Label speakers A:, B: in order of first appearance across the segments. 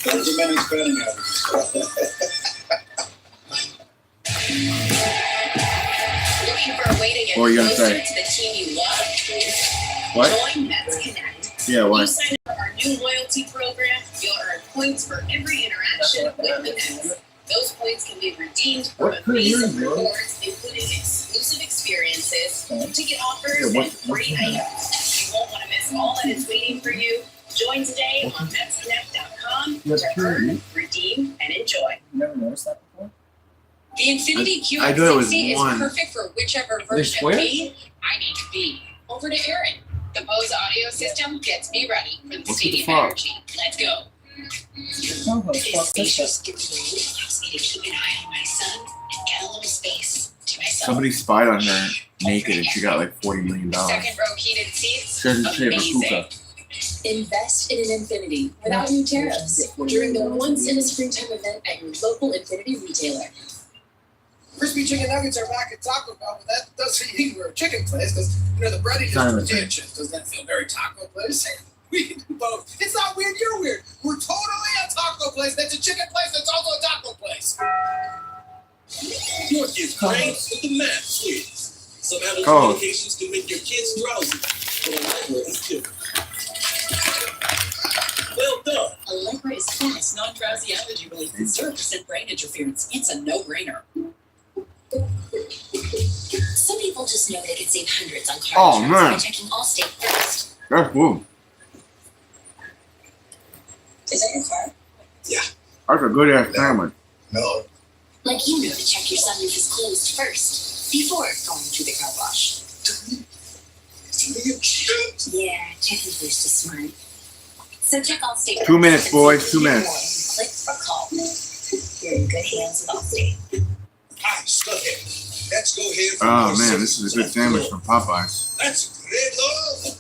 A: Those are many batting averages.
B: Looking for a way to get closer to the team you love?
C: What?
B: Join Mets Connect.
C: Yeah, what?
B: You sign up for our new loyalty program, you'll earn points for every interaction with the Mets. Those points can be redeemed for amazing rewards, including exclusive experiences, ticket offers, and free items. You won't want to miss all that is waiting for you. Join today on MetsConnect.com to earn, redeem, and enjoy.
A: You never noticed that before?
B: The Infinity
C: I thought it was
B: QX60 is
C: one.
B: perfect for whichever version of me I need to be. Over to Aaron. The Bose audio system gets me ready for the stadium energy. Let's go. His spacious degree allows me to keep an eye on my son and get a little space to myself.
C: Somebody spied on her naked and she got like $40 million.
B: Second row heated seats.
C: Amazing.
B: Invest in an Infinity without new tariffs during the Once in a Springtime event at your local Infinity retailer.
D: Crispy chicken nuggets are back at Taco Bell, but that doesn't mean we're a chicken place because, the breading is pretentious. Doesn't that feel very taco place? We can do both. It's not weird, you're weird. We're totally a taco place that's a chicken place that's also a taco place.
E: York is great with the math sweets. Some allergy medications can make your kids drowsy, but Allegra is different. Well done.
B: Allegra is fast, non-drowsy allergy relief with 0% brain interference. It's a no-brainer. Some people just know they can save hundreds on car insurance by checking Allstate first.
C: That's cool.
B: Is that your car?
E: Yeah.
C: That's a good ass sandwich.
E: No.
B: Like you know to check your sunroof is closed first before going to the car wash. Yeah, checking first is smart. So check Allstate.
C: 2 minutes, boys. 2 minutes.
B: Click or call. You're in good hands with Allstate.
E: Hi, go ahead. Let's go ahead.
C: Oh man, this is a good sandwich from Popeyes.
E: That's great, love.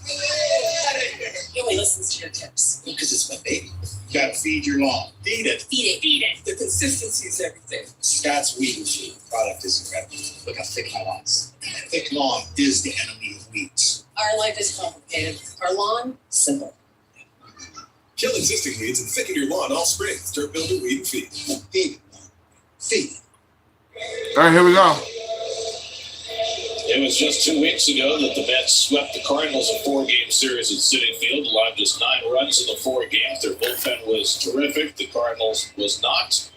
B: He only listens to your tips.
E: Because it's my baby. You gotta feed your lawn. Feed it.
B: Feed it. Feed it. The consistency is everything.
E: Scott's Weed Machine. Product is incredible. Look how thick my lawn is. Thick lawn is the enemy of weeds.
B: Our life is complicated. Our lawn, simple.
E: Kill existing weeds and thicken your lawn all spring. Dirt Builder Weed and Feed. Feed. Feed.
C: All right, here we go.
F: It was just 2 weeks ago that the Mets swept the Cardinals a 4-game series at Citi Field, allowed just 9 runs in the 4 games. Their bullpen was terrific. The Cardinals was not.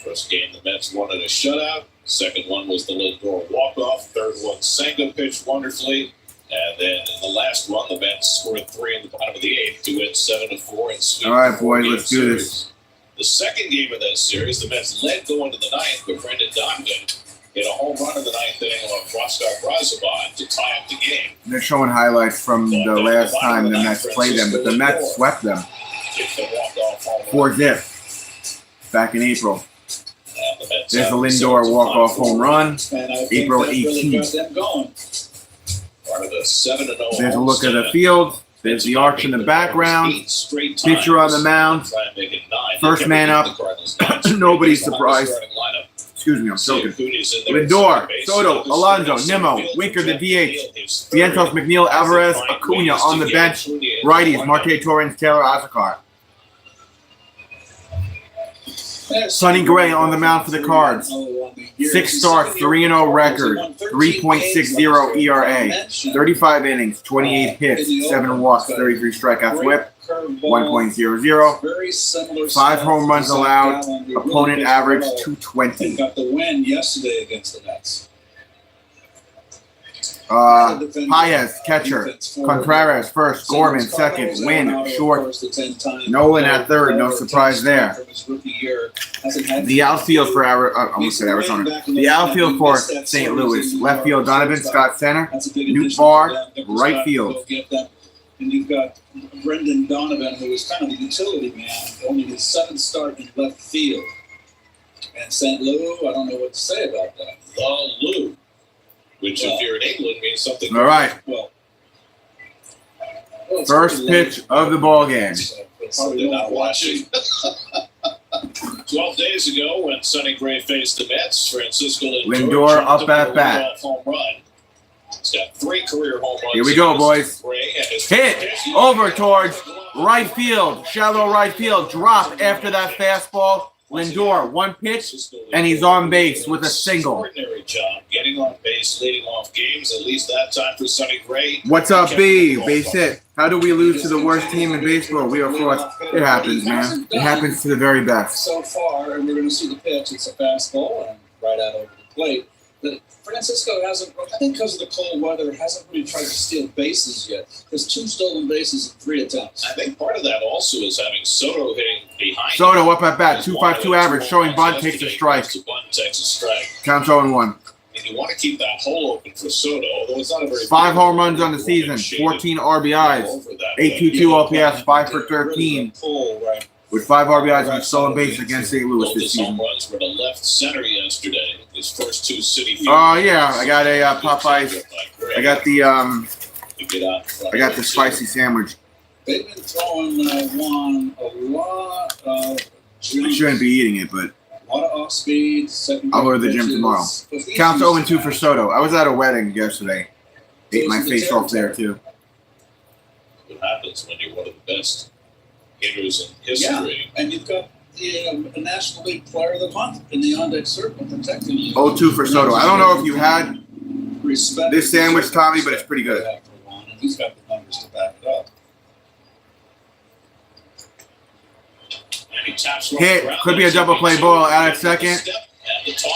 F: First game, the Mets won in a shutout. Second one was the Lindor walk-off. Third one, Senga pitched wonderfully. And then in the last one, the Mets scored 3 in the bottom of the 8th to win 7-4 and sweep.
C: All right, boys, let's do this.
F: The second game of that series, the Mets led going to the 9th, but Brendan Donovan hit a home run in the 9th inning on Rostock Razabon to tie up the game.
C: They're showing highlights from the last time the Mets played them, but the Mets swept them 4-0 back in April. There's the Lindor walk-off home run, April 18th.
F: Part of the 7-0.
C: There's a look at the field. There's the arch in the background. Pitcher on the mound. First man up. Nobody's surprised. Excuse me, I'm joking. Lindor, Soto, Alonso, Nimmo, Winker, the DH. Vientos, McNeil, Alvarez, Acuna on the bench. Righties, Marte, Torrens, Taylor, Azocar. Sonny Gray on the mound for the Cards. 6 starts, 3-0 record, 3.60 ERA, 35 innings, 28 hits, 7 walks, 33 strikeouts whip, 1.00. 5 home runs allowed, opponent average 220.
A: Got the win yesterday against the Mets.
C: Paez, catcher. Contreras, first. Gorman, second. Win, short. Nolan at third. No surprise there. The outfield for Arizona. The outfield for St. Louis. Left field, Donovan. Scott, center. Newt Barr, right field.
A: And you've got Brendan Donovan, who was kind of a utility man, only his 7th start in left field. And St. Louis, I don't know what to say about that.
F: The Lou. Which, if you're in England, means something.
C: All right. First pitch of the ball game.
F: Probably not watching. 12 days ago, when Sonny Gray faced the Mets, Francisco
C: Lindor up at bat.
F: Home run. He's got 3 career home runs.
C: Here we go, boys. Hit over towards right field. Shallow right field. Drop after that fastball. Lindor, 1 pitch, and he's on base with a single.
F: Extraordinary job getting on base, leading off games, at least that time for Sonny Gray.
C: What's up, B? Base hit. How do we lose to the worst team in baseball? We are fourth. It happens, man. It happens to the very best.
A: So far, and we're going to see the pitch. It's a fastball and right out over the plate. But Francisco hasn't, I think because of the cold weather, hasn't really tried to steal bases yet. There's 2 stolen bases in 3 attempts.
F: I think part of that also is having Soto hitting behind.
C: Soto up at bat, 2.52 average, showing bunt takes a strike. Counts 0-1.
F: And you want to keep that hole open for Soto, although it's not a very
C: 5 home runs on the season, 14 RBIs, 8.22 OPS, 5 for 13. With 5 RBIs on a stolen base against St. Louis this season.
F: Home runs were to left center yesterday. His first 2 city.
C: Oh yeah, I got a Popeyes. I got the spicy sandwich.
A: They've been throwing Juan a lot of junk.
C: I shouldn't be eating it, but
A: A lot of off speed.
C: I'll go to the gym tomorrow. Counts 0-2 for Soto. I was at a wedding yesterday. Ate my face off there too.
F: What happens when you're one of the best hitters in history?
A: Yeah, and you've got the National League Player of the Month in the on-deck circle protecting you.
C: 0-2 for Soto. I don't know if you had
A: Respect
C: this sandwich, Tommy, but it's pretty good.
A: And he's got the numbers to back it up.
C: Hit. Could be a double play ball. Out at second.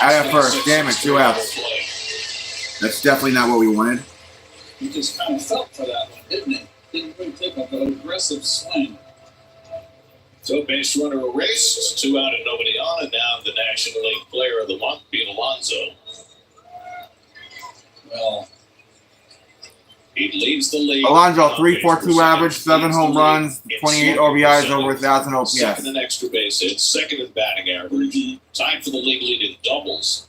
C: Out at first. Damn it. 2 outs. That's definitely not what we wanted.
A: He just kind of felt for that one, didn't he? Didn't really take an aggressive swing.
F: So base runner erased. 2 out and nobody on. And now the National League Player of the Month, Pete Alonso.
A: Well,
F: he leads the league.
C: Alonso, 3.42 average, 7 home runs, 28 RBIs, over 1,000 OPS.
F: Second in extra base hits, second in batting average. Tied for the league lead in doubles.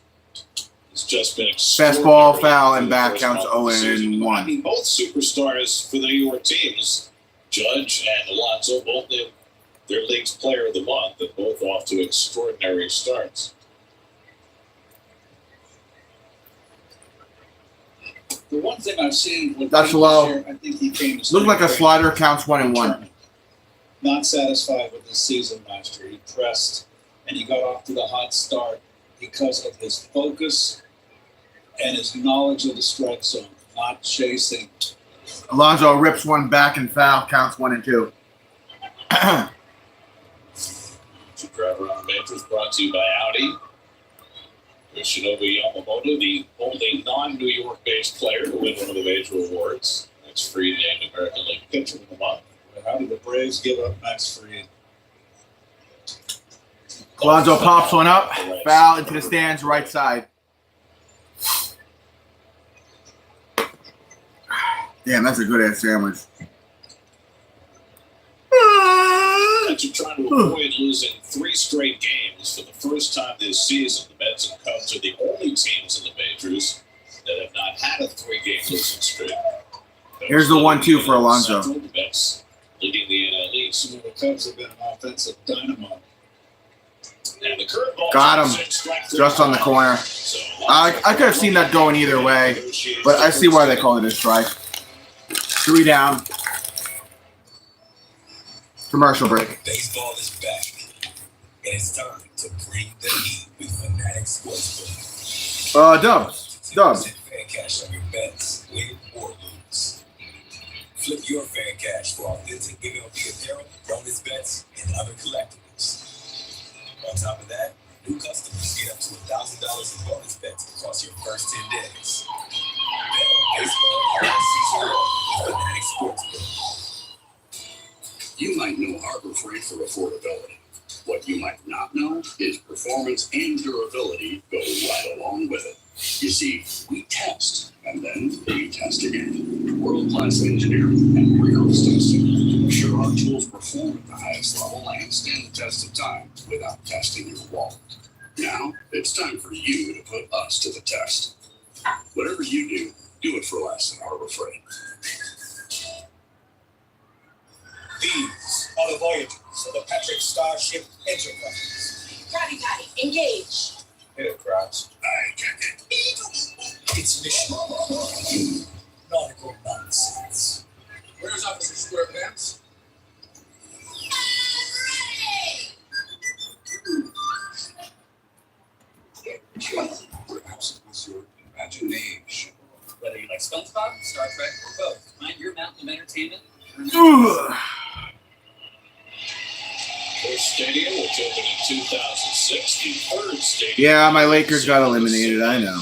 F: It's just been
C: fastball, foul, and back counts 0-1.
F: I mean, both superstars for the New York teams, Judge and Alonso, both named their league's Player of the Month, and both off to extraordinary starts.
A: the one thing I've seen with
C: That's low.
A: Year, I think he came to
C: Looked like a slider, counts 1-1.
A: Not satisfied with his season last year. He pressed and he got off to the hot start because of his focus and his knowledge of the strike zone, not chasing.
C: Alonso rips one back and foul, counts 1-2.
F: Driver on the Majors brought to you by Audi. Yoshinobu Yamamoto, the only non-New York-based player to win one of the major awards. Max Fried named American League Pitcher of the Month.
A: How did the Braves give up Max Fried?
C: Alonso pops one up, foul into the stands, right side. Damn, that's a good-ass sandwich.
F: Mets are trying to avoid losing 3 straight games for the first time this season. The Mets and Cubs are the only teams in the majors that have not had a 3-game losing streak.
C: Here's the 1-2 for Alonso.
F: The Mets leading the NL East.
A: The Cubs have been an offensive dynamo.
F: And the curveball
C: got him just on the corner. I could have seen that going either way, but I see why they call it a strike. 3 down. Commercial break.
E: Baseball is back, and it's time to bring the heat with Fanatic Sportsbook.
C: Dubs.
E: Fan cash on your bets, win or lose. Flip your fan cash for authentic MLB apparel, bonus bets, and other collectibles. On top of that, new customers get up to $1,000 in bonus bets across your first 10 days. Bet on baseball all season long with Fanatic Sportsbook.
G: You might know Harbor Freight for affordability. What you might not know is performance and durability go right along with it. You see, we test, and then we test again. World-class engineering and rigorous testing to ensure our tools perform at the highest level and stand the test of time without testing your wallet. Now, it's time for you to put us to the test. Whatever you do it for less than Harbor Freight.
E: These are the voyages of the Patrick Starship Enterprise.
B: Patty, engage.
E: Hit it, Krabs.
G: I get it.
E: It's mission. Nautical nonsense. Where's Officer Squarepants? Perhaps it was your imagination.
H: Whether you like SpongeBob, Star Trek, or both, find your mountain of entertainment.
F: First stadium, which opened in 2006, the third stadium.
C: Yeah, my Lakers got eliminated, I know.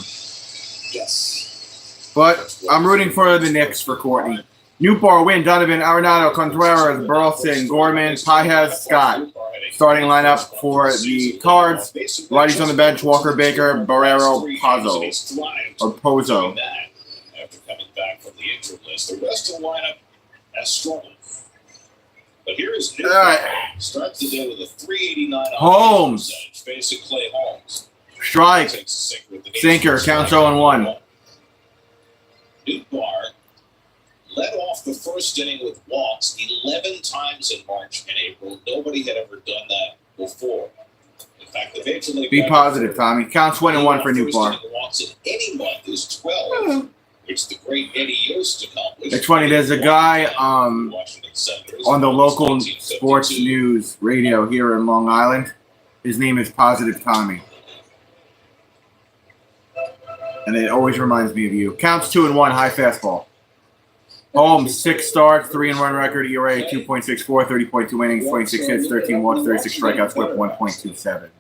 A: Yes.
C: But I'm rooting for the Knicks for Courtney. Newport win, Donovan, Arenado, Contreras, Burleson, Gorman, Pajes, Scott. Starting lineup for the Cards. Righties on the bench, Walker, Baker, Barrero, Pozo. Or Pozo.
F: After coming back from the injured list, the rest of the lineup has struggled. But here is Newport. Starts the day with a 389
C: Holmes.
F: Facing Clay Holmes.
C: Strike. Sinker, counts 0-1.
F: Newport led off the first inning with walks 11 times in March and April. Nobody had ever done that before. In fact, the Major League
C: Be positive, Tommy. Counts 1-1 for Newport.
F: Walks in any month is 12, which the great Eddie Yost accomplished.
C: It's funny. There's a guy on the local sports news radio here in Long Island. His name is Positive Tommy. And it always reminds me of you. Counts 2-1, high fastball. Holmes, 6 starts, 3-1 record, ERA 2.64, 30.2 innings, 26 hits, 13 walks, 36 strikeouts, whip 1.27.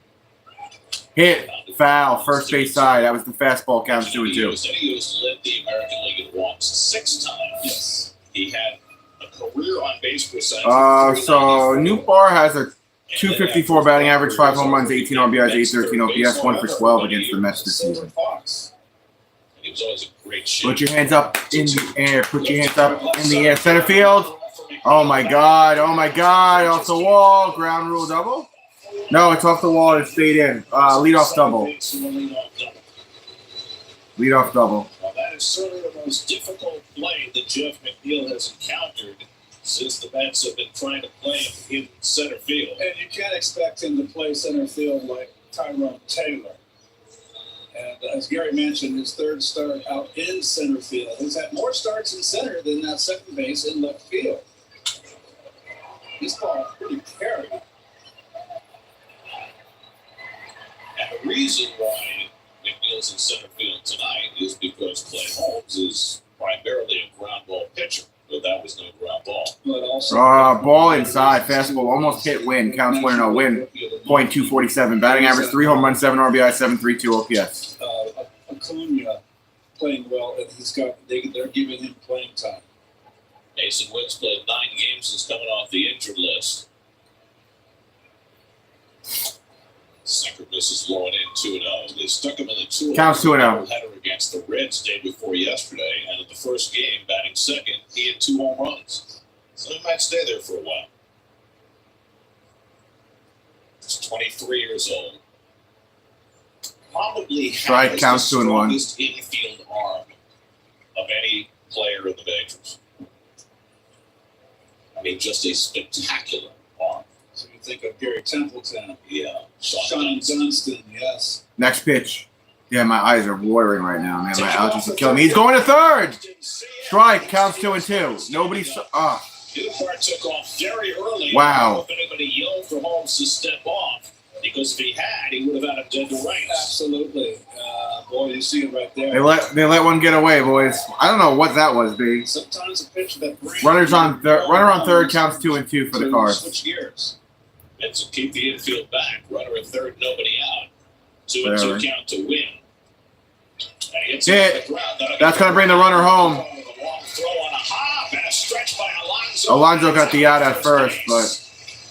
C: Hit, foul, first base side. That was the fastball. Counts 2-2.
F: Eddie Yost led the American League in walks 6 times. Yes. He had a career on base percentage.
C: So Newport has a 254 batting average, 5 home runs, 18 RBIs, 813 OPS, 1 for 12 against the Mets this season.
F: He was always a great shooter.
C: Put your hands up in the air. Put your hands up in the air. Center field. Oh my God. Oh my God. Off the wall. Ground rule double? No, it's off the wall. It stayed in. Leadoff double. Leadoff double.
F: Well, that is certainly the most difficult play that Jeff McNeil has encountered since the Mets have been trying to play him in center field.
A: And you can't expect him to play center field like Tyrone Taylor. And as Gary mentioned, his third start out in center field. He's had more starts in center than that second base in left field. This ball is pretty carried.
F: And the reason why McNeil's in center field tonight is because Clay Holmes is primarily a ground ball pitcher, but that was no ground ball.
A: But also,
C: ball inside, fastball, almost hit win. Counts 1-0, win. .247, batting average, 3 home runs, 7 RBI, 732 OPS.
A: Acuna playing well, and they're giving him playing time.
F: Mason Wicks played 9 games since coming off the injured list. Sinker misses low and in 2-0. They stuck him in the 2-0.
C: Counts 2-0.
F: Header against the Reds day before yesterday, and in the first game, batting second, he had 2 home runs. So he might stay there for a while. He's 23 years old. Probably
C: Strike,
F: has
C: counts
F: the
C: 2-1.
F: strongest infield arm of any player in the majors. I mean, just a spectacular arm.
A: So you think of Gary Templeton.
F: Yeah.
A: Sean Dunston, yes.
C: Next pitch. Yeah, my eyes are watering right now, man. My allergies are killing me. He's going to third. Strike, counts 2-2. Nobody's.
F: Newport took off very early.
C: Wow.
F: I don't know if anybody yelled for Holmes to step off, because if he had, he would have had him dead to rights.
A: Absolutely. Boy, you see it right there.
C: They let one get away, boys. I don't know what that was, B.
A: Sometimes a pitch that
C: Runner on third counts 2-2 for the Cards.
F: Switch gears. And to keep the infield back. Runner at third, nobody out. 2-2 count to win. And he hits it off the ground. That's
C: going to bring the runner home.
F: A long throw on a hop and a stretch by Alonso.
C: Alonso got the out at first, but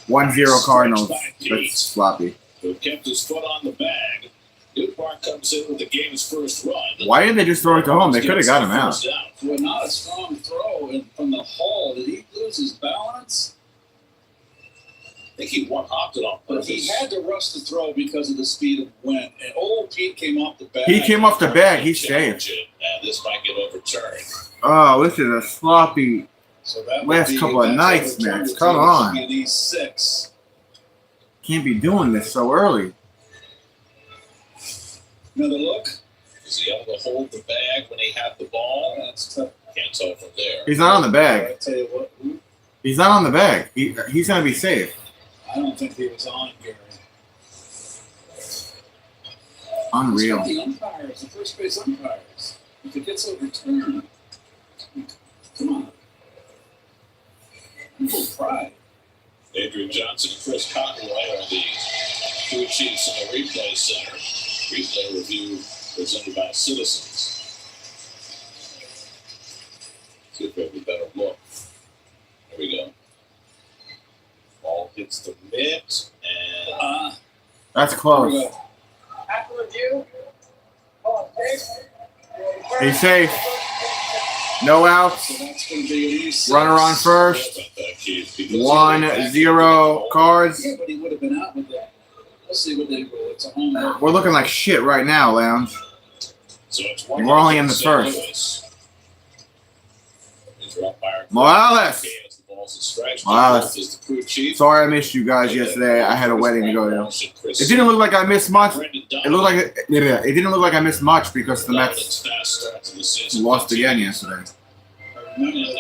C: 1-0 Cardinals. That's sloppy.
F: Who kept his foot on the bag. Newport comes in with the game's first run.
C: Why didn't they just throw it to home? They could have got him out.
A: Well, not a strong throw from the hole. Did he lose his balance?
F: I think he one-hopped it on purpose.
A: But he had to rush the throw because of the speed of the wind. And old Pete came off the bag.
C: He came off the bag. He's safe.
F: And this might get overturned.
C: Oh, this is a sloppy
A: so that
C: last couple of nights, man. Come on.
A: E6.
C: Can't be doing this so early.
A: Another look.
F: Was he able to hold the bag when he had the ball?
A: That's tough.
F: Can't tell from there.
C: He's not on the bag.
A: I tell you what,
C: He's not on the bag. He's going to be safe.
A: I don't think he was on, Gary.
C: Unreal.
A: The umpires, the first base umpires. If it gets overturned, come on. People pride.
F: Adrian Johnson and Chris Conroy are the two chiefs in the replay center. Replay review presented by Citizens. See if we have a better look. There we go. Ball hits the mitt, and
C: That's close.
D: After review,
C: He's safe. No outs.
A: So that's going to be at least
C: Runner on first. 1-0 Cards.
A: Yeah, but he would have been out with that. Let's see what they do. It's a home run.
C: We're looking like shit right now, Lounge.
F: so it's
C: We're only in the first. Morales. Morales. Sorry I missed you guys yesterday. I had a wedding to go to. It didn't look like I missed much. It looked like it didn't look like I missed much because the Mets lost again yesterday.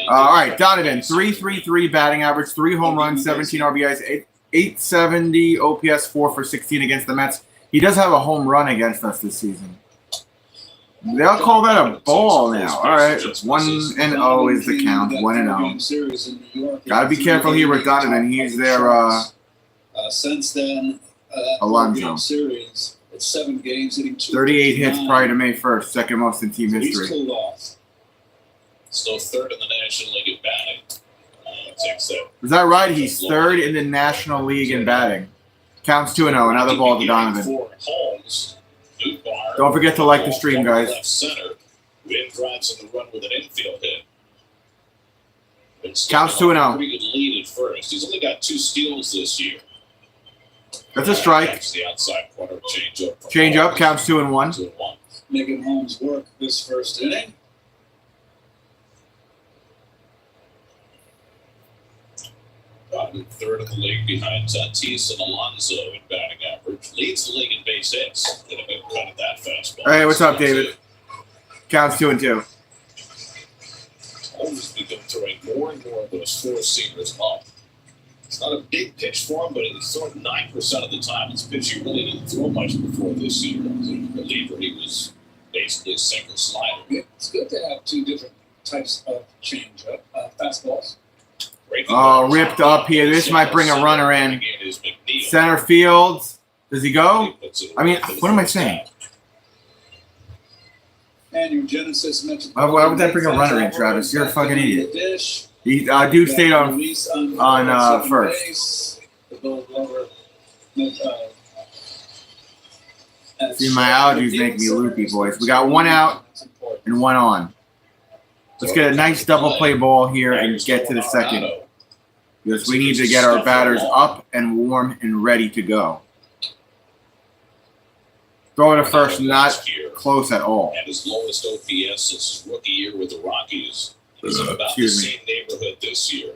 C: All right, Donovan, 3.33 batting average, 3 home runs, 17 RBIs, 870 OPS, 4 for 16 against the Mets. He does have a home run against us this season. They'll call that a ball now. All right, 1-0 is the count. 1-0. Gotta be careful here with Donovan. He's their
A: Since then,
C: Alonso.
A: Series, it's 7 games, hitting
C: 38 hits prior to May 1st, second most in team
A: He's
C: history.
A: cooled off.
F: Still third in the National League in batting.
C: Is that right? He's third in the National League in batting. Counts 2-0. Another ball to Donovan. Don't forget to like the stream, guys.
F: Left center. Wynn drives in the run with an infield hit.
C: Counts 2-0.
F: Pretty good lead at first. He's only got 2 steals this year.
C: That's a strike.
F: That's the outside corner change up.
C: Change up. Counts 2-1.
F: 2-1.
A: Making Holmes work this first inning.
F: Third in the league behind Tatis and Alonso in batting average. Leads the league in base hits. Get a good cut of that fastball.
C: Hey, what's up, David? Counts 2-2.
F: Holmes has become throwing more and more of those 4-seamers up. It's not a big pitch for him, but he's thrown 9% of the time. It's a pitch he really didn't throw much before this year. As a reliever, he was basically a single slider.
A: It's good to have 2 different types of change-up fastballs.
C: Oh, ripped up here. This might bring a runner in. Center field. Does he go? I mean, what am I saying?
A: And your Genesis mentioned.
C: Why would that bring a runner in, Travis? You're a fucking idiot. Dude stayed on first. See, my allergies make me loopy, boys. We got 1 out and 1 on. Let's get a nice double play ball here and get to the second. Because we need to get our batters up and warm and ready to go. Throwing to first, not close at all.
F: And his lowest OPS since his rookie year with the Rockies. He's in about the same neighborhood this year.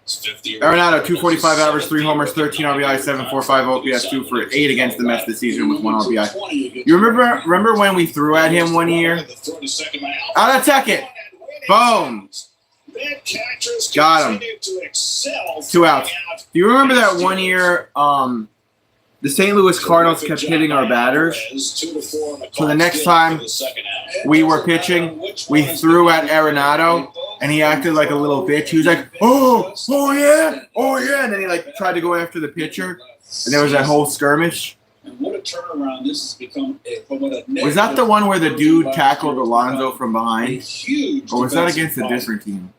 C: Arenado, 245 average, 3 homers, 13 RBI, 745 OPS, 2 for 8 against the Mets this season with 1 RBI. You remember when we threw at him one year? Out of second. Boom. Got him. 2 outs. Do you remember that one year the St. Louis Cardinals kept hitting our batters? So the next time we were pitching, we threw at Arenado, and he acted like a little bitch. He was like, oh yeah. And then he tried to go after the pitcher, and there was that whole skirmish.
A: And what a turnaround this has become.
C: Was that the one where the dude tackled Alonso from behind? Or was that against a different team?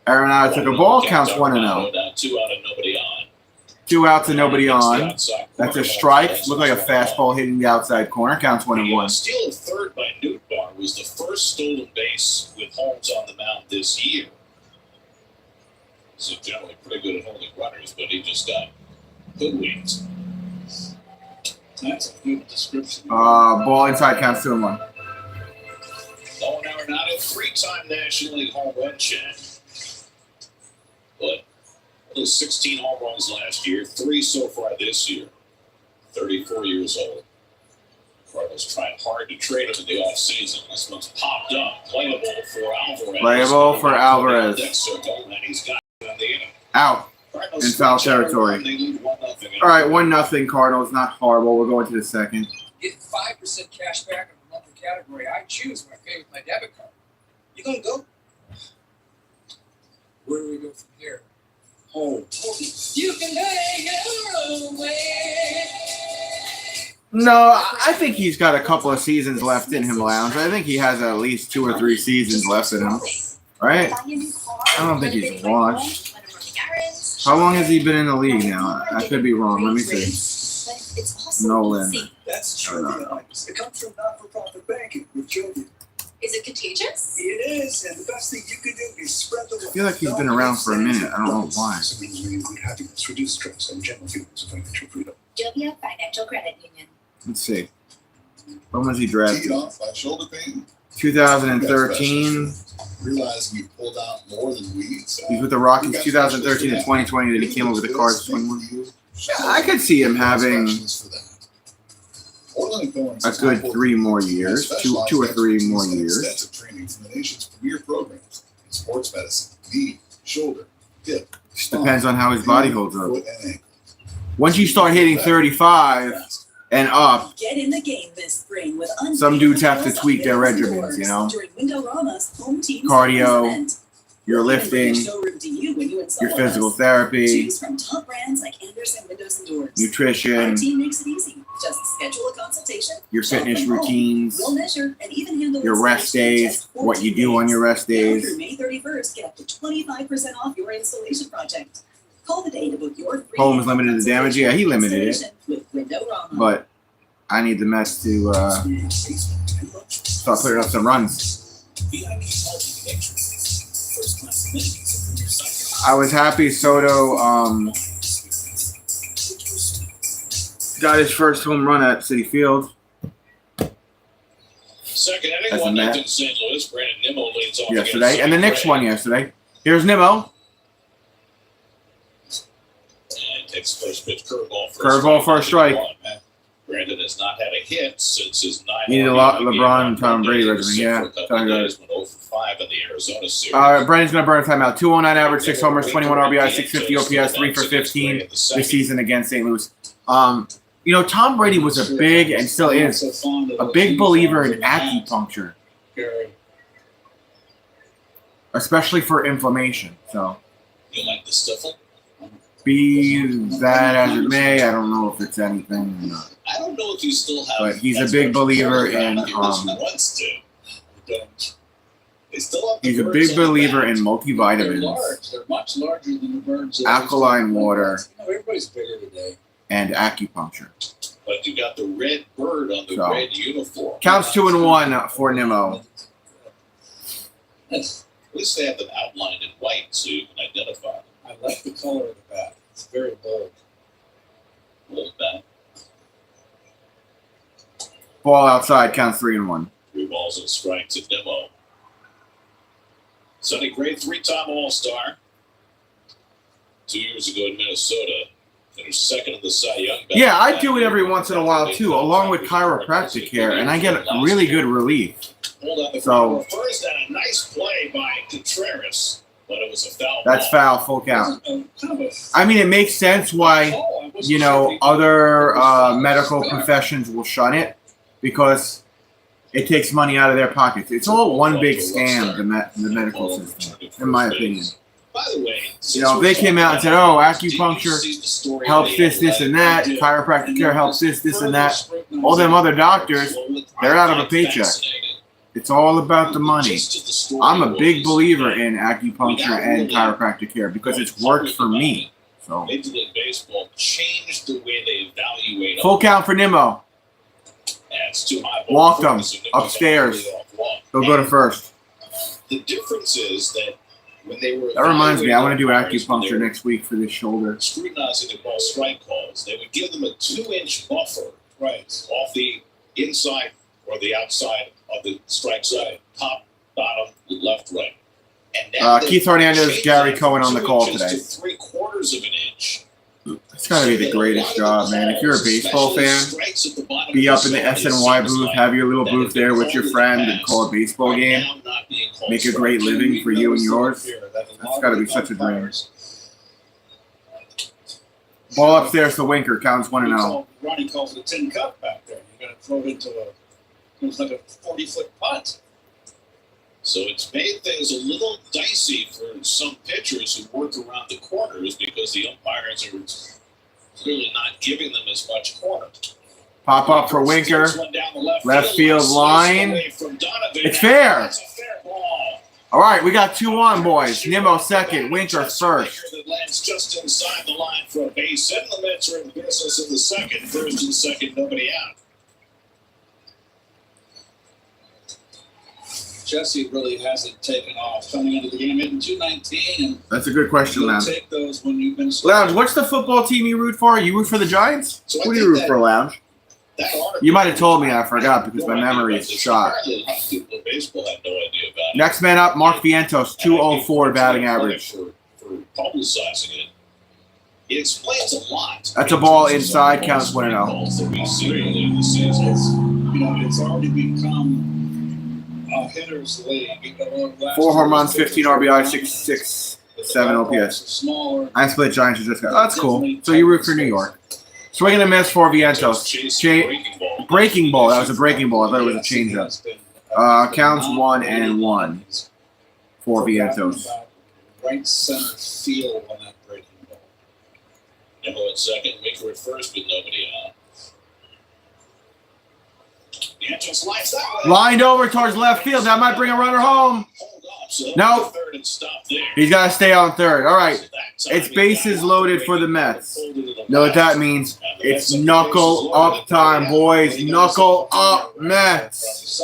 C: Arenado took a ball, counts 1-0.
F: 2 out and nobody on.
C: 2 outs and nobody on. That's a strike. Looked like a fastball hitting the outside corner. Counts 1-1.
F: Steal of third by Newtbar was the first stolen base with Holmes on the mound this year. So generally pretty good at holding runners, but he just got hoodwinked.
A: That's a good description.
C: Ball inside, counts 2-1.
F: Nolan Arenado, 3-time National League home run champ. But only 16 home runs last year, 3 so far this year. 34 years old. Cardinals tried hard to trade him in the offseason. This one's popped up. Playable for Alvarez.
C: Playable for Alvarez.
F: And he's got it on the end.
C: Out in foul territory. All right, 1-0 Cardinals. Not horrible. We're going to the second.
H: Get 5% cash back in the monthly category. I choose when I pay with my debit card. You gonna go? Where do we go from here? Home. You can hang your own way.
C: No, I think he's got a couple of seasons left in him, Lounge. I think he has at least 2 or 3 seasons left in him. Right? I don't think he's washed. How long has he been in the league now? I could be wrong. Let me see. Nolan.
E: That's true. It comes from not-for-profit banking with children.
B: Is it contagious?
E: It is, and the best thing you can do is spread the word.
C: I feel like he's been around for a minute. I don't know why.
E: Good happiness, reduce stress, and general feelings of financial freedom.
B: Jovia Financial Credit Union.
C: Let's see. When was he drafted?
I: Teed off by shoulder pain.
C: 2013.
I: Realizing he pulled out more than weeds.
C: He's with the Rockies 2013 to 2020. Then he came over the Cards 21. I could see him having a good 3 more years, 2 or 3 more years.
I: Extensive training from the nation's premier programs in sports medicine, knee, shoulder, hip.
C: Just depends on how his body holds up.
I: Foot and ankle.
C: Once you start hitting 35 and up,
J: Get in the game this spring with
C: some dudes have to tweak their regimens, you know? Cardio, your lifting, your physical therapy,
J: Choose from top brands like Anderson Windows and Doors.
C: nutrition,
J: Our team makes it easy. Just schedule a consultation.
C: your fitness routines,
J: We'll measure and even handle
C: your rest days, what you do on your rest
J: Now
C: days.
J: through May 31st, get up to 25% off your installation project. Call today to book your free
C: Holmes limited the damage. Yeah, he limited it.
J: installation with Window-Rama.
C: But I need the Mets to start putting up some runs. I was happy Soto got his first home run at Citi Field.
F: Second inning,
C: That's a
F: 1-0
C: Met.
F: St. Louis. Brandon Nimmo leads off
C: Yesterday, and the next one yesterday. Here's Nimmo.
F: And takes first pitch curveball
C: For a strike.
F: Brandon has not had a hit since his 9.
C: He needed a lot LeBron, Tom Brady regimen. Yeah,
F: Went 0 for 5 in the Arizona series.
C: Brandon's gonna burn a timeout. 209 average, 6 homers, 21 RBI, 650 OPS, 3 for 15 this season against St. Louis. You know, Tom Brady was a big and still is a big believer in acupuncture, especially for inflammation. So,
F: You like the Stiffle?
C: be that as it may, I don't know if it's anything or not.
F: I don't know if you still have.
C: But he's a
F: as
C: big
F: much
C: believer
F: cardio
C: in,
F: as he once to. Don't. They still have the
C: He's a
F: birds
C: big
F: on the
C: believer
F: bat.
C: in
A: They're
C: multivitamins,
A: large. They're much larger than the birds. that
C: alkaline water,
A: You know, everybody's bigger today.
C: and acupuncture.
F: But you got the red bird on the
C: So,
F: red uniform.
C: Counts 2-1 for Nimmo.
A: Yes.
F: At least they have them outlined in white so you can identify them.
A: I like the color of the bat. It's very bold.
F: A little bit.
C: Ball outside, counts 3-1.
F: 3 balls and strikes at Nimmo. Sonny Gray, 3-time All-Star. 2 years ago in Minnesota. Finished second in the Cy Young battle.
C: Yeah, I do it every once in a while too, along with chiropractic care, and I get really good relief.
F: Hold on the
C: So-
F: first and a nice play by Contreras, but it was a foul.
C: That's
F: ball.
C: foul, full count.
A: Kind of a
C: I mean, it makes sense why,
A: call. I wasn't
C: you
A: sure
C: know,
A: if he-
C: other medical professions will shun it because it takes money out of their pockets. It's all one big scam, the medical system, in my opinion.
F: By the way,
C: You know, if they came out and said, oh, acupuncture helps this, and that, chiropractic care helps this, and that, all them other doctors, they're out of a paycheck. It's all about the money. I'm a big believer in acupuncture and chiropractic care because it's worked for me. So,
F: Major League Baseball changed the way they evaluate.
C: full count for Nimmo.
F: That's too high.
C: Walked him upstairs. He'll go to first.
F: The difference is that when they were
C: That reminds me, I want to do
F: evaluating umpires, when
C: acupuncture
F: they were
C: next week for this shoulder.
F: scrutinizing the ball strike calls, they would give them a 2-inch buffer off the inside or the outside of the strike side, top, bottom, left, right. And now
C: Keith Hernandez,
F: changed
C: Gary
F: that
C: Cohen
F: from
C: on the
F: 2
C: call
F: inches
C: today.
F: to 3/4 of an inch.
C: It's gotta be the greatest job, man. If you're a baseball fan, be up in the SNY booth, have your little booth there with your friend and call a baseball game. Make a great living for you and yours. That's gotta be such a dream. Ball upstairs to Winker, counts 1-0.
A: Ronnie calls it a tin cup back there. You're going to throw it into it was like a 40-foot putt.
F: So it's made things a little dicey for some pitchers who work around the corners because the umpires are clearly not giving them as much corner.
C: Pop up for Winker. Left field line. It's fair. All right, we got 2-1, boys. Nimmo second, Winker first.
F: That lands just inside the line for a base hit. The Mets are in business in the second. First and second, nobody out.
A: Jesse really hasn't taken off coming into the game in 219. And
C: that's a good question, Lounge.
A: Take those when you've been
C: Lounge, what's the football team you root for? You root for the Giants?
A: So
C: Who do you root for, Lounge? You might have told me, I forgot because my memory is shot. Next man up, Mark Vientos, 204 batting average.
F: For publicizing it. It explains a lot.
C: That's a ball inside, counts 1-0.
A: It's already become a hitter's league.
C: 4 home runs, 15 RBI, 667 OPS. I split Giants are just got. Oh, that's cool. So you root for New York. Swing and a miss for Vientos. Breaking ball. That was a breaking ball. I thought it was a changeup. Counts 1-1 for Vientos.
A: Right center field on that breaking ball.
F: Nimmo at second, Winker at first with nobody out. Vientos lines that way.
C: Lined over towards left field. That might bring a runner home. No. He's got to stay on third. All right. It's bases loaded for the Mets. Know what that means? It's knuckle up time, boys. Knuckle up, Mets.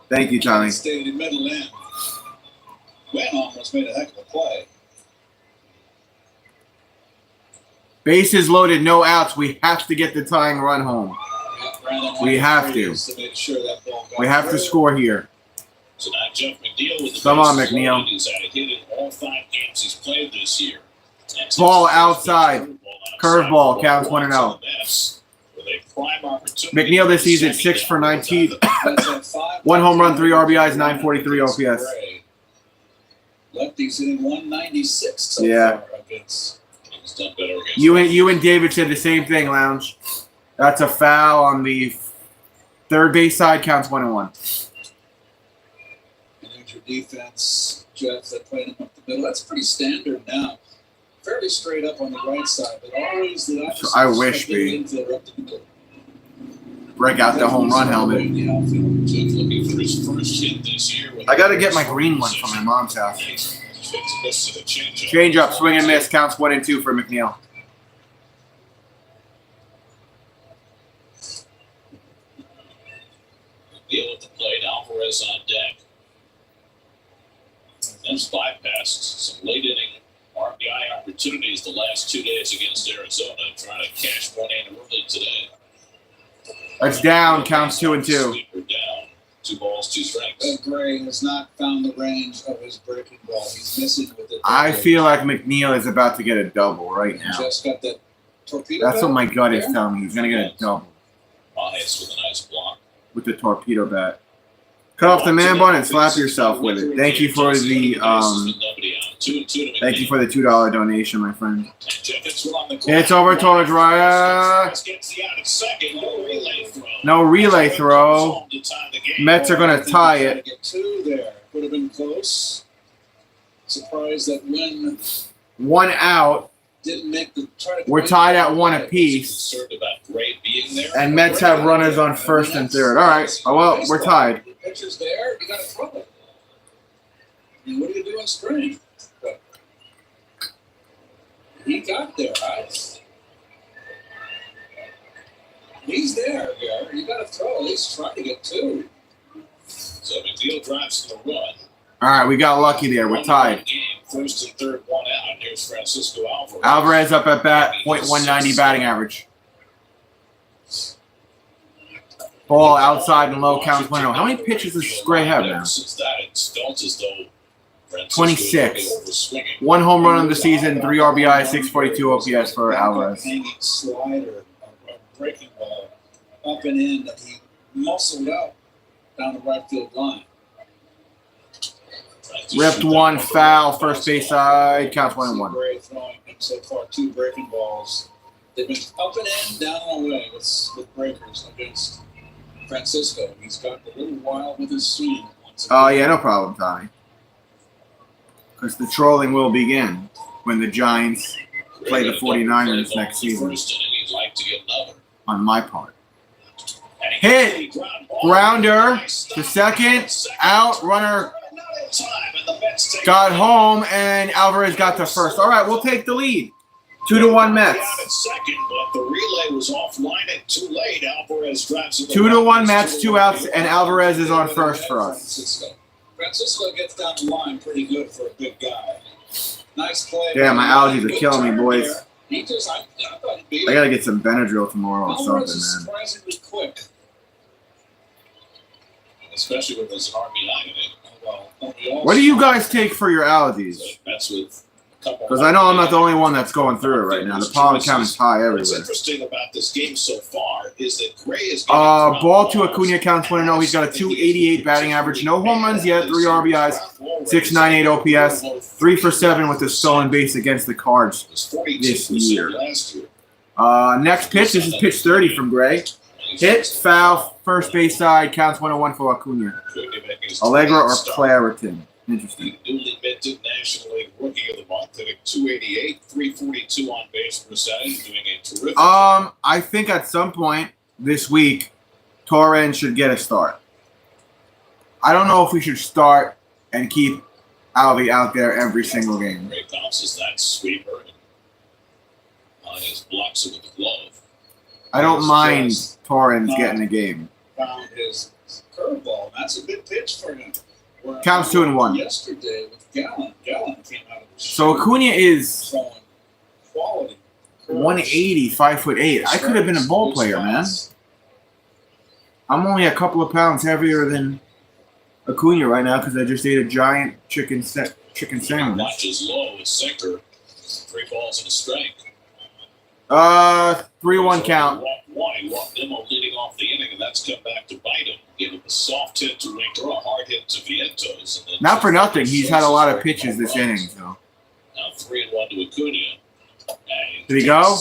C: Thank you, Tommy.
A: Stayed in middle end. Gwen almost made a heck of a play.
C: Bases loaded, no outs. We have to get the tying run home. We have to. We have to score here.
F: So now Jeff McNeil with the
C: Come on, McNeil.
F: He's had a hit in all 5 games he's played this year.
C: Ball outside. Curveball counts 1-0. McNeil this season 6 for 19. 1 home run, 3 RBIs, 943 OPS.
A: Lefty's hitting 196 so
C: yeah.
A: far against.
F: He's done better against
C: you and David said the same thing, Lounge. That's a foul on the third base side, counts 1-1.
A: Your defense, Jeff, that played him up the middle. That's pretty standard now. Fairly straight up on the right side, but always the opposite.
C: I wish we break out the home run helmet.
F: looking for his first hit this year.
C: I got to get my green one from my mom's house. Change up, swing and miss, counts 1-2 for McNeil.
F: McNeil at the plate, Alvarez on deck. That's bypassed some late inning RBI opportunities the last 2 days against Arizona, trying to cash one in early today.
C: That's down, counts 2-2.
F: Down, 2 balls, 2 strikes.
A: Ben Gray has not found the range of his breaking ball. He's missing with it.
C: I feel like McNeil is about to get a double right now.
A: Just got that torpedo.
C: That's what my gut is telling me. He's going to get a double.
F: Bias with a nice block.
C: With the torpedo bat. Cut off the man bun and slap yourself with it. Thank you for the $2 donation, my friend. It's over towards Raya. No relay throw. Mets are going to tie it.
A: Get 2 there. Could have been close. Surprised that when
C: 1 out.
A: Didn't make the
C: we're tied at 1 apiece. And Mets have runners on first and third. All right. Oh, well, we're tied.
A: The pitcher's there. You got to throw it. And what do you do in spring? He got there, right? He's there, Gary. You got to throw. At least try to get 2.
F: So McNeil drives to the run.
C: All right, we got lucky there. We're tied.
F: First and third, 1 out. Here's Francisco Alvarez.
C: Alvarez up at bat, .190 batting average. Ball outside and low, counts 1-0. How many pitches does Gray have now?
F: Since that, it's felt as though
C: 26. 1 home run of the season, 3 RBI, 642 OPS for Alvarez.
A: Hanging slider, a breaking ball, up and in that he muscled out down the right field line.
C: Ripped one, foul, first base side, counts 1-1.
A: Gray throwing him so far 2 breaking balls. They've been up and in, down and away with breakers against Francisco. He's got a little wild with his swing.
C: Oh, yeah, no problem, Tommy. Because the trolling will begin when the Giants play the 49ers next season. On my part. Hit! Grounder to second. Out. Runner got home, and Alvarez got to first. All right, we'll take the lead. 2-1 Mets. 2-1 Mets, 2 outs, and Alvarez is on first for us.
A: Francisco gets down the line pretty good for a big guy. Nice play.
C: Yeah, my allergies are killing me, boys.
A: I thought he beat
C: I gotta get some Benadryl tomorrow or something, man.
A: Surprisingly quick.
F: Especially with this RBI in it.
C: What do you guys take for your allergies? Because I know I'm not the only one that's going through it right now. The pollen count is high everywhere.
F: What's interesting about this game so far is that Gray is
C: ball to Acuna counts 1-0. He's got a 288 batting average. No home runs yet. 3 RBIs. 698 OPS. 3 for 7 with the stolen base against the Cards this year. Next pitch. This is pitch 30 from Gray. Hit, foul, first base side. Counts 1-1 for Acuna. Allegra or Claritin. Interesting.
F: Newly minted National League Rookie of the Month, hitting 288, 342 on base percentage, doing a terrific job.
C: I think at some point this week, Torrens should get a start. I don't know if we should start and keep Alvy out there every single game.
F: Gray bounces that sweeper and his blocks it with the glove.
C: I don't mind Torrens getting a game.
A: Found his curveball. That's a good pitch for him.
C: Counts 2-1.
A: Yesterday with Gallen came out of the
C: So Acuna is
A: quality.
C: 180, 5'8". I could have been a ball player, man. I'm only a couple of pounds heavier than Acuna right now because I just ate a giant chicken sandwich.
F: Watches low with sinker. 3 balls and a strike.
C: 3-1 count.
F: He walked Nimmo leading off the inning, and that's come back to bite him. Gave him a soft hit to Winker, a hard hit to Vientos. And then
C: Not for nothing. He's had a lot of pitches this inning. So.
F: Now 3-1 to Acuna.
C: Did he go?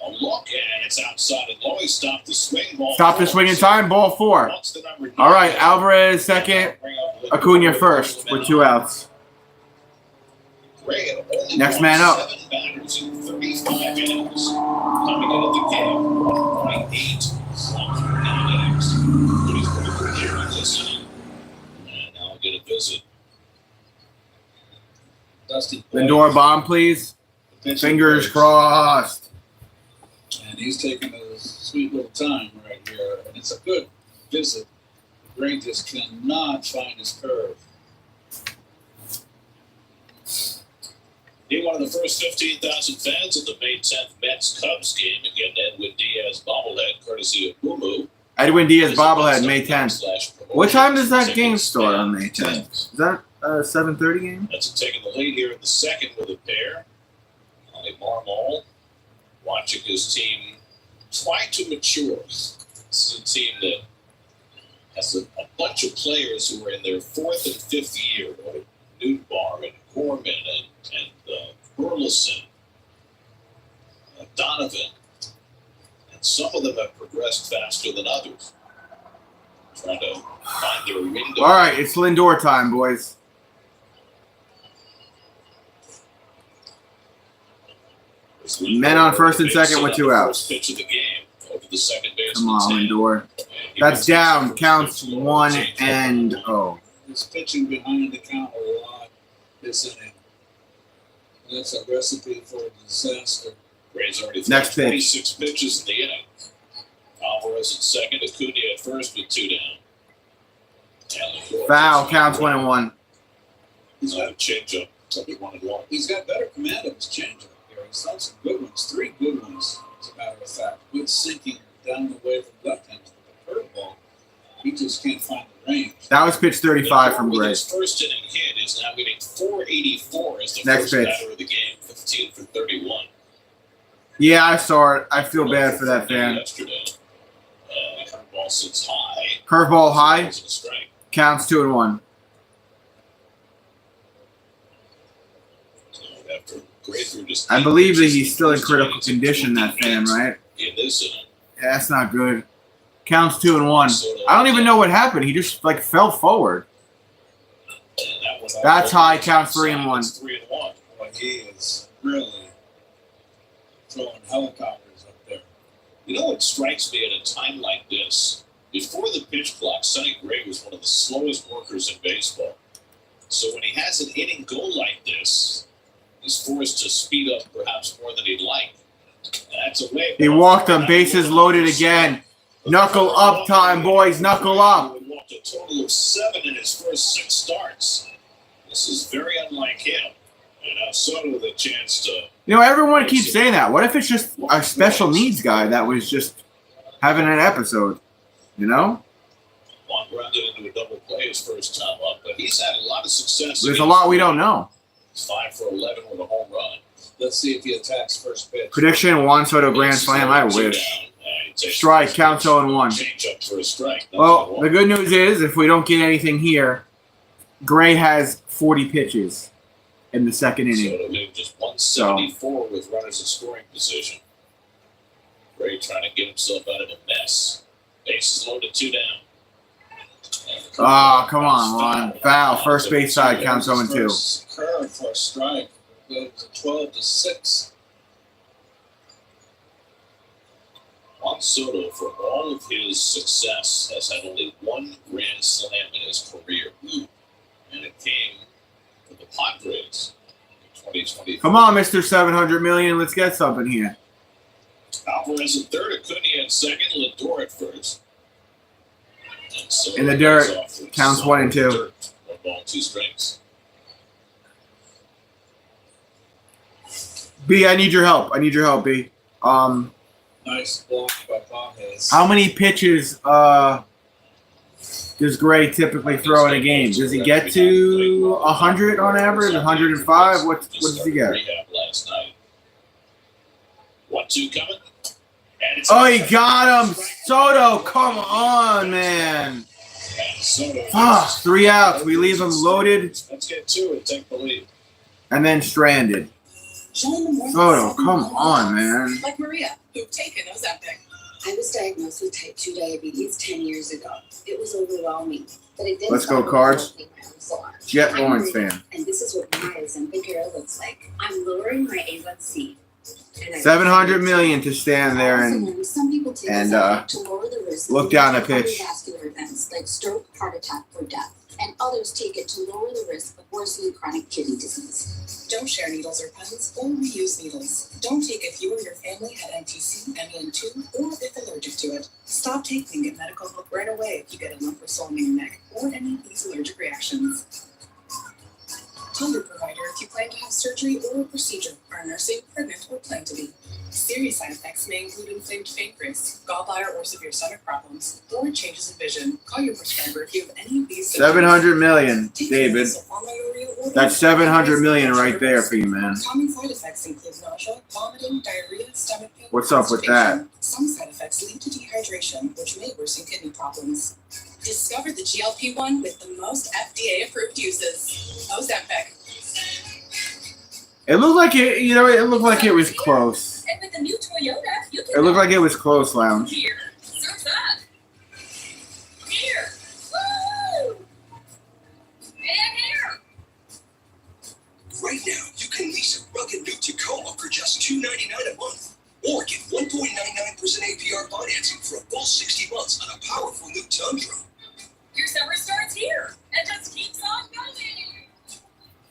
F: A look, and it's outside and low. He stopped the swing. Ball
C: Stop the swing in time. Ball 4. All right, Alvarez second. Acuna first with 2 outs. Next man up.
F: 7 batters in 35 innings. Coming into the game, 1.8 innings. He's going to be here in this inning. And now I'll get a visit.
A: Dusty
C: Lindor bomb, please. Fingers crossed.
A: And he's taking a sweet little time right here. And it's a good visit. Gray just cannot find his curve.
F: Being one of the first 15,000 fans at the May 10th Mets-Cubs game, again, Edwin Diaz bobblehead, courtesy of Boo-Boo.
C: Edwin Diaz bobblehead, May 10th. What time does that game start on May 10th? Is that a 7:30 game?
F: That's taking the lead here in the second with a pair. Marmol watching his team try to mature. This is a team that has a bunch of players who are in their 4th and 5th year. Newtbar and Gorman and Burleson, Donovan, and some of them have progressed faster than others. Trying to find their window.
C: All right, it's Lindor time, boys. Men on first and second with 2 outs.
F: Pitch of the game over the second baseman.
C: Come on, Lindor. That's down. Counts 1-0.
A: He's pitching behind the count a lot this inning. That's a recipe for disaster.
F: Gray's already
C: Next pitch.
F: 26 pitches in the inning. Alvarez at second, Acuna at first with 2 down.
C: Foul, counts 1-1.
F: He's got a changeup. Somebody wanted one.
A: He's got better command of his changeup here. He's done some good ones, 3 good ones, as a matter of fact. Good sinking down the way from left hand to the curveball. He just can't find the range.
C: That was pitch 35 from Gray.
F: His first inning hit is now hitting .484 as the
C: Next
F: first
C: pitch.
F: batter of the game, 15 for 31.
C: Yeah, I saw it. I feel bad for that fan.
F: Yesterday. Curveball sits high.
C: Curveball high.
F: It's a strike.
C: Counts 2-1.
F: So after Graythrough just
C: I believe that he's still in critical condition, that fan, right?
F: in this inning.
C: Yeah, that's not good. Counts 2-1. I don't even know what happened. He just like fell forward.
F: And that one
C: That's high. Counts 3-1.
F: It's 3-1.
A: Boy, he is really throwing helicopters up there.
F: You know what strikes me at a time like this? Before the pitch clock, Sonny Gray was one of the slowest workers in baseball. So when he has an inning go like this, he's forced to speed up perhaps more than he'd like. That's a way.
C: He walked him. Bases loaded again. Knuckle up time, boys. Knuckle up.
F: He walked a total of 7 in his first 6 starts. This is very unlike him. And now Soto the chance to.
C: You know, everyone keeps saying that. What if it's just a special needs guy that was just having an episode? You know?
F: Juan grounded into a double play his first time up, but he's had a lot of success.
C: There's a lot we don't know.
F: He's 5 for 11 with a home run.
A: Let's see if he attacks first pitch.
C: Prediction: Juan Soto grand slam. I wish. Strike. Counts 0-1.
F: Change up for a strike.
C: Well, the good news is, if we don't get anything here, Gray has 40 pitches in the second inning.
F: Soto hitting just 174 with runners in scoring position. Gray trying to get himself out of a mess. Bases loaded, 2 down.
C: Oh, come on, Juan. Foul. First base side counts 0-2.
A: Curve for a strike. Goes to 12-6.
F: Juan Soto, for all of his success, has had only 1 grand slam in his career. And it came from the Padres in 2020.
C: Come on, Mr. 700 million. Let's get something here.
F: Alvarez at third, Acuna at second, Lindor at first.
C: In the dirt. Counts 1 and 2.
F: 1 ball, 2 strikes.
C: B, I need your help. B.
A: Nice block by Baez.
C: How many pitches does Gray typically throw in a game? Does he get to 100 on average? 105? What does he get?
F: Rehab last night. 1-2 coming.
C: Oh, he got him. Soto, come on, man. Fuck, 3 outs. We leave him loaded.
F: Let's get to it. Take the lead.
C: And then stranded. Soto, come on, man.
B: Like Maria, who've taken Ozempic.
K: I was diagnosed with type 2 diabetes 10 years ago. It was overwhelming, but it didn't.
C: Let's go, Cards. Jet Lawrence fan.
K: And this is what my Ozempic era looks like. I'm lowering my A1C.
C: 700 million to stand there and look down the pitch.
K: Cardiovascular events like stroke, heart attack, or death, and others take it to lower the risk of worsening chronic kidney disease.
B: Don't share needles or pens, or reuse needles. Don't take if you or your family had NTC, MEN2, or if allergic to it. Stop taking and get medical help right away if you get a lump or swelling in your neck, or any of these allergic reactions. Tell your provider if you plan to have surgery or a procedure, are nursing, pregnant, or plan to be. Serious side effects may include inflamed pancreas, gallbladder or severe stomach problems, or changes in vision. Call your prescriber if you have any of these symptoms.
C: 700 million, David. That's 700 million right there for you, man.
B: Common side effects include nausea, vomiting, diarrhea, stomach pain.
C: What's up with that?
B: Some side effects lead to dehydration, which may worsen kidney problems. Discover the GLP-1 with the most FDA-approved uses. Ozempic.
C: It looked like it. You know, it looked like it was close.
B: And with the new Toyota, you can.
C: It looked like it was close, Lounge.
B: Here, serve that. Here, woo! And here.
G: Right now, you can lease a rugged new Tacoma for just $299 a month. Or get 1.99% APR financing for a full 60 months on a powerful new Tundra.
B: Your summer starts here and just keeps on going.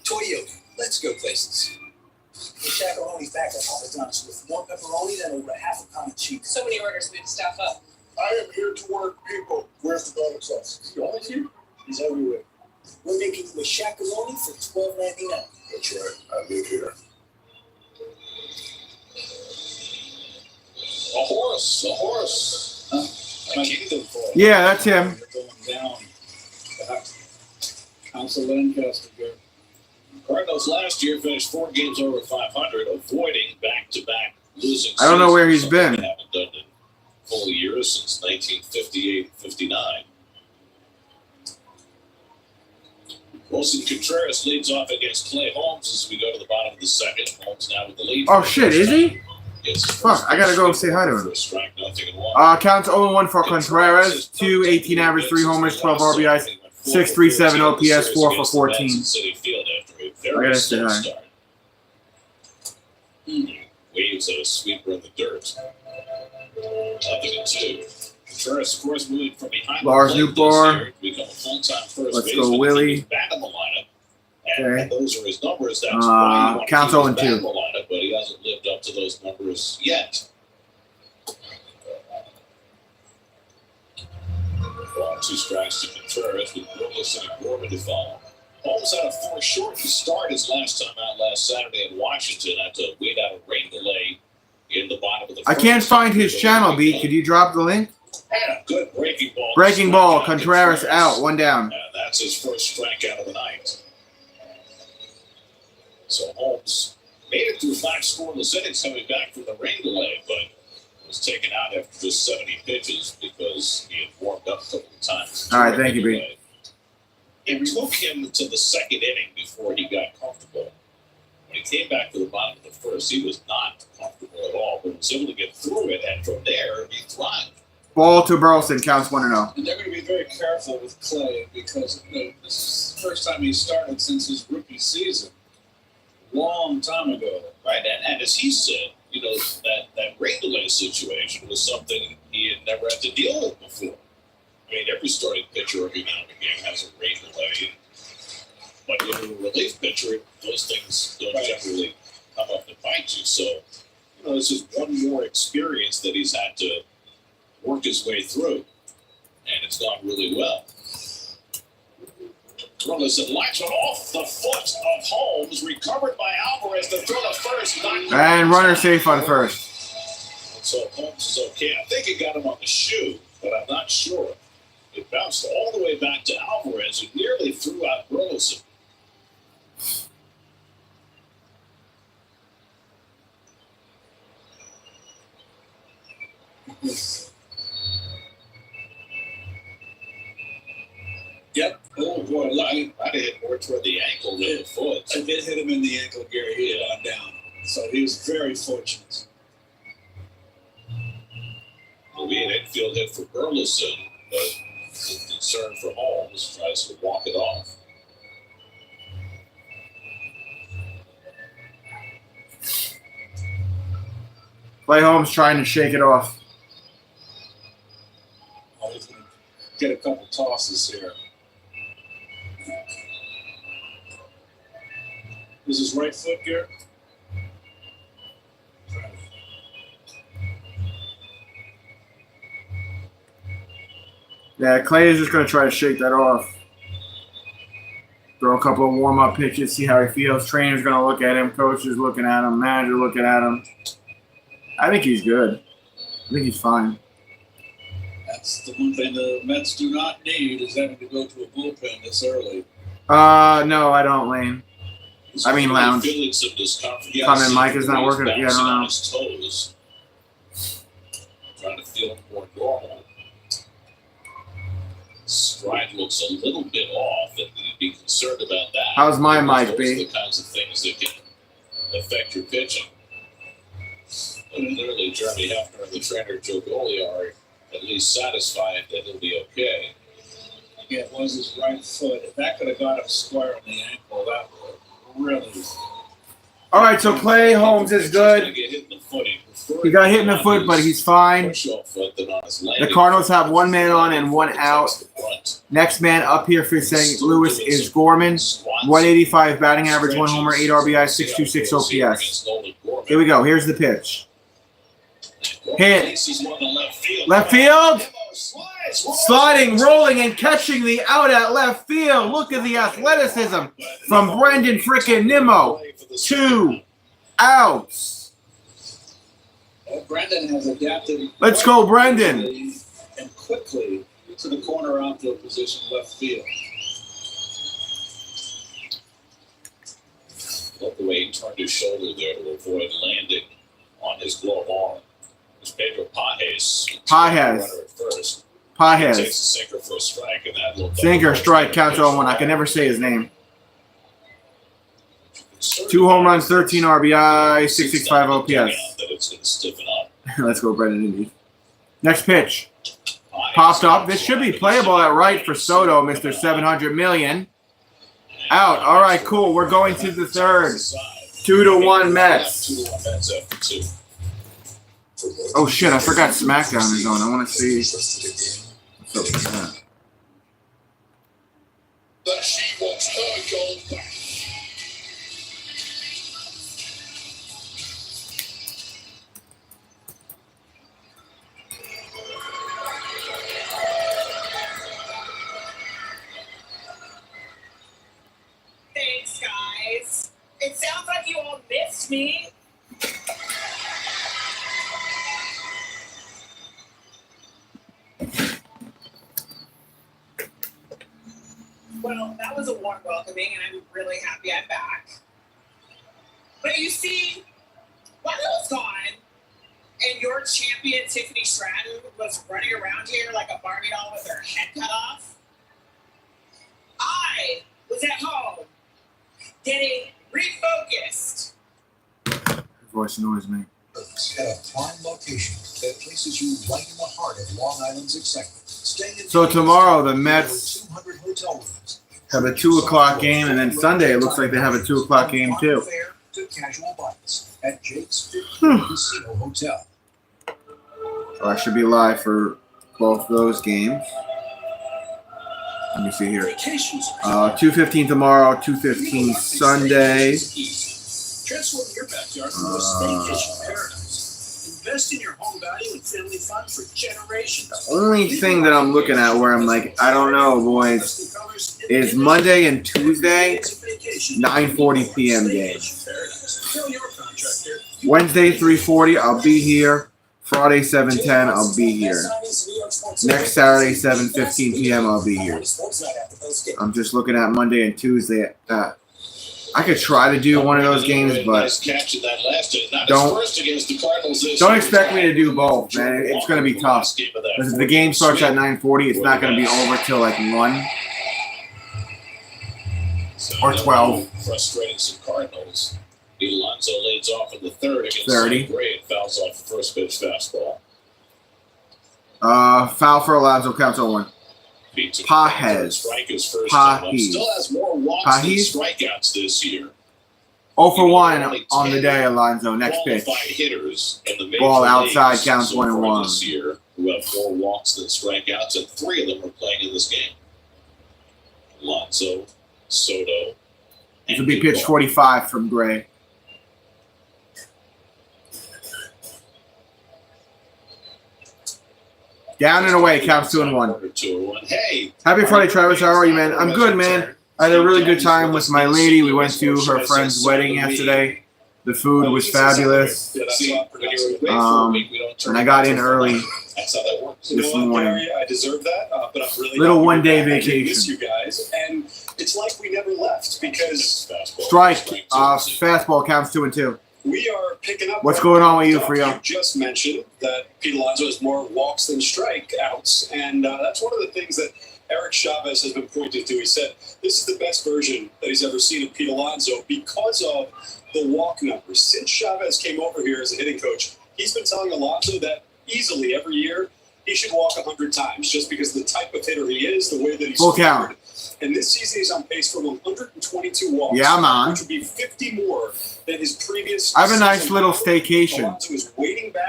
G: Toyota, let's go places.
D: The Shaq-a-Roni's back at Papa John's with more pepperoni than over half a pound of cheese.
B: So many orders, we have to staff up.
I: I am here to work, people. Where's the garlic sauce? Is he always here?
D: He's everywhere. We're making you a Shaq-a-Roni for $12.99.
I: That's right. I live here.
F: A horse. A kingdom for
C: Yeah, that's him.
A: Going down. Council Lancaster here.
F: Cardinals last year finished 4 games over 500, avoiding back-to-back losing.
C: I don't know where he's been.
F: They haven't done in full years since 1958-59. Wilson Contreras leads off against Clay Holmes as we go to the bottom of the second. Holmes now with the lead.
C: Oh shit, is he?
F: Yes.
C: Fuck, I gotta go say hi to him.
F: First strike, nothing and one.
C: Counts 0-1 for Contreras. 218 average, 3 homers, 12 RBIs, 637 OPS, 4 for 14. I gotta say hi.
F: Waves at a sweeper in the dirt. Nothing and 2. Contreras, of course, moving from behind
C: Lars
F: the plate
C: Newbar.
F: this year, become a full-time first
C: Let's
F: baseman.
C: go, Willie.
F: He's back in the lineup.
C: Okay.
F: And those are his numbers. That's why he wants
C: counts
F: to keep him
C: 0-2.
F: back in the lineup, but he hasn't lived up to those numbers yet. 2 strikes to Contreras with Brooklyn and Gorman to follow. Holmes had a 4 short to start his last time out last Saturday in Washington after to wait out a rain delay in the bottom of the
C: I can't find his channel, B. Could you drop the link?
F: And a good breaking ball.
C: Breaking ball. Contreras out. 1 down.
F: And that's his first strikeout of the night. So Holmes made it through 5 scoreless innings coming back from the rain delay, but was taken out after just 70 pitches because he had warmed up a couple of times.
C: All right, thank you, B.
F: It took him to the second inning before he got comfortable. When he came back to the bottom of the first, he was not comfortable at all, but was able to get through it, and from there, he thrived.
C: Ball to Burleson. Counts 1-0.
A: And they're going to be very careful with Clay because this is the first time he started since his rookie season. Long time ago.
F: Right, and as he said, you know, that rain delay situation was something he had never had to deal with before. I mean, every starting pitcher every now and again has a rain delay. But you're a relief pitcher, those things don't generally come up to bite you. So, you know, this is one more experience that he's had to work his way through. And it's gone really well. Burleson lights one off the foot of Holmes, recovered by Alvarez to throw to first.
C: And runner safe on first.
F: So Holmes is okay. I think it got him on the shoe, but I'm not sure. It bounced all the way back to Alvarez, who nearly threw out Burleson.
A: Yep.
F: Oh, boy, I'd hit more toward the ankle than the foot.
A: I did hit him in the ankle, Gary. He had gone down. So he was very fortunate.
F: Will be an infield hit for Burleson, but the concern for Holmes tries to walk it off.
C: Clay Holmes trying to shake it off.
A: Oh, he's going to get a couple tosses here. This is right foot, Gary.
C: Yeah, Clay is just going to try to shake that off. Throw a couple of warm-up pitches, see how he feels. Trainer's going to look at him. Coach is looking at him. Manager looking at him. I think he's good. I think he's fine.
A: That's the one thing the Mets do not need is having to go to a bullpen this early.
C: No, I don't, Lane. I mean, lounge.
F: Feeling some discomfort.
C: Comment Mike is not working. Yeah, I don't know.
F: His toes. Trying to feel more normal. Stride looks a little bit off, and you'd be concerned about that.
C: How's my mic,
F: Those
C: B?
F: are the kinds of things that can affect your pitching. But clearly, Jeremy Hefner and the trainer Joe Goli are at least satisfied that he'll be okay.
A: Yeah, it was his right foot. If that could have got him square on the ankle, that would really.
C: All right, so Clay Holmes is good. He got hit in the foot, but he's fine. The Cardinals have 1 man on and 1 out. Next man up here for St. Louis is Gorman. 185 batting average, 1 homer, 8 RBI, 626 OPS. Here we go. Here's the pitch. Hit. Left field. Sliding, rolling, and catching the out at left field. Look at the athleticism from Brendan frickin' Nimmo. 2 outs.
A: Well, Brendan has adapted.
C: Let's go, Brendan.
A: And quickly to the corner outfield position, left field.
F: Look the way he turned his shoulder there to avoid landing on his glove arm. It's Pedro Pages. Runner at first. He takes a sinker for a strike, and that little
C: sinker, strike, counts 0-1. I can never say his name. 2 home runs, 13 RBI, 665 OPS. Let's go, Brendan Indy. Next pitch. Popped up. This should be playable at right for Soto, Mr. 700 million. Out. All right, cool. We're going to the third. 2-1 Mets. Oh, shit. I forgot SmackDown is on. I want to see what's up with that.
L: That she wants her gold back.
B: Thanks, guys. It sounds like you all missed me. Well, that was a warm welcoming, and I'm really happy I'm back. But you see, while I was gone, and your champion Tiffany Stratton was running around here like a Barbie doll with her head cut off, I was at home getting refocused.
C: Voice annoys me.
M: At a prime location that places you right in the heart of Long Island's excitement.
C: So tomorrow the Mets have a 2 o'clock game, and then Sunday it looks like they have a 2 o'clock game too.
M: At Jake's Casino Hotel.
C: I should be live for both those games. Let me see here. 2:15 tomorrow, 2:15 Sunday.
G: Transform your backyard into a staycation paradise. Invest in your home value and family fun for generations.
C: The only thing that I'm looking at where I'm like, I don't know, boys, is Monday and Tuesday, 9:40 p.m. game. Wednesday, 3:40, I'll be here. Friday, 7:10, I'll be here. Next Saturday, 7:15 p.m., I'll be here. I'm just looking at Monday and Tuesday. I could try to do one of those games, but don't expect me to do both, man. It's going to be tough. Because if the game starts at 9:40, it's not going to be over till like 1 or 12.
F: Frustrating some Cardinals. Alonso leads off in the third against Gray and fouls off the first pitch fastball.
C: Foul for Alonso, counts 0-1. Pages.
F: Still has more walks than strikeouts this year.
C: 0 for 1 on the day, Alonso. Next pitch. Ball outside, counts 1-1.
F: This year, who have more walks than strikeouts, and 3 of them are playing in this game. Alonso, Soto.
C: This will be pitch 45 from Gray. Down and away, counts 2-1.
F: Hey,
C: happy Friday, Travis. How are you, man? I'm good, man. I had a really good time with my lady. We went to her friend's wedding yesterday. The food was fabulous. And I got in early this morning.
N: I deserve that, but I'm really
C: little one-day vacation.
N: Miss you guys, and it's like we never left because
C: strike. Fastball counts 2-2.
N: We are picking up.
C: What's going on with you, Frio?
N: You just mentioned that Pete Alonso has more walks than strikeouts, and that's one of the things that Eric Chavez has been pointing to. He said this is the best version that he's ever seen of Pete Alonso because of the walk numbers. Since Chavez came over here as a hitting coach, he's been telling Alonso that easily every year he should walk 100 times just because of the type of hitter he is, the way that he's
C: full count.
N: And this season he's on pace for 122 walks.
C: Yeah, man.
N: Which would be 50 more than his previous.
C: I have a nice little staycation.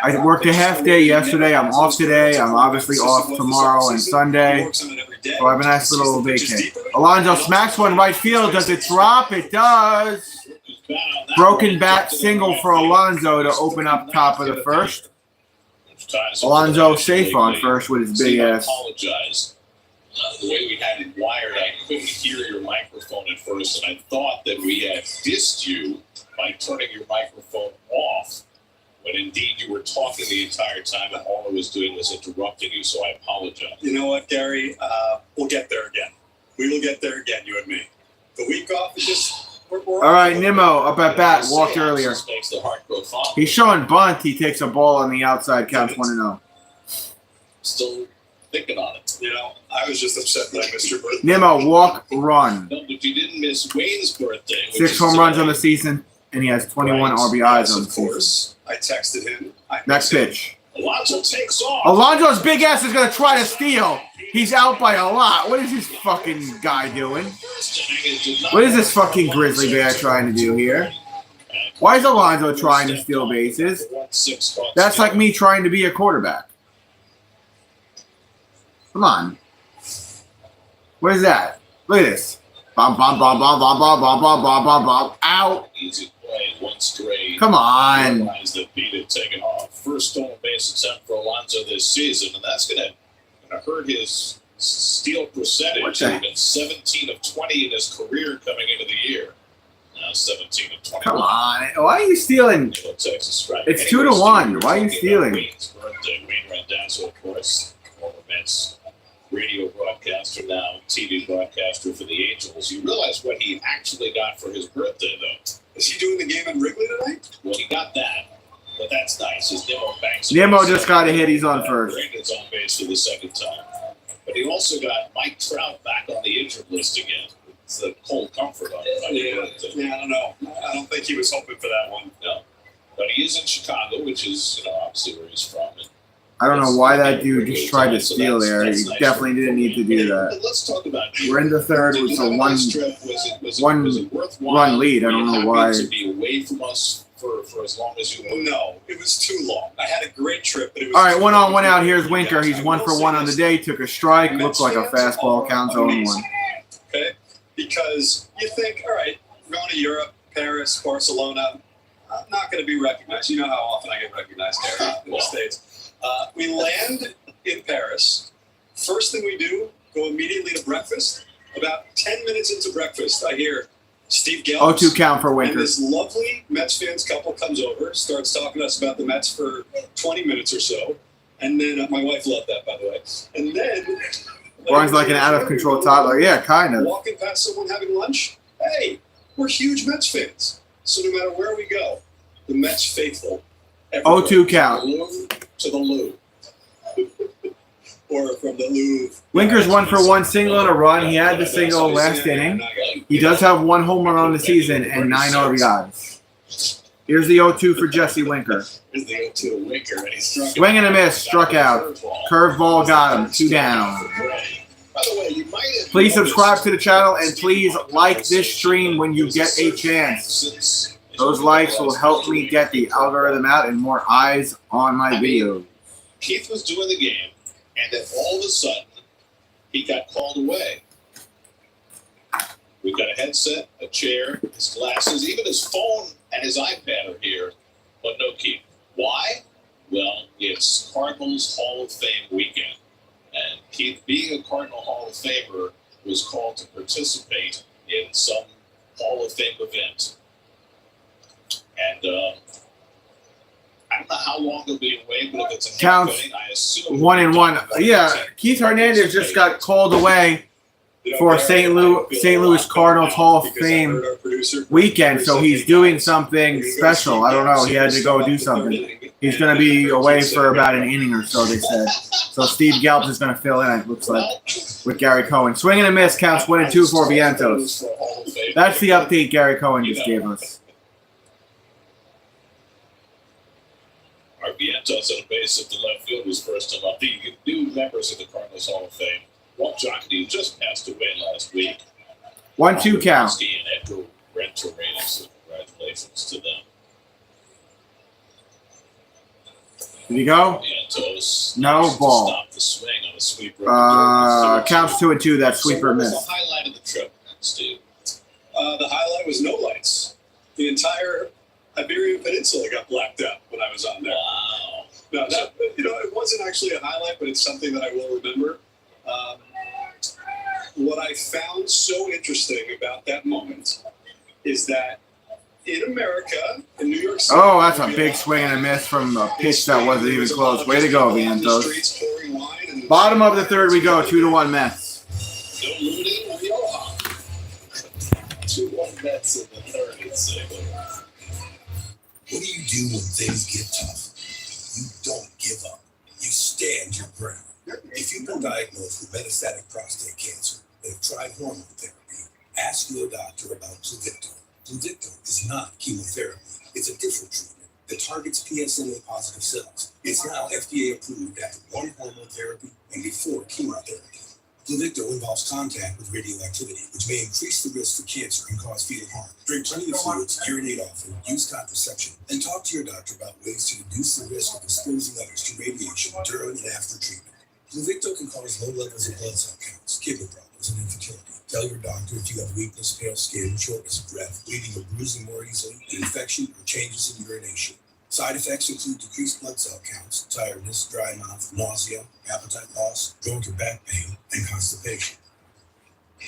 C: I worked a half day yesterday. I'm off today. I'm obviously off tomorrow and Sunday. So I have a nice little vacation. Alonso smacks one right field. Does it drop? It does. Broken bat single for Alonso to open up top of the first. Alonso safe on first with his big ass.
F: The way we had it wired, I couldn't hear your microphone at first, and I thought that we had dissed you by turning your microphone off, when indeed you were talking the entire time, and all I was doing was interrupting you, so I apologize.
N: You know what, Gary? We'll get there again. We will get there again, you and me. The week off is just
C: All right, Nimmo up at bat. Walked earlier. He's showing bunt. He takes a ball on the outside. Counts 1-0.
F: Still thinking on it.
N: You know, I was just upset that I missed your birthday.
C: Nimmo, walk, run.
F: No, but you didn't miss Wayne's birthday.
C: 6 home runs on the season, and he has 21 RBIs on the
N: Of
C: season.
N: course, I texted him.
C: Next pitch.
F: Alonso takes off.
C: Alonso's big ass is going to try to steal. He's out by a lot. What is this fucking guy doing? What is this fucking grizzly bear trying to do here? Why is Alonso trying to steal bases? That's like me trying to be a quarterback. Come on. What is that? Look at this. Bom, bom, bom, bom, bom, bom, bom, bom, bom, bom, bom. Ow.
F: Easy play, one straight.
C: Come on.
F: That beat it, taken off. First stolen base attempt for Alonso this season, and that's going to hurt his steal percentage. He's been 17 of 20 in his career coming into the year. Now 17 of 20.
C: Come on. Why are you stealing? It's 2-1. Why are you stealing?
F: Wayne's birthday. Wayne Randazzo, of course, former Mets radio broadcaster, now TV broadcaster for the Angels. You realize what he actually got for his birthday, though.
N: Is he doing the game in Wrigley tonight?
F: Well, he got that. But that's nice. His Nimmo banks.
C: Nimmo just got a hit. He's on first.
F: Reagan's on base for the second time. But he also got Mike Trout back on the injured list again. It's the cold comfort on it.
N: Yeah, I don't know. I don't think he was hoping for that one.
F: No. But he is in Chicago, which is, obviously where he's from.
C: I don't know why that dude just tried to steal there. He definitely didn't need to do that.
F: Let's talk about it.
C: We're in the third with a one run lead. I don't know why.
F: To be away from us for as long as you want.
N: No, it was too long. I had a great trip, but it was
C: all right, 1 on 1 out. Here's Winker. He's 1 for 1 on the day. Took a strike. Looks like a fastball. Counts 0-1.
N: Okay, because you think, all right, we're going to Europe, Paris, Barcelona. I'm not going to be recognized. You know how often I get recognized there in the States. We land in Paris. First thing we do, go immediately to breakfast. About 10 minutes into breakfast, I hear Steve Gelbs.
C: 0-2 count for Winker.
N: And this lovely Mets fans couple comes over, starts talking to us about the Mets for 20 minutes or so. And then, my wife loved that, by the way. And then...
C: Runs like an out-of-control toddler. Yeah, kind of.
N: Walking past someone having lunch. Hey, we're huge Mets fans. So no matter where we go, the Mets faithful.
C: 0-2 count.
F: To the Louvre.
N: Or from the Louvre.
C: Winker's 1 for 1 single and a run. He had the single last inning. He does have 1 home run on the season and 9 RBIs. Here's the 0-2 for Jesse Winker.
F: Here's the 0-2 Winker, and he struck
C: swing and a miss, struck out. Curveball got him, 2 down.
F: By the way, you might have
C: please subscribe to the channel and please like this stream when you get a chance. Those likes will help me get the algorithm out and more eyes on my videos.
F: Keith was doing the game, and then all of a sudden, he got called away. We've got a headset, a chair, his glasses, even his phone and his iPad are here, but no Keith. Why? Well, it's Cardinals Hall of Fame weekend, and Keith, being a Cardinal Hall of Famer, was called to participate in some Hall of Fame event. And I don't know how long he'll be away, but if it's a
C: counts
F: inning, I assume
C: 1-1. Yeah, Keith Hernandez just got called away for St. Louis Cardinals Hall of Fame weekend, so he's doing something special. I don't know. He had to go do something. He's going to be away for about an inning or so, they said. So Steve Gelbs is going to fill in, it looks like, with Gary Cohen. Swing and a miss, counts 1-2 for Vientos. That's the update Gary Cohen just gave us.
F: Our Vientos at a base at the left field was first time up. The new members of the Cardinals Hall of Fame. Walt Jocketty just passed away last week.
C: 1-2 count.
F: And Edgar Renteria, so congratulations to them.
C: Did he go?
F: Vientos
C: no ball.
F: Stop the swing on a sweeper.
C: Counts 2-2. That sweeper missed.
F: What was the highlight of the trip, Steve?
N: The highlight was no lights. The entire Iberian Peninsula got blacked out when I was on there.
F: Wow.
N: No, it wasn't actually a highlight, but it's something that I will remember. What I found so interesting about that moment is that in America, in New York City...
C: Oh, that's a big swing and a miss from a pitch that wasn't even close. Way to go, Vientos. Bottom of the third we go, 2-1 Mets.
F: No looting, we all 2-1. Mets in the third in St. Louis.
E: What do you do when things get tough? You don't give up. You stand your ground. If you've been diagnosed with metastatic prostate cancer and have tried hormone therapy, ask your doctor about Pluvicto. Pluvicto is not chemotherapy. It's a different treatment that targets PSMA-positive cells. It's now FDA approved after 1 hormone therapy and before chemotherapy. Pluvicto involves contact with radioactivity, which may increase the risk for cancer and cause fetal harm. Drink plenty of fluids, urinate often, use contraception, and talk to your doctor about ways to reduce the risk of exposing others to radiation during and after treatment. Pluvicto can cause low levels of blood cell counts, kidney problems, and infertility. Tell your doctor if you have weakness, pale skin, shortness of breath, bleeding or bruising more easily, an infection, or changes in urination. Side effects include decreased blood cell counts, tiredness, dry mouth, nausea, appetite loss, joint or back pain, and constipation.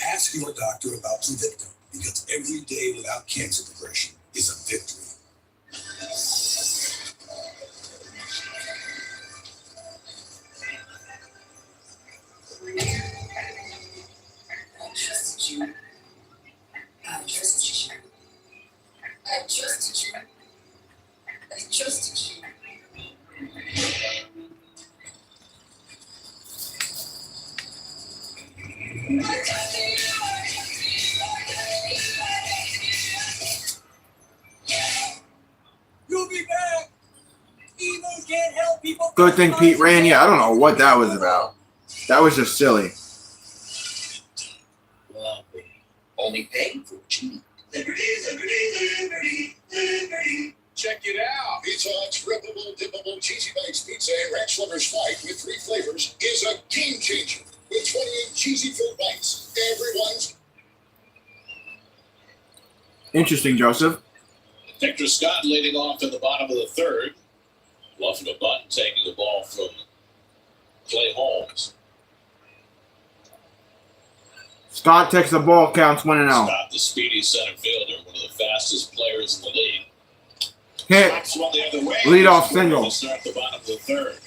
E: Ask your doctor about Pluvicto, because every day without cancer progression is a victory.
B: I trusted you. I trusted you. I trusted you. I trusted you.
D: You'll be back. Evils can't help people.
C: Good thing Pete ran. Yeah, I don't know what that was about. That was just silly.
G: Well, only paying for what you need. Liberty, liberty, liberty, liberty.
L: Check it out. Pizza Hut's rippable, dippable, cheesy bites pizza and ranch lovers fight with 3 flavors is a game changer. With 28 cheesy filled bites, everyone's.
C: Interesting, Joseph.
F: Victor Scott leading off in the bottom of the third. Bluffing a button, taking the ball from Clay Holmes.
C: Scott takes the ball, counts 1-0.
F: Scott, the speedy center fielder, one of the fastest players in the league.
C: Hit.
F: Pops one the other way.
C: Leadoff single.
F: Start the bottom of the third.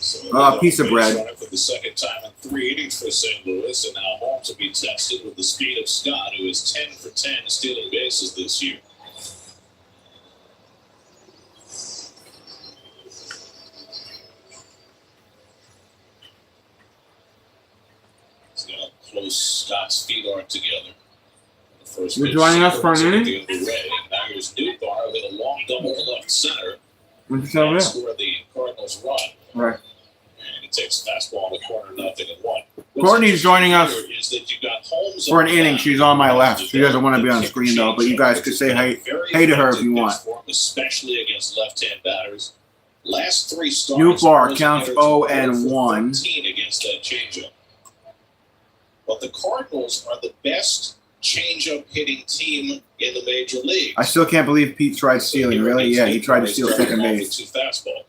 F: So
C: Piece of bread.
F: For the second time in 3 innings for St. Louis, and now Holmes will be tested with the speed of Scott, who is 10 for 10 stealing bases this year. He's got to close Scott's feet are together.
C: You're joining us for an inning?
F: Now here's Newbar with a long double to left center.
C: What'd you tell me?
F: Score the Cardinals run.
C: Right.
F: And it takes a fastball in the corner, 0-1.
C: Courtney's joining us
F: is that you got Holmes
C: for an inning. She's on my left. She doesn't want to be on the screen, though, but you guys could say hey to her if you want.
F: Especially against left-hand batters. Last 3 starts.
C: Newbar counts 0-1.
F: Against that changeup. But the Cardinals are the best change-up hitting team in the major league.
C: I still can't believe Pete tried stealing. Really? Yeah, he tried to steal second base.
F: Fastball.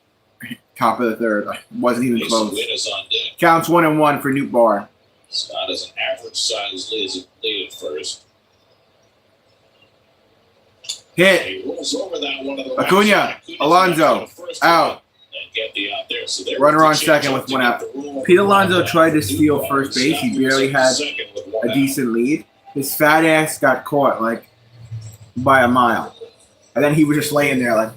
C: Top of the third. Wasn't even close.
F: Is on deck.
C: Counts 1-1 for Newbar.
F: Scott has an average-sized lead at first.
C: Hit.
F: He rolls over that one of the
C: Acuna. Alonso. Out.
F: Get the out there. So
C: runner on second with 1 out. Pete Alonso tried to steal first base. He barely had a decent lead. His fat ass got caught like by a mile. And then he was just laying there like,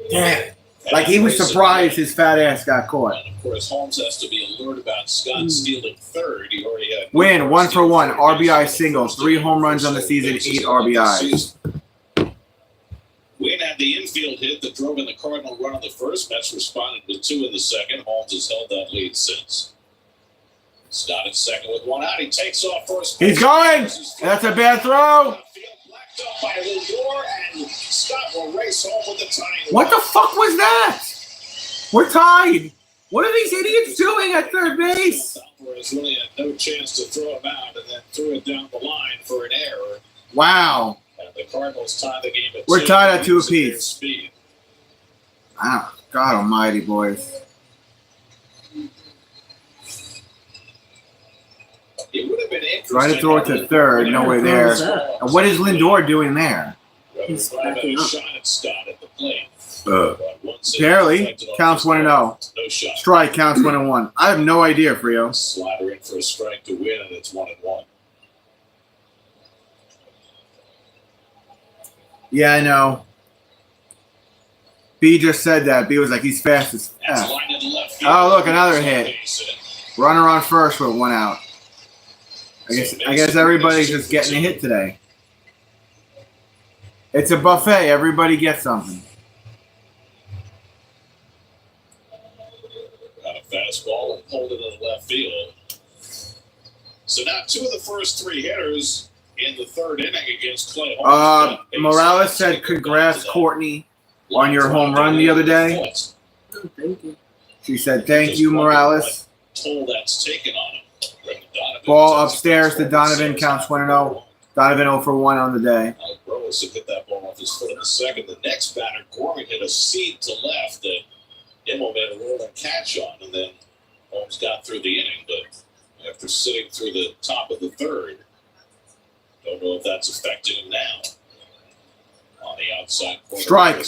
C: damn. Like he was surprised his fat ass got caught.
F: And of course, Holmes has to be alert about Scott stealing third. He already had
C: win 1 for 1. RBI single. 3 home runs on the season. 8 RBIs.
F: Wynn had the infield hit that drove in the Cardinal run on the first. Mets responded with 2 in the second. Holmes has held that lead since. Scott at second with 1 out. He takes off first.
C: He's going. That's a bad throw.
F: Up by Lindor, and Scott will race home with the tying.
C: What the fuck was that? We're tied. What are these idiots doing at third base?
F: Alvarez really had no chance to throw him out, and then threw it down the line for an error.
C: Wow.
F: And the Cardinals tie the game at 2.
C: We're tied at 2 apiece.
F: Speed.
C: Wow. God almighty, boys.
F: It would have been interesting.
C: Try to throw it to third. Nowhere there. And what is Lindor doing there?
F: He's backing up. Shot at Scott at the plate.
C: Barely. Counts 1-0.
F: No shot.
C: Strike counts 1-1. I have no idea, Frio.
F: Slider in for a strike to win, and it's 1-1.
C: Yeah, I know. B just said that. B was like, he's fast as F. Oh, look, another hit. Runner on first with one out. I guess everybody's just getting a hit today. It's a buffet. Everybody gets something.
F: Got a fastball and pulled it in the left field. So now 2 of the first 3 hitters in the 3rd inning against Clay Holmes.
C: Morales said, congrats, Courtney, on your home run the other day.
J: Oh, thank you.
C: She said, thank you, Morales.
F: Toll that's taken on him.
C: Ball upstairs to Donovan, counts 1-0. Donovan 0 for 1 on the day.
F: Burles hit that ball off his foot in the second. The next batter, Gorman, hit a seed to left that Immel made a rolling catch on, and then Holmes got through the inning. But after sitting through the top of the 3rd, don't know if that's affecting him now. On the outside corner,
C: strike.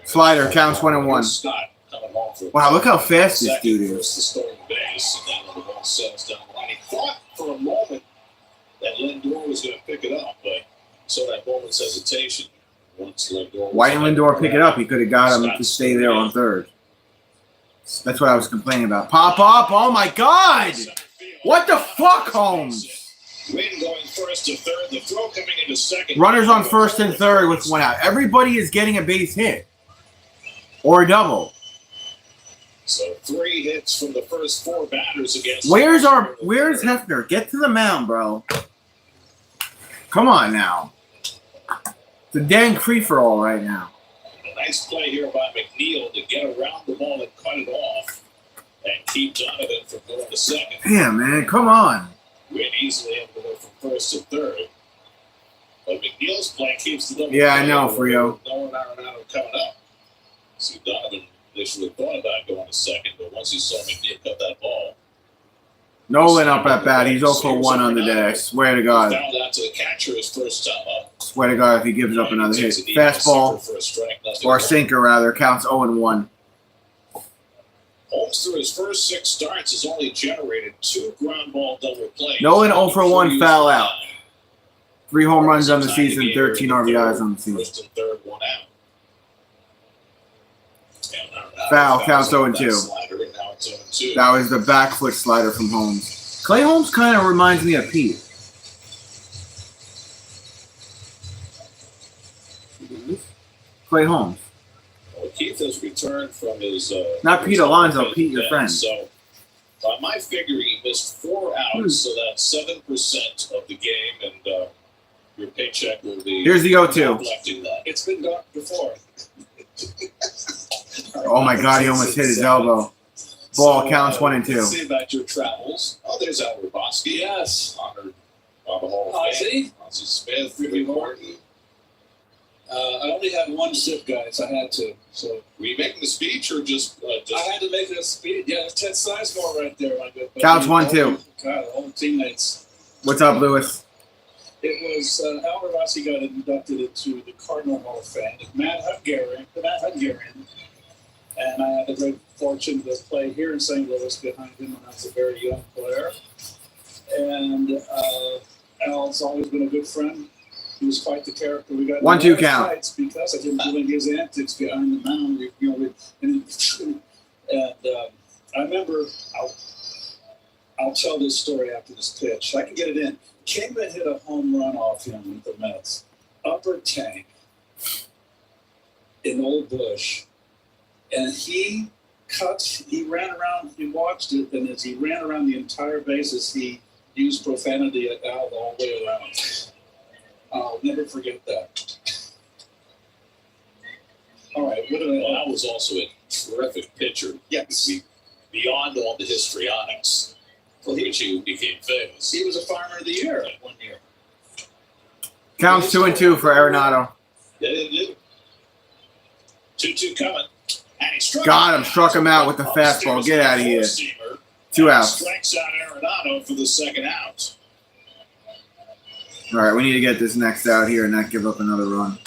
C: Slider counts 1-1.
F: Scott coming home for
C: wow, look how fast this dude is.
F: The stolen base, and then when the ball settles down the line, he thought for a moment that Lindor was going to pick it up, but so that moment's hesitation. Once Lindor,
C: why didn't Lindor pick it up? He could have got him to stay there on 3rd. That's what I was complaining about. Pop up! Oh my God! What the fuck, Holmes?
F: Wynn going first to 3rd. The throw coming into 2nd.
C: Runners on 1st and 3rd with 1 out. Everybody is getting a base hit or a double.
F: So 3 hits from the first 4 batters against.
C: Where's Hefner? Get to the mound, bro. Come on now. It's a dang free-for-all right now.
F: A nice play here by McNeil to get around the ball and cut it off and keep Donovan from going to 2nd.
C: Damn, man. Come on.
F: Wynn easily able to go from 1st to 3rd. But McNeil's play keeps the double.
C: Yeah, I know, Frio.
F: No one Arenado coming up. See, Donovan initially thought about going to 2nd, but once he saw McNeil cut that ball.
C: Nolan up at bat. He's 0 for 1 on the day. I swear to God.
F: Fouled out to the catcher his first time up.
C: Swear to God if he gives up another hit. Fastball, or sinker rather, counts 0-1.
F: Holmes, through his first 6 starts, has only generated 2 ground ball double plays.
C: Nolan 0 for 1, foul out. 3 home runs on the season, 13 RBIs on the season.
F: First and 3rd, 1 out.
C: Foul, counts 0-2. That was the back foot slider from Holmes. Clay Holmes kind of reminds me of Pete. Clay Holmes.
F: Well, Keith has returned from his...
C: Not Pete Alonso, Pete, your friend.
F: So, by my figure, he missed 4 outs, so that's 7% of the game, and your paycheck will be...
C: Here's the 0-2.
F: Reflecting that.
N: It's been done before.
C: Oh, my God, he almost hit his elbow. Ball counts 1 and 2.
F: Let's see about your travels. Oh, there's Albert Bosky.
N: Yes.
F: Honored by the Hall of Fame. Ozzie Smith, Ricky Morton.
N: I only had 1 sip, guys. I had to. So,
F: were you making the speech or just?
N: I had to make a speech. Yeah, it's Ted Sizemore right there.
C: Counts 1-2.
N: God, all the teammates.
C: What's up, Lewis?
N: It was Albert Bosky got inducted into the Cardinal Hall of Fame. Matt Hungarian, and I had the great fortune to play here in St. Louis behind him when I was a very young player. And Al's always been a good friend. He was quite the character. We got
C: 1-2 count.
N: Fights because of him doing his antics behind the mound. I remember. I'll tell this story after this pitch. I can get it in. Kingman hit a home run off him with the Mets. Upper tank in Old Bush. And he ran around, he watched it, and as he ran around the entire bases, he used profanity at Al all the way around. I'll never forget that. All right.
F: Al was also a terrific pitcher.
N: Yes.
F: Beyond all the histrionics for which he became famous.
N: He was a Farmer of the Year one year.
C: Counts 2 and 2 for Arenado.
F: Yeah, they did. 2-2 coming. And he
C: got him, struck him out with the fastball. Get out of here. 2 outs.
F: Strikes out Arenado for the second out.
C: All right, we need to get this next out here and not give up another run.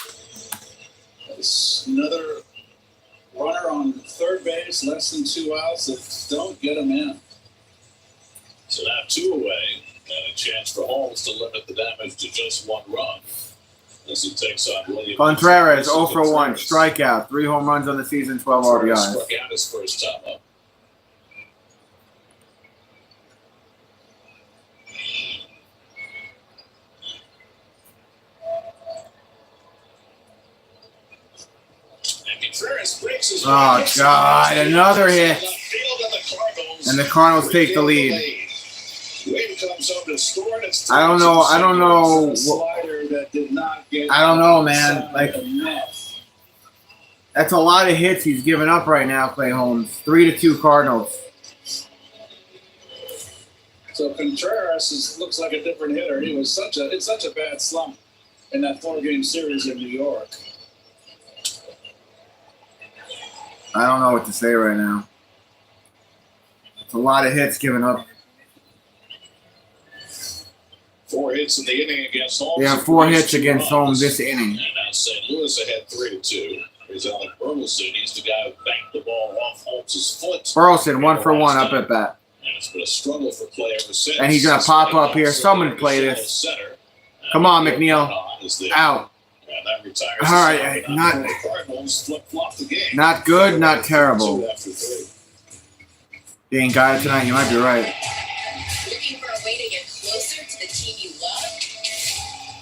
N: It's another runner on third base, less than 2 outs. That don't get him in.
F: So now 2 away, and a chance for Holmes to limit the damage to just 1 run. as he takes on William
C: Contreras 0 for 1, strikeout, 3 home runs on the season, 12 RBIs.
F: Struck out his first time up.
C: Oh, God, another hit. And the Cardinals take the lead. I don't know, man. Like, that's a lot of hits he's giving up right now, Clay Holmes. 3-2 Cardinals.
A: So Contreras looks like a different hitter. He was in such a bad slump in that 4-game series in New York.
C: I don't know what to say right now. It's a lot of hits given up.
F: 4 hits in the inning against Holmes.
C: Yeah, 4 hits against Holmes this inning.
F: And now St. Louis ahead 3-2. Here's Alec Burleson. He's the guy who banked the ball off Holmes' foot.
C: Burleson 1 for 1 up at bat.
F: And it's been a struggle for Clay ever since.
C: And he's going to pop up here. Someone play this. Come on, McNeil. Out. All right, not good, not terrible. You ain't got it tonight. You might be right.
B: Looking for a way to get closer to the team you love?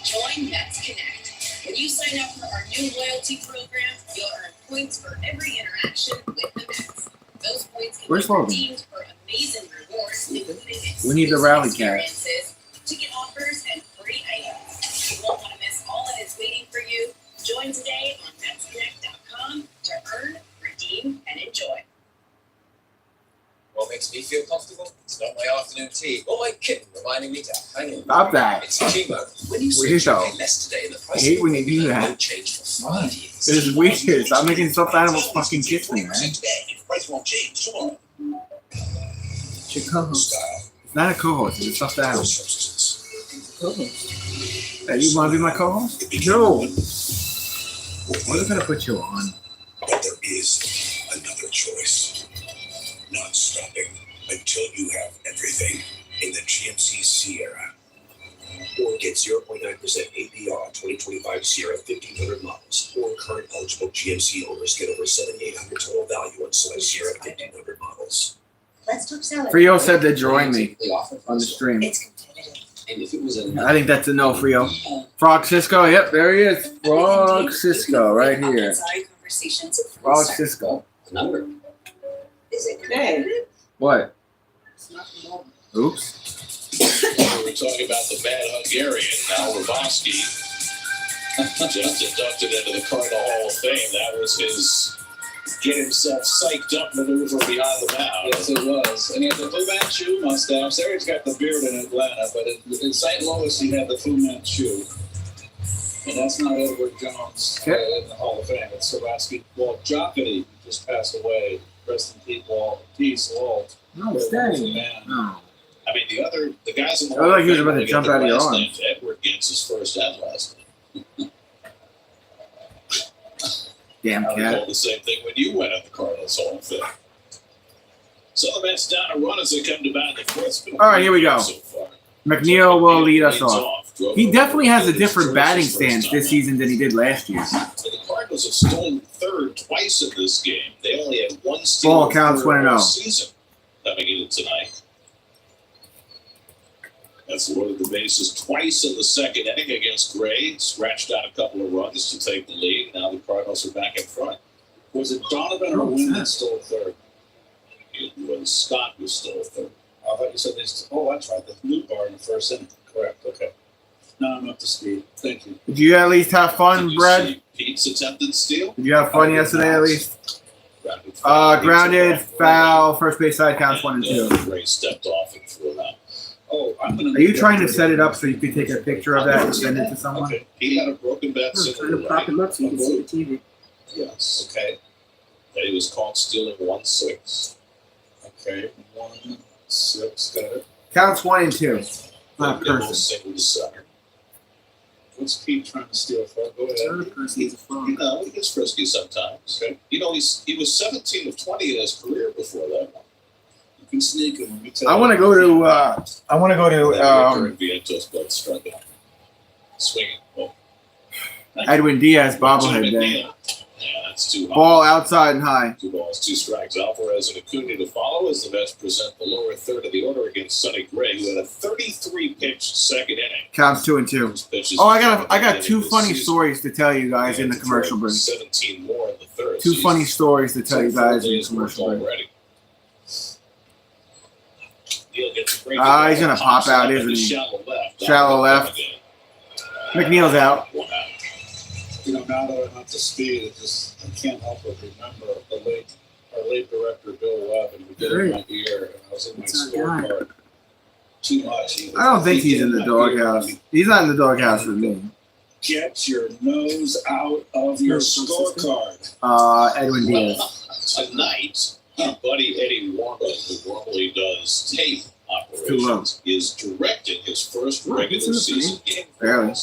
B: Join Mets Connect. When you sign up for our new loyalty program, you'll earn points for every interaction with the Mets. Those points can be redeemed for amazing rewards, including
C: We need the rally cat.
B: experiences, ticket offers, and free items. You won't want to miss all that is waiting for you. Join today on MetsConnect.com to earn, redeem, and enjoy.
O: What makes me feel comfortable? It's not my afternoon tea or my kitten reminding me to hang in.
C: Stop that.
O: It's chemo. When you switch, you pay less today in the
C: I
O: price
C: hate when you do that.
O: change for 5 years.
C: It is weird. Stop making stuffed animals fucking kiss me, man.
O: The price won't change tomorrow.
C: It's your co-host. It's not a co-host. It's a stuffed animal. Hey, you want to be my co-host? No. What is going to put you on?
L: But there is another choice. Not stopping until you have everything in the GMC Sierra. Or get 0.9% APR 2025 Sierra 1500 models. Or current eligible GMC owners get over $7,800 total value on select Sierra 1500 models.
J: Let's talk salad.
C: Frio said to join me on the stream.
J: It's competitive.
O: And if it was a
C: I think that's a no, Frio. Frog Cisco, yep, there he is. Frog Cisco, right here. Frog Cisco.
O: number.
J: Is it competitive?
C: What?
J: It's not normal.
C: Oops.
F: We were talking about the bad Hungarian, Al Ravatsky, just inducted into the Cardinal Hall of Fame. That was his get himself psyched up maneuver behind the mound.
A: Yes, it was. And he had the Fu Manchu mustache. There he's got the beard in Atlanta, but in St. Louis he had the Fu Manchu. And that's not Edward Jones in the Hall of Fame. It's Swarovski. Walt Jocketty just passed away. Rest in peace, Walt.
C: No, stay.
F: Man.
C: No.
F: I mean, the guys in the
C: I look like he was about to jump out of your arm.
F: Edward gets his first and last name.
C: Damn
F: I
C: cat.
F: recall the same thing when you went at the Cardinals Hall of Fame. So the Mets down a run as they come to bat in the fourth.
C: All right, here we go. McNeil will lead us off. He definitely has a different batting stance this season than he did last year.
F: The Cardinals have stolen third twice in this game. They only had one steal
C: Ball counts 1-0.
F: season coming in tonight. That's loaded the bases twice in the second inning against Gray. Scratched out a couple of runs to take the lead. Now the Cardinals are back in front.
A: Was it Donovan or Wynn that stole third?
F: It was Scott who stole third.
A: I thought you said this. Oh, that's right. The blue bar in the first inning. Correct. Okay. Now I'm up to speed. Thank you.
C: Did you at least have fun,
F: Did you
C: Brad?
F: see Pete's attempted steal?
C: Did you have fun yesterday at least? Grounded, foul, first base side counts 1 and 2.
F: Gray stepped off and threw it out.
A: Oh, I'm gonna.
C: Are you trying to set it up so you could take a picture of that and send it to someone?
F: Okay. He had a broken bat single right.
C: up so you can see the TV.
F: Yes.
A: Okay.
F: And he was caught stealing 1-6.
A: Okay. 1-6. Got it.
C: Counts 1 and 2. Not
F: Nibble
C: person.
F: single to center.
A: What's Pete trying to steal for? Go ahead.
F: You know, he gets frisky sometimes. Okay. You know, he was 17 of 20 in his career before that one.
A: You can sneak him. Let me tell
C: I want to go to.
F: Vientos both struck out. Swinging. Oh.
C: Edwin Diaz bobblehead day.
F: Yeah, that's too high.
C: Ball outside and high.
F: 2 balls, 2 strikes. Alvarez and Acuna to follow as the Mets present the lower third of the order against Sonny Gray, who had a 33-pitch second inning.
C: Counts 2-2. Oh, I got 2 funny stories to tell you guys in the commercial break.
F: 17 more in the third.
C: 2 funny stories to tell you guys in the commercial break.
F: Already. He's
C: gonna pop out, isn't he? Shallow left. McNeil's out.
A: You know, now that I'm up to speed, I can't help but remember our late director Bill Webb, and we did it in my ear, and I was in my scorecard too much.
C: I don't think he's in the doghouse. He's not in the doghouse with me.
A: Get your nose out of your scorecard.
C: Edwin Diaz.
F: Tonight, our buddy Eddie Warner, who normally does tape operations, is directing his first regular season game.
C: Barely.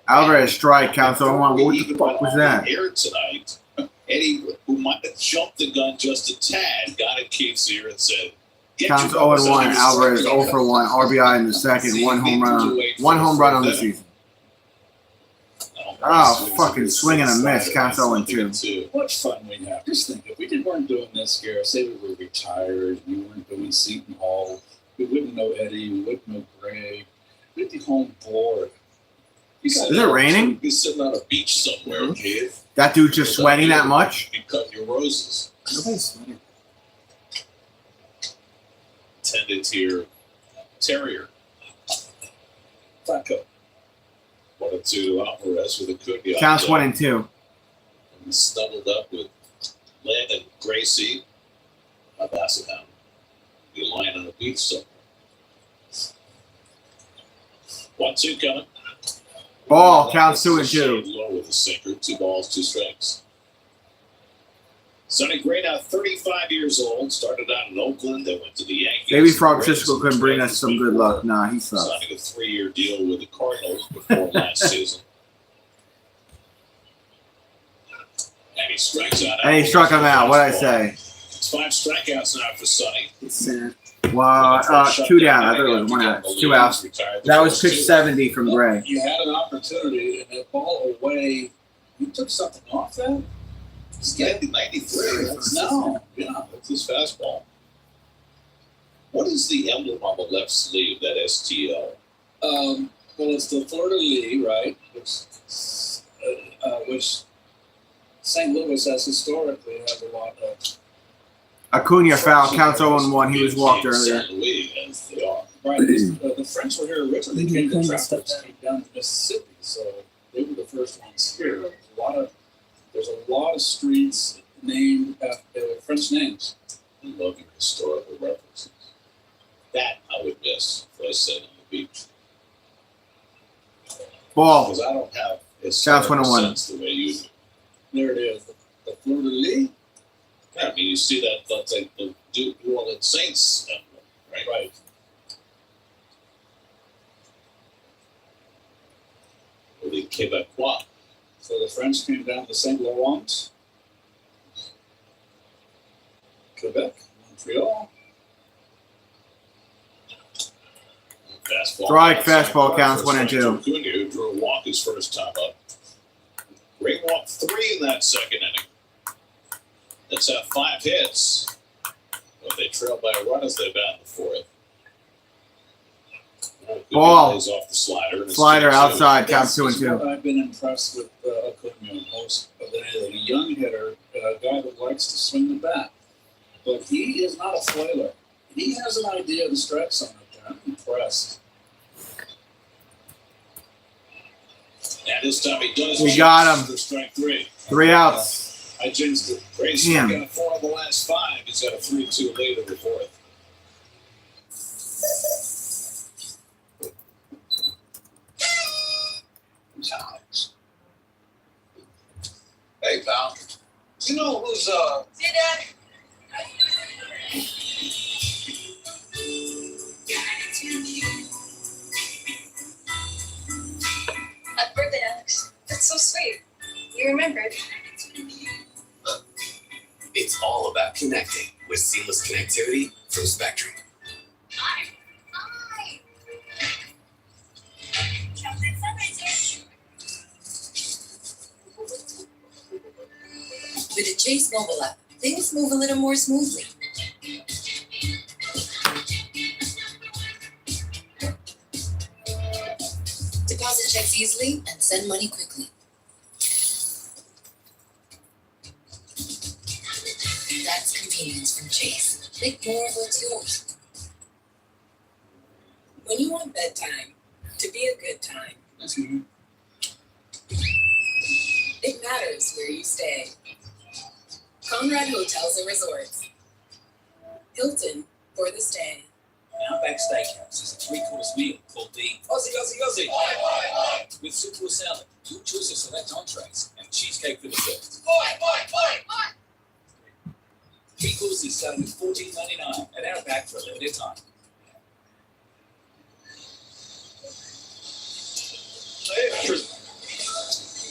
C: Alvarez strike, counts 0-1. What the fuck was that?
F: Here tonight, Eddie, who might have jumped the gun just a tad, got in Keith's ear and said,
C: counts 0-1. Alvarez 0 for 1. RBI in the second. One home run on the season. Oh, fucking swing and a miss. Counts 0-2.
A: What fun we have. Just think, if we weren't doing this here, say we were retired, we weren't doing Seton Hall, we wouldn't know Eddie, we wouldn't know Greg, we'd be home bored.
C: Is it raining?
F: You're sitting on a beach somewhere, kid.
C: That dude just sweating that much?
F: You cut your roses.
C: Nobody's sweating.
F: Tended to your terrier.
A: Flacco.
F: 1-2 to Alvarez with a cookie.
C: Counts 1-2.
F: And he snuggled up with Lynn and Gracie. I'll pass it down. Be lying on a beach somewhere. 1-2 coming.
C: Ball, counts 2-2.
F: Low with a sinker, 2 balls, 2 strikes. Sonny Gray, now 35 years old, started out in Oakland, then went to the Yankees.
C: Maybe Frog Cisco couldn't bring us some good luck. Nah, he sucks.
F: Signing a 3-year deal with the Cardinals before last season. And he strikes out.
C: And he struck him out. What'd I say?
F: It's 5 strikeouts now for Sonny.
C: It's sad. Wow, 2 down. I thought it was 1 out. 2 outs. That was pitch 70 from Gray.
A: You had an opportunity, and that ball away, you took something off that?
F: He's getting 93. That's his fastball. What is the emblem on the left sleeve, that STL?
A: Well, it's the Florida Lee, right? Which St. Louis has historically had a lot of.
C: Acuna foul, counts 0-1. He was walked earlier.
A: Right. The French were here originally. They came to Trappers down to Mississippi, so they were the first ones here. There's a lot of streets named after French names.
F: I love your historical references. That I would miss if I said on the beach.
C: Ball.
F: Because I don't have
C: counts 1-1.
F: sense the way you do.
A: There it is. The Florida Lee.
F: Yeah, I mean, you see that's like the New Orleans Saints emblem, right?
A: Right.
F: Or the Quebecois.
A: So the French came down to St. Laurent, Quebec, Montreal.
F: Fastball.
C: Strike, fastball counts 1-2.
F: Acuna drew a walk his first time up. Great walk 3 in that second inning. Let's have 5 hits. But they trail by a run as they bat in the 4th.
C: Ball.
F: Off the
C: slider outside, counts 2-2.
A: I've been impressed with Acuna most of anything. A young hitter, a guy that likes to swing the bat. But he is not a flailer. He has an idea of the strike zone up there. I'm impressed.
F: And this time he does.
C: We got him.
F: For strike 3.
C: 3 outs.
F: I jinxed it. Gray's got a 4 of the last 5. He's got a 3-2 lead in the 4th.
O: Hey, pal. You know who's,
B: See, Dad? Happy birthday, Alex. That's so sweet. You remembered.
P: It's all about connecting with seamless connectivity from Spectrum.
B: Hi. Chocolate sunrise here. With the Chase mobile app, things move a little more smoothly. Deposit checks easily and send money quickly. That's convenience from Chase. Make more of what's yours. When you want bedtime to be a good time, it matters where you stay. Conrad Hotels and Resorts. Hilton for the stay.
Q: Outback Steakhouse is a three-course meal called the Aussie. With soup or salad, 2 choice of select entrees, and cheesecake for dessert. 3 courses starting at $14.99 at Outback for a limited time.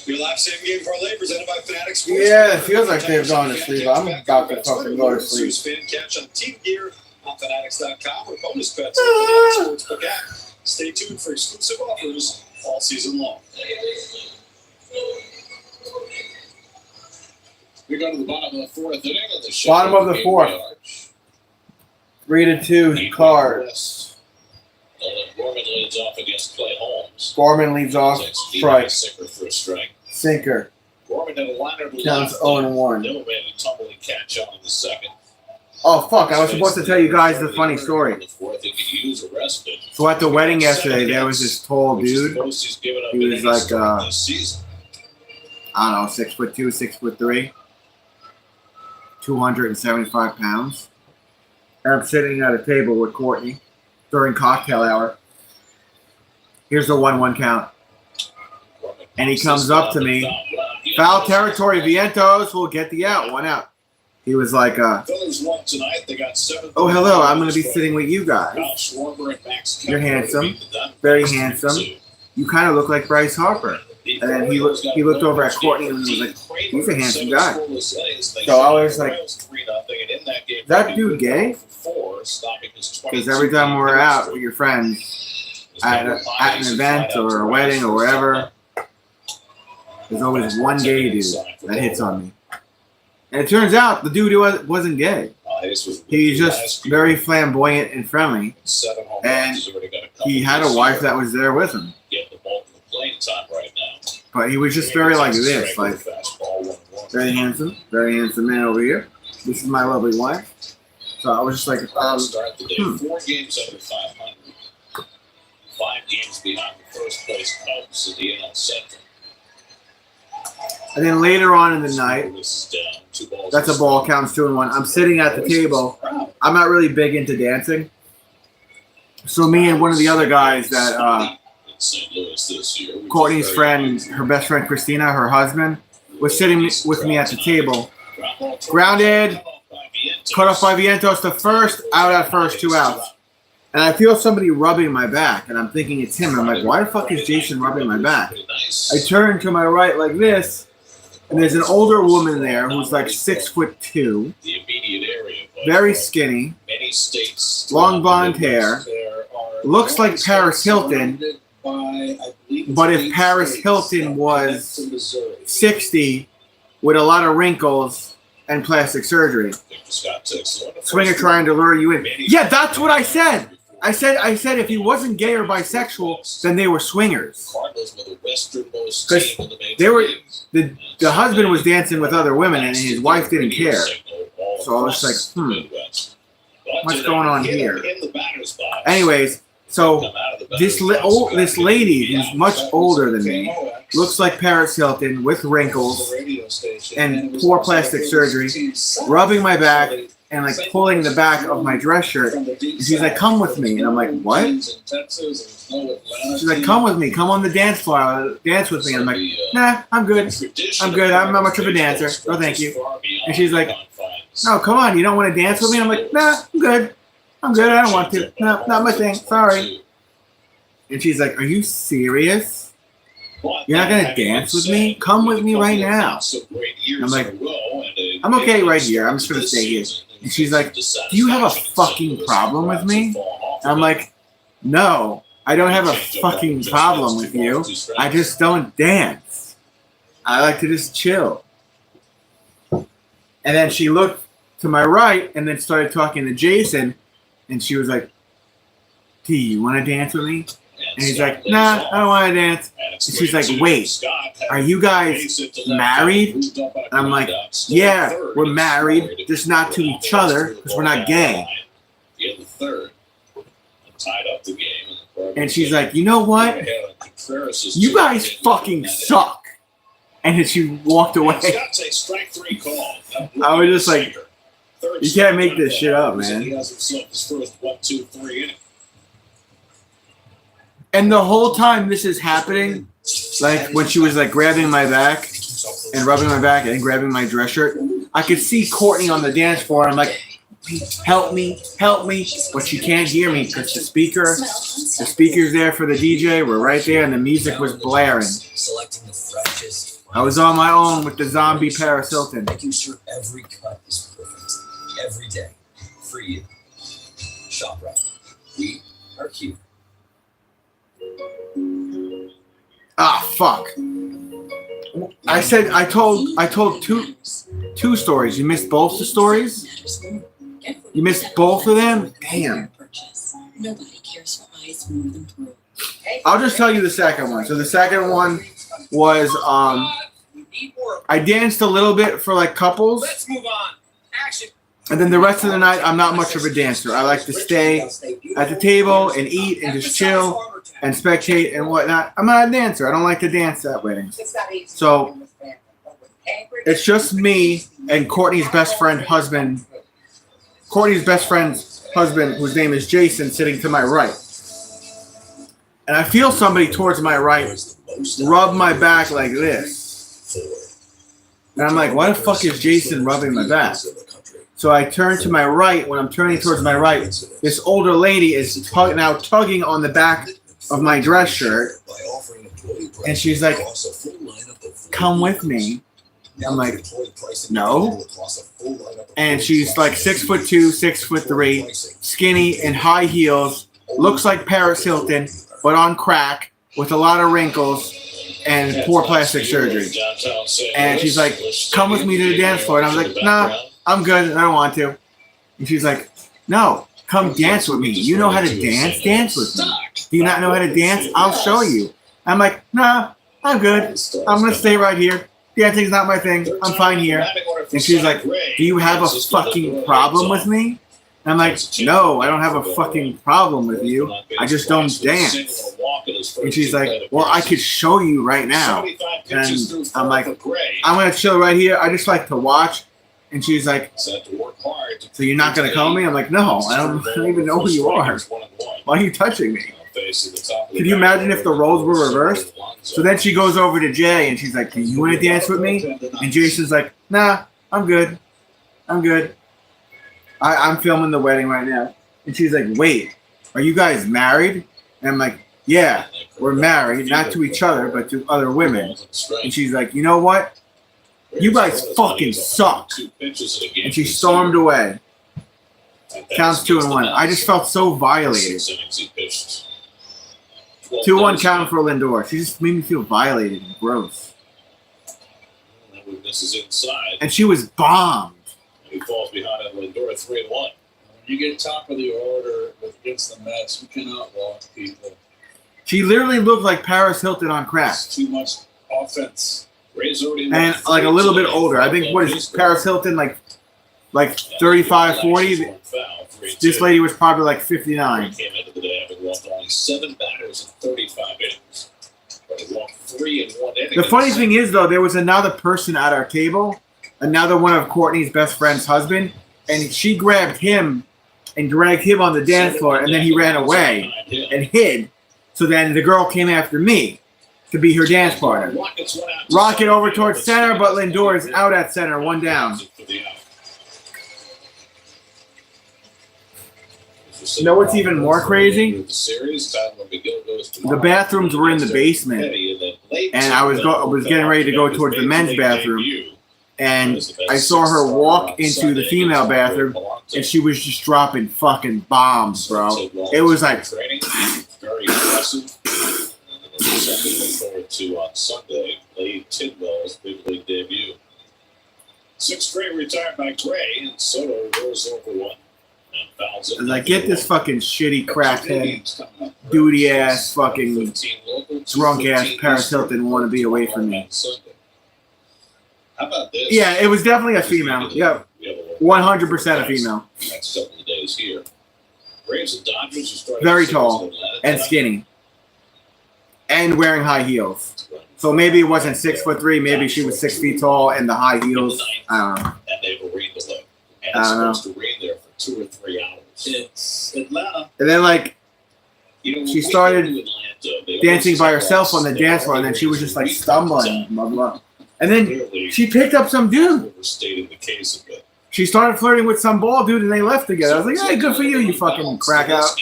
N: Your live same game parlay presented by Fanatics.
C: Yeah, it feels like they've gone to sleep. I'm about to fucking go to sleep.
N: Fan catch on team gear on Fanatics.com or bonus bets on the Sportsbook app. Stay tuned for exclusive offers all season long.
F: We go to the bottom of the 4th inning. And the
C: Bottom of the 4th. 3-2 Cards.
F: Gorman leads off against Clay Holmes.
C: Gorman leads off. Strike.
F: Sinker for a strike.
C: Sinker.
F: Gorman had a liner to
C: Counts
F: left.
C: 0-1.
F: Never made a tumbling catch on in the second.
C: Oh, fuck. I was supposed to tell you guys the funny story. So at the wedding yesterday, there was this tall dude. He was like, I don't know, 6'2", 6'3", 275 pounds. And I'm sitting at a table with Courtney during cocktail hour. Here's the 1-1 count. And he comes up to me. Foul territory, Vientos will get the out. 1 out. He was like, oh, hello, I'm going to be sitting with you guys. You're handsome. Very handsome. You kind of look like Bryce Harper. And then he looked over at Courtney and he was like, he's a handsome guy. So I was like, that dude gay? Because every time we're out with your friends at an event or a wedding or wherever, there's always one gay dude that hits on me. And it turns out the dude wasn't gay. He's just very flamboyant and friendly. And he had a wife that was there with him. But he was just very like this, like very handsome man over here. This is my lovely wife. So I was just like,
F: 4 games under 500. 5 games behind the first place Cubs in the NL Central.
C: And then later on in the night, that's a ball, counts 2-1. I'm sitting at the table. I'm not really big into dancing. So me and one of the other guys that Courtney's friend, her best friend Christina, her husband, was sitting with me at the table. Grounded, cut off by Vientos to first, out at first, 2 outs. And I feel somebody rubbing my back, and I'm thinking it's him. I'm like, why the fuck is Jason rubbing my back? I turn to my right like this, and there's an older woman there who's like 6'2", very skinny, long blonde hair, looks like Paris Hilton, but if Paris Hilton was 60 with a lot of wrinkles and plastic surgery. Swinger trying to lure you in. Yeah, that's what I said. I said if he wasn't gay or bisexual, then they were swingers. Because they were the husband was dancing with other women and his wife didn't care. So I was like, what's going on here? Anyways, so this lady who's much older than me looks like Paris Hilton with wrinkles and poor plastic surgery, rubbing my back and like pulling the back of my dress shirt. And she's like, come with me. And I'm like, what? She's like, come with me. Come on the dance floor. Dance with me. I'm like, nah, I'm good. I'm good. I'm not much of a dancer. No, thank you. And she's like, no, come on. You don't want to dance with me? I'm like, nah, I'm good. I'm good. I don't want to. No, not my thing. Sorry. And she's like, are you serious? You're not going to dance with me? Come with me right now. I'm like, I'm okay right here. I'm just going to stay here. And she's like, do you have a fucking problem with me? And I'm like, no, I don't have a fucking problem with you. I just don't dance. I like to just chill. And then she looked to my right and then started talking to Jason. And she was like, T, you want to dance with me? And he's like, nah, I don't want to dance. And she's like, wait, are you guys married? And I'm like, yeah, we're married, just not to each other because we're not gay. And she's like, you know what? You guys fucking suck. And then she walked away. I was just like, you can't make this shit up, man. And the whole time this is happening, like when she was like grabbing my back and rubbing my back and grabbing my dress shirt, I could see Courtney on the dance floor. I'm like, help me, but she can't hear me because the speaker's there for the DJ. We're right there, and the music was blaring. I was on my own with the zombie Paris Hilton.
Q: Making sure every cut is perfect every day for you. Shop right. We are here.
C: Ah, fuck. I told two stories. You missed both the stories? You missed both of them? Damn.
J: Nobody cares for eyes more than blue.
C: I'll just tell you the second one. So the second one was I danced a little bit for like couples.
D: Let's move on. Action.
C: And then the rest of the night, I'm not much of a dancer. I like to stay at the table and eat and just chill and spectate and whatnot. I'm not a dancer. I don't like to dance at weddings. So it's just me and Courtney's best friend's husband, whose name is Jason, sitting to my right. And I feel somebody towards my right rub my back like this. And I'm like, why the fuck is Jason rubbing my back? So I turn to my right. When I'm turning towards my right, this older lady is now tugging on the back of my dress shirt. And she's like, come with me. I'm like, no. And she's like 6'2", 6'3", skinny in high heels, looks like Paris Hilton, but on crack with a lot of wrinkles and poor plastic surgery. And she's like, come with me to the dance floor. And I was like, nah, I'm good. I don't want to. And she's like, no, come dance with me. You know how to dance? Dance with me. Do you not know how to dance? I'll show you. I'm like, nah, I'm good. I'm going to stay right here. Dancing's not my thing. I'm fine here. And she's like, do you have a fucking problem with me? And I'm like, no, I don't have a fucking problem with you. I just don't dance. And she's like, well, I could show you right now. And I'm like, I'm going to chill right here. I just like to watch. And she's like, so you're not going to call me? I'm like, no, I don't even know who you are. Why are you touching me? Can you imagine if the roles were reversed? So then she goes over to Jay and she's like, do you want to dance with me? And Jason's like, nah, I'm good. I'm good. I'm filming the wedding right now. And she's like, wait, are you guys married? And I'm like, yeah, we're married, not to each other, but to other women. And she's like, you know what? You guys fucking suck. And she stormed away. Counts 2-1. I just felt so violated. 2-1 count for Lindor. She just made me feel violated and gross. And she was bombed.
F: He falls behind on Lindor 3-1.
A: When you get top of the order against the Mets, you cannot walk people.
C: She literally looked like Paris Hilton on crack.
A: It's too much offense.
C: And like a little bit older. I think, what is Paris Hilton, like 35, 40? This lady was probably like 59.
F: Came into the day having walked only 7 batters in 35 innings. But he walked 3 in 1 inning.
C: The funny thing is, though, there was another person at our table, another one of Courtney's best friend's husband, and she grabbed him and dragged him on the dance floor, and then he ran away and hid. So then the girl came after me to be her dance partner. Rocket over towards center, but Lindor is out at center, 1 down. You know what's even more crazy? The bathrooms were in the basement, and I was getting ready to go towards the men's bathroom, and I saw her walk into the female bathroom, and she was just dropping fucking bombs, bro. It was like...
F: Very impressive. Something to look forward to on Sunday. Lady Tidwell's big league debut. 6th straight retired by Gray, and Soto goes over one and fouls it.
C: And I get this fucking shitty crackhead, duty ass, fucking drunk ass Paris Hilton want to be away from me.
F: How about this?
C: Yeah, it was definitely a female. Yeah, 100% a female.
F: Next couple of days here. Braves and Dodgers are starting
C: Very
F: to
C: tall and skinny, and wearing high heels. So maybe it wasn't 6'3", maybe she was 6 feet tall and the high heels. I don't know.
F: And they have a rain delay. And it's supposed to rain there for 2 or 3 hours. It's Atlanta.
C: And then, like, she started
F: Atlanta,
C: dancing by herself on the dance floor, and then she was just, like, stumbling. Blah, blah. And then she picked up some dude.
F: Overstating the case a bit.
C: She started flirting with some bald dude, and they left together. I was like, hey, good for you, you fucking crack out.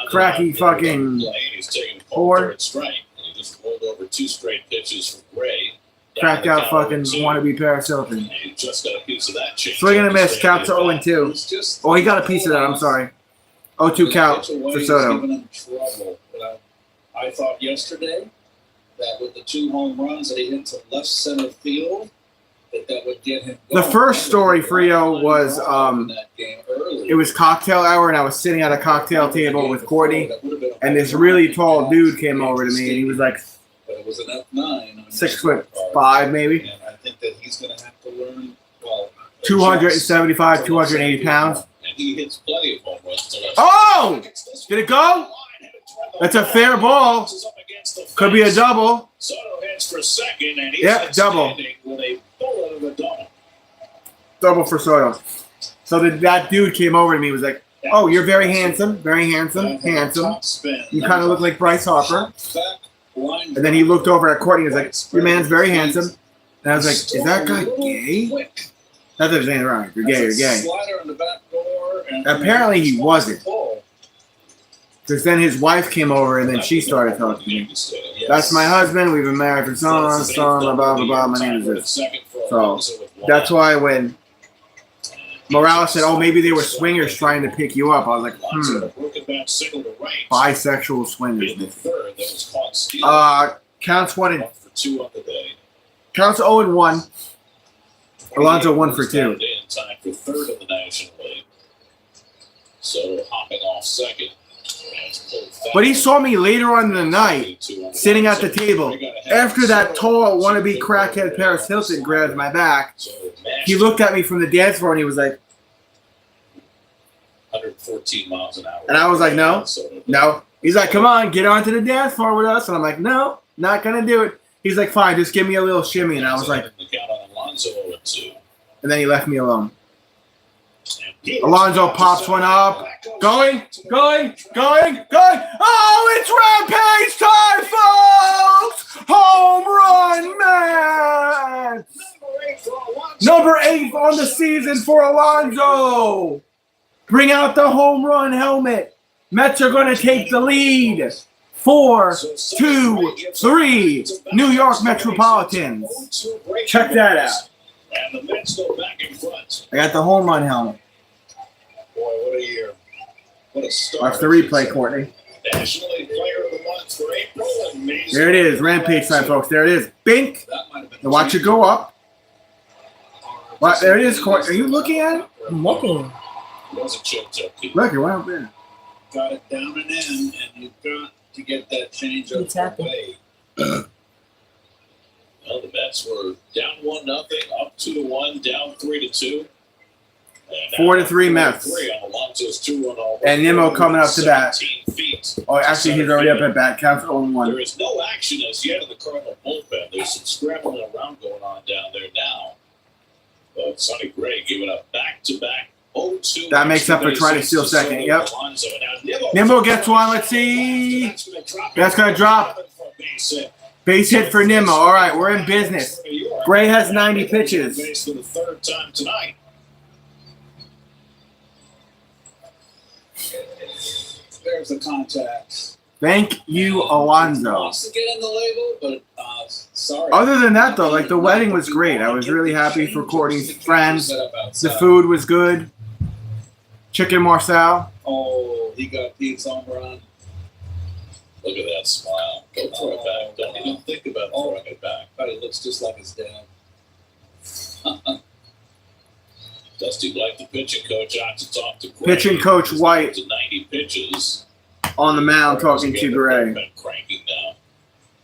C: Cracky fucking whore.
F: He just rolled over 2 straight pitches from Gray.
C: Cracked out fucking wannabe Paris Hilton.
F: He just got a piece of that change.
C: Swing and a miss, count to 0-2. Oh, he got a piece of that, I'm sorry. 0-2 count for Soto.
A: I thought yesterday that with the 2 home runs that he hit to left center field, that would get him going.
C: The first story, Frio, was it was cocktail hour, and I was sitting at a cocktail table with Courtney, and this really tall dude came over to me, and he was like,
A: But it was an F9.
C: 6'5", maybe.
A: And I think that he's going to have to learn,
C: 275, 280 pounds.
F: And he hits plenty of home runs.
C: Oh! Did it go? That's a fair ball. Could be a double.
F: Soto heads for second, and he's
C: double.
F: With a bullet of a double.
C: Double for Soto. So that dude came over to me and was like, oh, you're very handsome. Handsome. You kind of look like Bryce Harper. And then he looked over at Courtney and was like, your man's very handsome. And I was like, is that guy gay? That's what I'm saying, right. You're gay, you're gay. Apparently he wasn't. Because then his wife came over and then she started talking to me. That's my husband. We've been married for so long, blah, blah, blah. My name is this. So that's why when Morales said, oh, maybe they were swingers trying to pick you up, I was like, bisexual swingers. Counts 0-1. Alonso 1 for 2.
F: Time for third in the National League. So hopping off second.
C: But he saw me later on in the night sitting at the table. After that tall wannabe crackhead Paris Hilton grabbed my back, he looked at me from the dance floor and he was like,
F: 114 miles an hour.
C: And I was like, no. He's like, come on, get onto the dance floor with us. And I'm like, no, not going to do it. He's like, fine, just give me a little shimmy. And I was like, and then he left me alone. Alonso pops one up. Going. Oh, it's rampage time, folks! Home run, man! Number 8 on the season for Alonso. Bring out the home run helmet. Mets are going to take the lead. 4-2-3 New York Metropolitans. Check that out.
F: And the Mets go back in front.
C: I got the home run helmet.
F: Boy, what a year. What a start.
C: Watch the replay, Courtney.
F: National League Player of the Month for April. Amazing.
C: There it is. Rampage time, folks. There it is. Bink. Now watch it go up. There it is, Courtney. Are you looking at it? I'm looking. Look, it went up there.
A: Got it down and in, and you've got to get that change up away.
F: Well, the Mets were down 1-0, up 2-1, down 3-2.
C: 4-3 Mets. And Nimmo coming up to bat. Oh, actually, he's already up at bat. Counts 0-1.
F: There is no action as yet in the Cardinal bullpen. There's some scrambling around going on down there now. But Sonny Gray giving up back-to-back 0-2.
C: That makes up for trying to steal second. Yep. Nimmo gets one. Let's see. That's going to drop. Base hit for Nimmo. All right, we're in business. Gray has 90 pitches.
F: For the third time tonight.
A: There's the contact.
C: Thank you, Alonso.
A: Wants to get in the label, but sorry.
C: Other than that, though, like the wedding was great. I was really happy for Courtney's friends. The food was good. Chicken Marcel.
A: Oh, he got Pete's home run.
F: Look at that smile. Go throw it back. Don't even think about throwing it back.
A: But it looks just like his dad.
F: Dusty liked the pitching coach out to talk to Gray.
C: Pitching coach White
F: To 90 pitches.
C: on the mound talking to Gray.
F: Cranking now.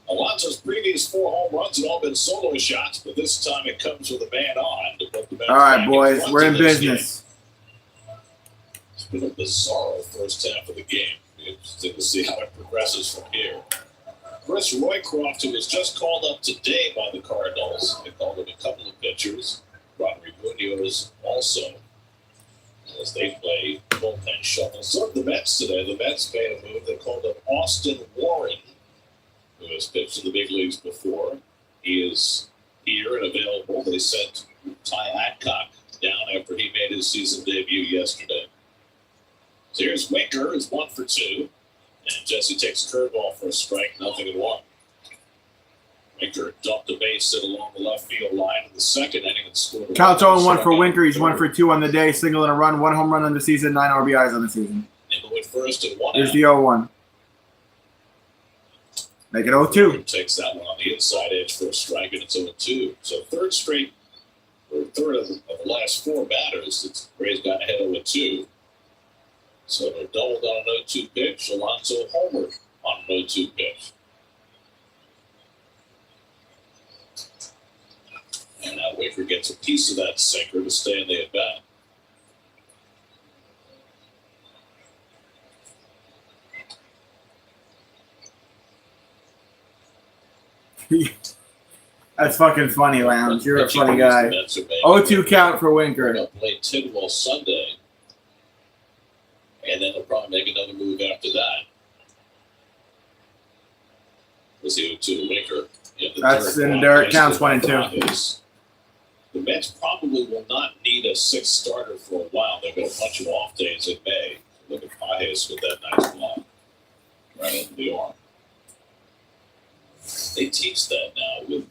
F: Alonso's previous 4 home runs had all been solo shots, but this time it comes with a man on to put the Mets
C: All right,
F: back
C: boys,
F: front
C: we're in
F: game.
C: business.
F: It's been a bizarre first half of the game. Interesting to see how it progresses from here. Chris Roycroft, who was just called up today by the Cardinals, they called him a couple of pitchers. Rodrigo Munoz also, as they play bullpen shuffle. So did the Mets today. The Mets made a move. They called up Austin Warren, who has pitched in the big leagues before. He is here and available. They sent Ty Adcock down after he made his season debut yesterday. So here's Winker, who's 1 for 2. And Jesse takes a curveball for a strike, 0-1. Winker dumped a base hit along the left field line in the second inning and scored.
C: Count's 0-1 for Winker. He's 1 for 2 on the day. Single and a run. 1 home run on the season. 9 RBIs on the season.
F: Nimble at first and 1
C: Here's
F: out.
C: the 0-1. Make it 0-2.
F: Takes that one on the inside edge for a strike, and it's 0-2. So third of the last 4 batters, it's Gray's got ahead 0-2. So they're doubled on an 0-2 pitch. Alonso homered on an 0-2 pitch. And now Winker gets a piece of that sinker to stay in the at-bat.
C: That's fucking funny, Lounge. You're a funny guy. 0-2 count for Winker.
F: They'll play Tidwell Sunday. And then they'll probably make another move after that. We'll see 0-2 Winker.
C: That's in the dirt. Counts 1 and 2.
F: The Mets probably will not need a 6th starter for a while. They've got a bunch of off days in May. Look at Pajes with that nice block right under the arm. They teach that now with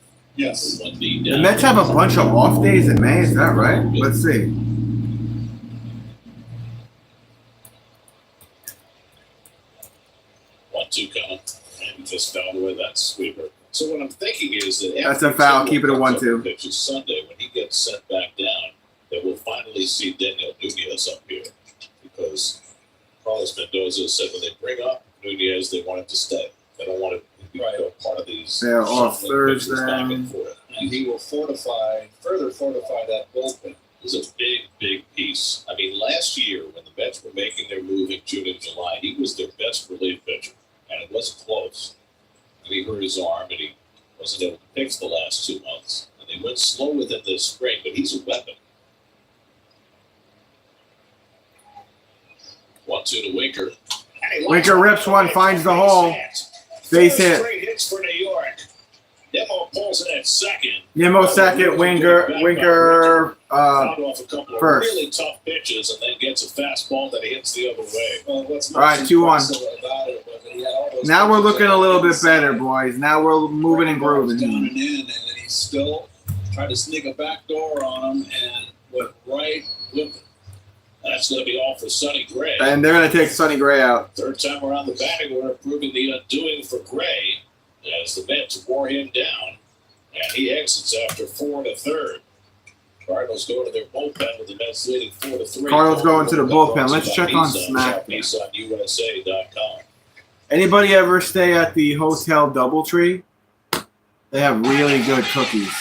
F: one knee down.
C: The Mets have a bunch of off days in May. Is that right? Let's see.
F: One-two count, and just fouled away that sweeper. So what I'm thinking is that
C: That's a foul. Keep it a 1-2.
F: Pitches Sunday when he gets sent back down, that we'll finally see Daniel Nunez up here, because Carlos Mendoza said when they bring up Nunez, they want him to stay. They don't want to be part of these.
C: They're off Thursday.
F: And he will further fortify that bullpen. It was a big, big piece. I mean, last year when the Mets were making their move in June and July, he was their best relief pitcher, and it wasn't close. And he hurt his arm, and he wasn't able to pitch the last 2 months. And they went slow with him this spring, but he's a weapon. 1-2 to Winker.
C: Winker rips one, finds the hole. Base hit.
F: Great hits for New York. Demo pulls in at second.
C: Nimmo second. Winker
F: Fouled off a couple of
C: first.
F: really tough pitches, and then gets a fastball that he hits the other way.
C: All right, 2-1. Now we're looking a little bit better, boys. Now we're moving and grooving.
A: Down and in, and then he still tried to sneak a back door on him and went right with it.
F: That's going to be all for Sonny Gray.
C: And they're going to take Sonny Gray out.
F: Third time around the batting order, proving the undoing for Gray as the Mets wore him down, and he exits after 4 1/3. Cardinals go to their bullpen with the Mets leading 4-3.
C: Cardinals going to the bullpen. Let's check on Smack.
F: NissanUSA.com.
C: Anybody ever stay at the Hotel Doubletree? They have really good cookies.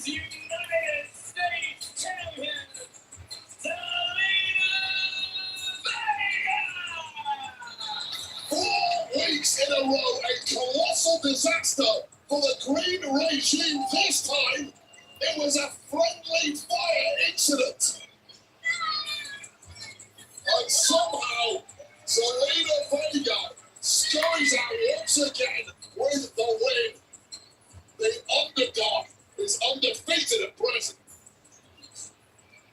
H: United States champion,
I: Weeks in a row, a colossal disaster for the Green regime. This time, it was a friendly fire incident. And somehow, Zelina Vega scurries out once again with the win. The underdog is undefeated at present.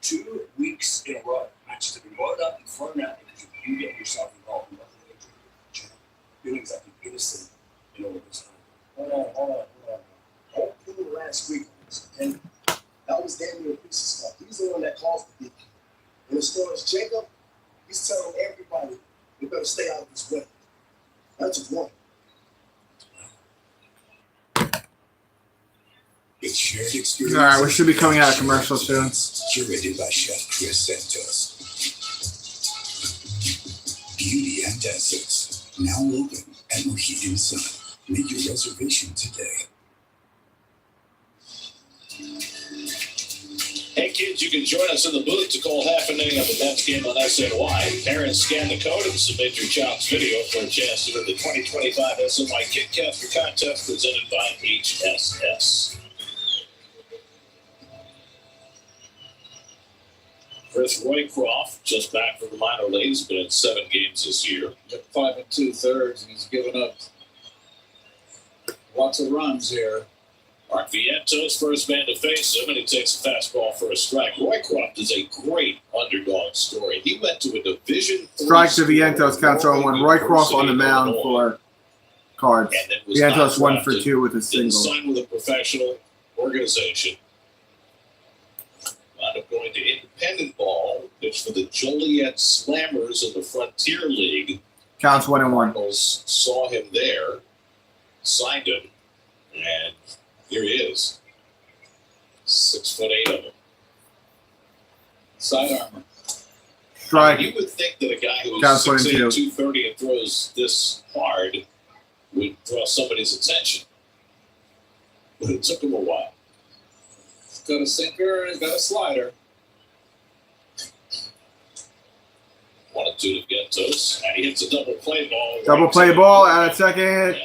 M: 2 weeks in a row, matches have been brought up and thrown out because you get yourself involved in nothing. Feelings like you're innocent in all of this time. Hold on. Whole thing last week, okay? That was Daniel Priest's stuff. He's the one that caused the beat. And as far as Jacob,
I: He's telling everybody they better stay out of his way. That's one.
L: With shared experience.
C: All right, we should be coming out of commercial soon.
L: Curated by Chef Chris Santos. Beauty and Desserts. Now open at Mohegan Sun. Make your reservation today.
F: Hey kids, you can join us in the booth to call half an inning of the Mets game on SNY. Parents scan the code and submit your child's video for a chance to win the 2025 SNY Kit Caster contest presented by HSS. Chris Roycroft, just back from the minor leagues, been in 7 games this year.
A: 5 2/3, and he's given up lots of runs here.
F: Mark Vientos, first man to face him, and he takes a fastball for a strike. Roycroft is a great underdog story. He went to a Division III
C: Strike to Vientos, counts 0-1. Roycroft on the mound for Cards. Vientos 1 for 2 with a
F: Didn't
C: single.
F: sign with a professional organization. Wound up going to independent ball, pitched for the Joliet Slammers in the Frontier League.
C: Counts 1-1.
F: Cardinals saw him there, signed him, and here he is. 6'8" of him.
A: Side armor.
C: Strike.
F: You would think that a guy who's
C: Counts
F: 6'8",
C: 1-2.
F: 230 and throws this hard would draw somebody's attention. But it took him a while.
A: He's got a sinker and he's got a slider.
F: 1-2 to Vientos, and he hits a double play ball.
C: Double play ball out at second.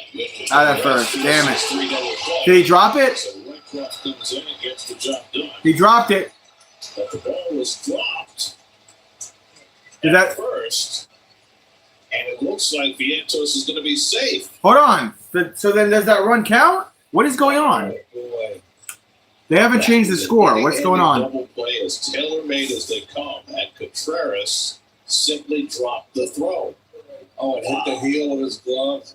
C: Out at first. Damn it. Did he drop it?
F: So Roycroft comes in and gets the job done.
C: He dropped it.
F: But the ball was dropped
C: Did
F: at
C: that?
F: first, and it looks like Vientos is going to be safe.
C: Hold on. So then does that run count? What is going on?
A: Boy.
C: They haven't changed the score. What's going on?
F: Double play as tailor-made as they come, and Contreras simply dropped the throw.
A: Oh, it hit the heel of his glove.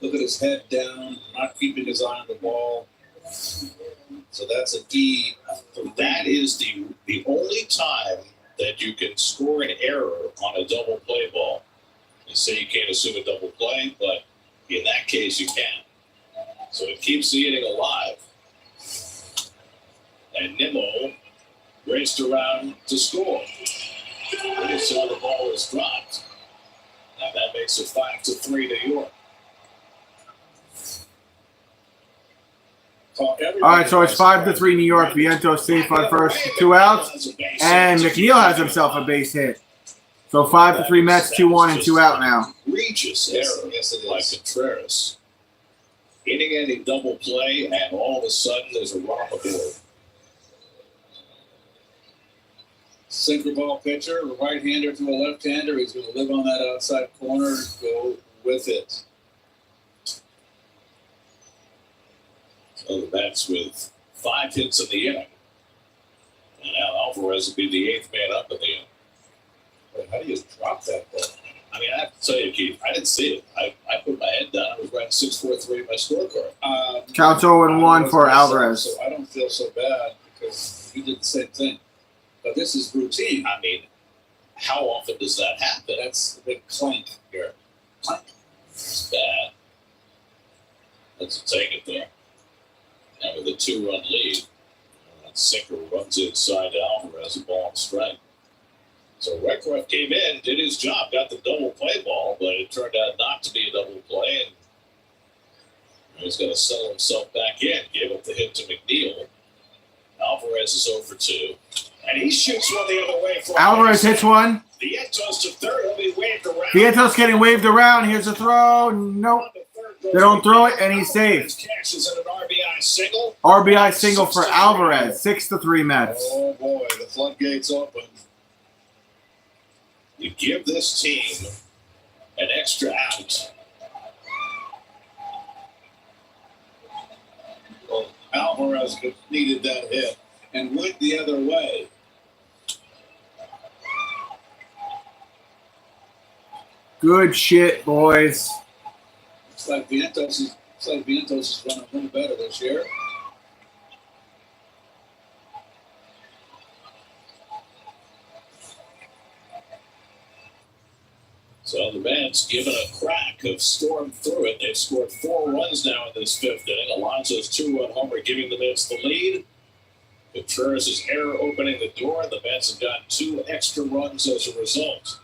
A: Look at his head down, not keeping his eye on the ball. So that's a D.
F: That is the only time that you can score an error on a double play ball. You say you can't assume a double play, but in that case you can. So it keeps the inning alive. And Nimmo raced around to score. When he saw the ball was dropped. Now that makes it 5-3 New York.
C: All right, so it's 5-3 New York. Vientos safe on first, 2 outs, and McNeil has himself a base hit. So 5-3 Mets, 2-1 and 2 out now.
F: Egregious error by Contreras. Hitting any double play, and all of a sudden there's a run on the board.
A: Sinker ball pitcher, a right-hander to a left-hander. He's going to live on that outside corner and go with it.
F: So the Mets with 5 hits in the inning. And now Alvarez will be the 8th man up in the inning.
A: But how do you drop that ball?
F: I mean, I have to tell you, Keith, I didn't see it. I put my head down. I was writing 6-4-3 in my scorecard.
C: Counts 0-1 for Alvarez.
A: So I don't feel so bad because he did the same thing. But this is routine.
F: I mean, how often does that happen?
A: That's the big clank here. Clank.
F: It's bad. Let's take it there. And with a 2-run lead, that sinker runs inside to Alvarez, a ball and strike. So Roycroft came in, did his job, got the double play ball, but it turned out not to be a double play, and he's going to settle himself back in. Gave up the hit to McNeil. Alvarez is 0 for 2, and he shoots one the other way.
C: Alvarez hits one.
F: Vientos to third. He'll be waved around.
C: Vientos getting waved around. Here's a throw. Nope. They don't throw it, and he's safe.
F: Catches an RBI single.
C: RBI single for Alvarez. 6-3 Mets.
A: Oh, boy, the floodgates open.
F: You give this team an extra out.
A: Well, Alvarez needed that hit and went the other way.
C: Good shit, boys.
A: It's like Vientos is running a little better this year.
F: So the Mets, given a crack, have stormed through it. They've scored 4 runs now in this 5th inning. Alonso's 2-run homer giving the Mets the lead. Contreras' error opening the door. The Mets have gotten 2 extra runs as a result.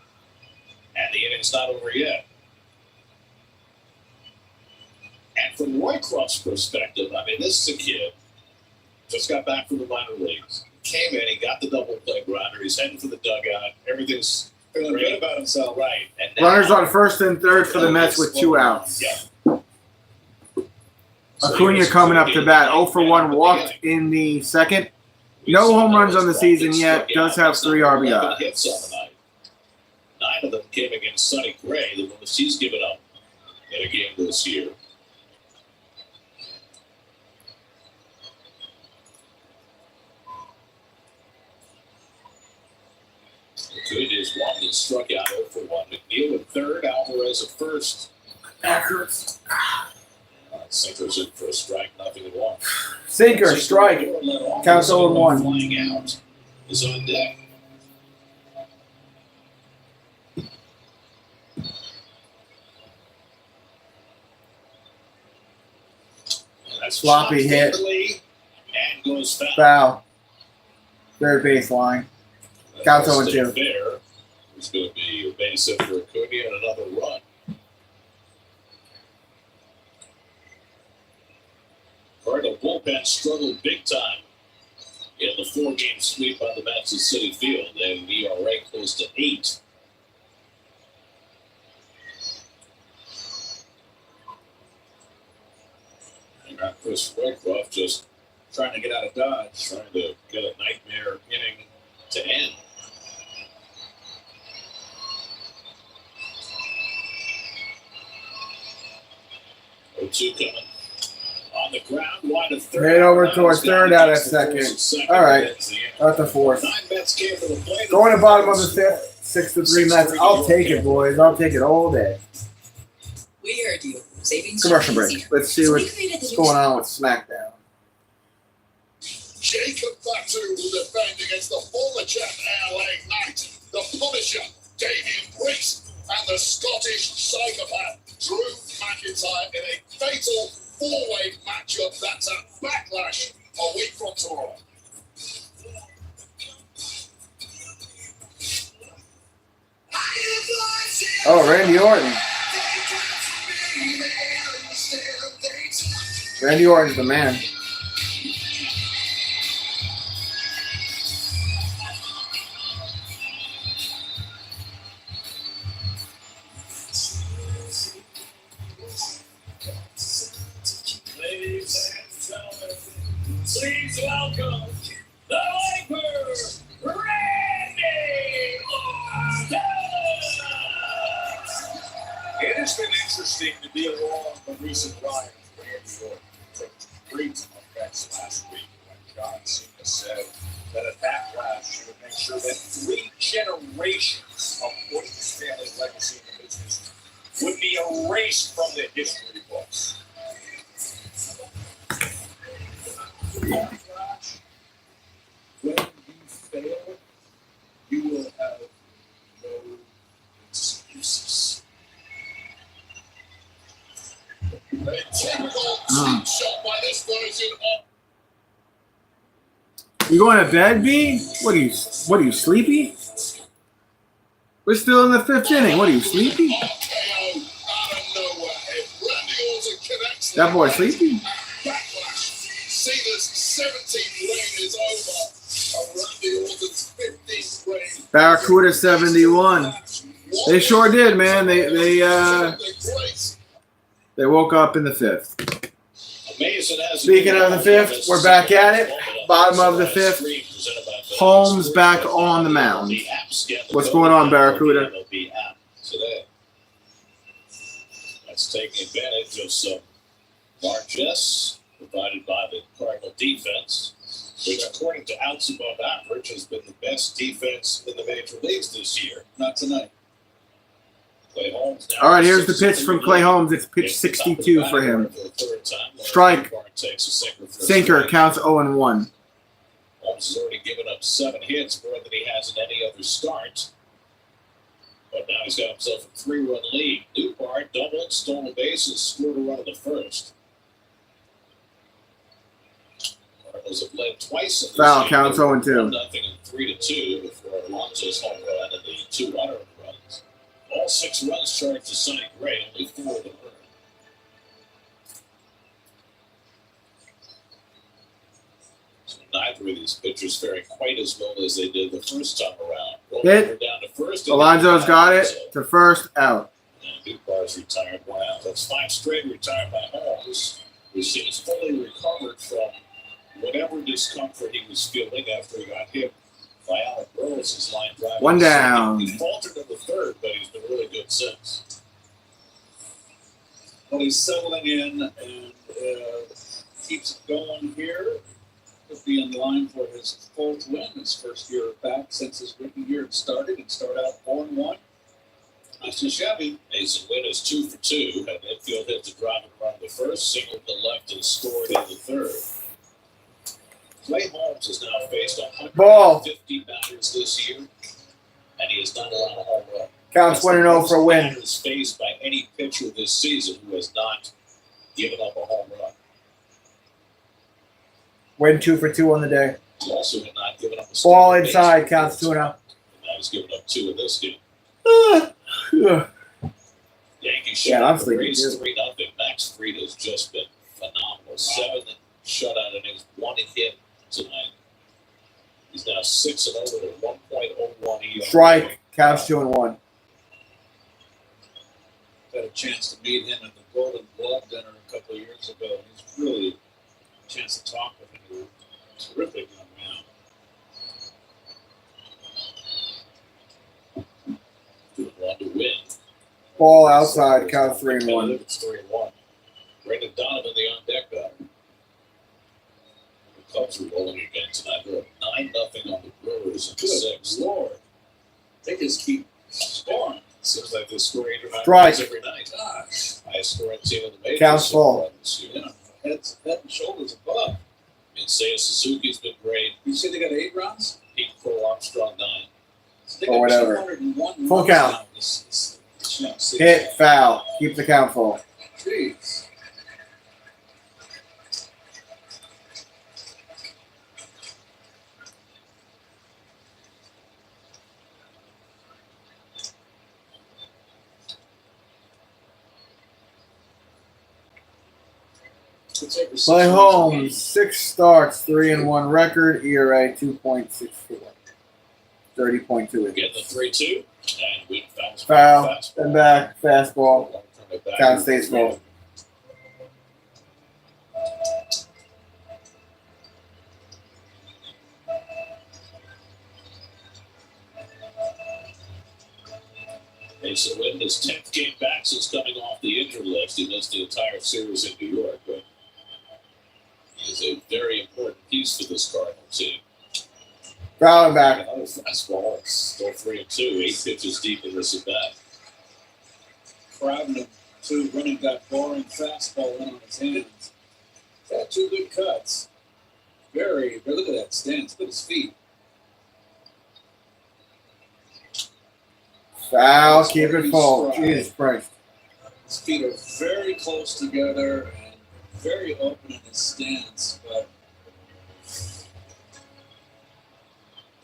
F: And the inning's not over yet. And from Roycroft's perspective, I mean, this is a kid just got back from the minor leagues. Came in, he got the double play grounder. He's heading for the dugout. Everything's feeling good about himself, right? And now,
C: Runners on first and third for the Mets with 2 outs.
F: Yeah.
C: Acuna coming up to bat. 0 for 1 walked in the 2nd. No home runs on the season yet. Does have 3 RBI.
F: Hits on the night. 9 of them came against Sonny Gray, the most he's given up in a game this year. Good is one that struck out 0 for 1. McNeil at third, Alvarez at first.
C: That hurts.
F: Sinker's in for a strike, 0-1.
C: Sinker, strike. Counts 0-1.
F: Flying out is on deck. That's
C: Sloppy hit.
F: And goes foul.
C: Foul. Third baseline. Counts 0-2.
F: There. There's going to be a base hit for Acuna and another run. Cardinal bullpen struggled big time in the 4-game sweep on the Mets at Citi Field, and ERA close to 8. And got Chris Roycroft just trying to get out of Dodge, trying to get a nightmare inning to end. O2 coming on the ground, wide of third.
C: Head over towards third out at second. All right, out the 4th. Going to bottom of the 5th, 6-3 Mets. I'll take it, boys. I'll take it all day.
J: We heard you. Savings
C: Commercial break. Let's see what's going on with SmackDown.
I: Jacob Fatu will defend against the former champ LA Knight, the Punisher, Damian Priest, and the Scottish psychopath Drew McIntyre in a fatal 4-way matchup that's at Backlash a week from tomorrow.
C: Oh, Randy Orton. Randy Orton's the man.
F: Ladies and gentlemen, please welcome the Viper, Randy Orton!
R: It has been interesting to be along the recent ride with Randy Orton. Took great offense last week when John Cena said that at Backlash he would make sure that 3 generations of Orton family's legacy in the business would be erased from the history books.
F: Backlash, when you fail, you will have no excuses.
I: A typical cheap shot by this version of
C: You going to bed, B? What are you sleepy? We're still in the 5th inning. What are you, sleepy?
I: RKO out of nowhere. If Randy Orton connects
C: That boy sleepy?
I: Backlash, Cena's 17th reign is over. And Randy Orton's 15th reign.
C: Barracuda 71. They sure did, man. They woke up in the 5th. Speaking of the 5th, we're back at it. Bottom of the 5th. Holmes back on the mound. What's going on, Barracuda?
F: That's taking advantage of some largesse provided by the Cardinal defense, which, according to outs above average, has been the best defense in the major leagues this year. Not tonight. Clay Holmes now.
C: All right, here's the pitch from Clay Holmes. It's pitch 62 for him. Strike. Sinker counts 0-1.
F: Holmes has already given up 7 hits, more than he has in any other start. But now he's got himself a 3-run lead. Newbar doubled, stolen bases, scored a run in the first. Cardinals have led twice in this
C: Foul
F: game.
C: counts 0-2.
F: 1-0 and 3-2 before Alonso's home run and the 2 unearned runs. All 6 runs charged to Sonny Gray, only 4 of them earned. So neither of these pitchers faring quite as well as they did the first time around.
C: Hit.
F: Down to first.
C: Alonso's got it to first, out.
F: And Newbar's retired 1 out. That's 5 straight retired by Holmes, who seems fully recovered from whatever discomfort he was feeling after he got hit by Alec Burles' line drive.
C: 1 down.
F: He faltered in the third, but he's been really good since. Well, he's settling in and keeps it going here. He'll be in line for his 4th win, his first year back since his rookie year had started, and start out 4-1. Not too shabby. Mason Wynn is 2 for 2. Had infield hit to drive it around the first, singled to left and scored in the third. Clay Holmes has now faced 150 batters this year, and he has not allowed a home run.
C: Counts 1-0 for a win.
F: Batters faced by any pitcher this season who has not given up a home run.
C: Win 2 for 2 on the day.
F: He also had not given up a
C: Ball
F: stolen
C: inside,
F: base.
C: counts 2-0.
F: And now he's given up 2 in this game. Yankees
C: Yeah, I'm sleeping
F: raised
C: too.
F: 3-0. Max Fried has just been phenomenal. 7 shutout innings, 1 hit tonight. He's now 6-0 with a 1.01 ERA.
C: Strike, counts 2-1.
A: Had a chance to meet him at the Golden Glove dinner a couple of years ago. He's really a chance to talk with him. Terrific young man.
F: Doing one to win.
C: Ball outside, counts 3-1.
F: It's 3-1. Brendan Donovan, the on-deck batter. The Cubs are rolling again tonight. They're up 9-0 on the Brewers in the 6th.
A: Lord, they just keep scoring.
F: Seems like they score 8 or 9
C: Strike.
F: runs every night. Gosh. Highest scoring team in the majors.
C: Counts full.
A: Yeah, head and shoulders above.
F: Seiya Suzuki's been great.
A: You say they got 8 runs?
F: Pete Crow Armstrong 9.
A: They
C: Or
A: got
C: whatever.
A: 201
C: Full
A: runs
C: count.
A: now this season.
C: Hit, foul. Keep the count full.
A: Jeez.
C: Clay Holmes, 6 starts, 3-1 record, ERA 2.64. 30.2.
F: Getting the 3-2. And we
C: Foul,
F: fastball.
C: then back, fastball.
F: Turn it back.
C: Count stays full.
F: Mason Wynn, his 10th game back since coming off the injured list. He missed the entire series in New York, but he is a very important piece for this Cardinal team.
C: Foul back.
F: Another fastball. It's still 3-2. 8 pitches deep in this at bat.
A: Crowding him, too, running that boring fastball in on his hands. He's got 2 good cuts. Very, look at that stance. Look at his feet.
C: Foul, keep it full. Jesus Christ.
A: His feet are very close together and very open in his stance, but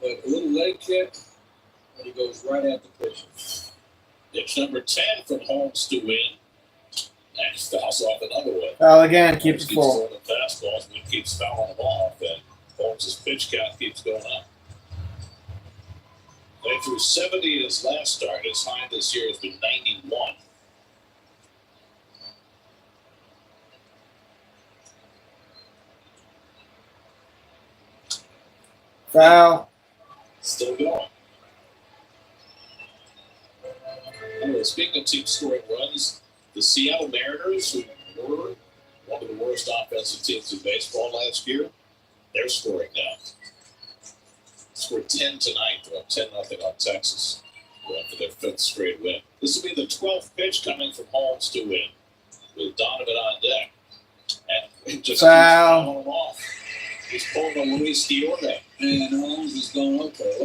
A: a little leg kick, but he goes right at the pitcher.
F: Pitch number 10 from Holmes to Win. And he fouls off another one.
C: Foul again, keep
F: Holmes
C: it
F: keeps
C: full.
F: throwing the fastballs. Win keeps fouling them off, and Holmes' pitch count keeps going up. Played through 70 in his last start. His high this year has been 91.
C: Foul.
F: Still going. Anyway, speaking of teams scoring runs, the Seattle Mariners, who were one of the worst offensive teams in baseball last year, they're scoring now. Scored 10 tonight. They're up 10-0 on Texas. Going for their 5th straight win. This will be the 12th pitch coming from Holmes to Win, with Donovan on deck. And it just
C: Foul.
F: keeps fouling him off. He's pulling a Luis Quiorda.
A: And Holmes is going, okay,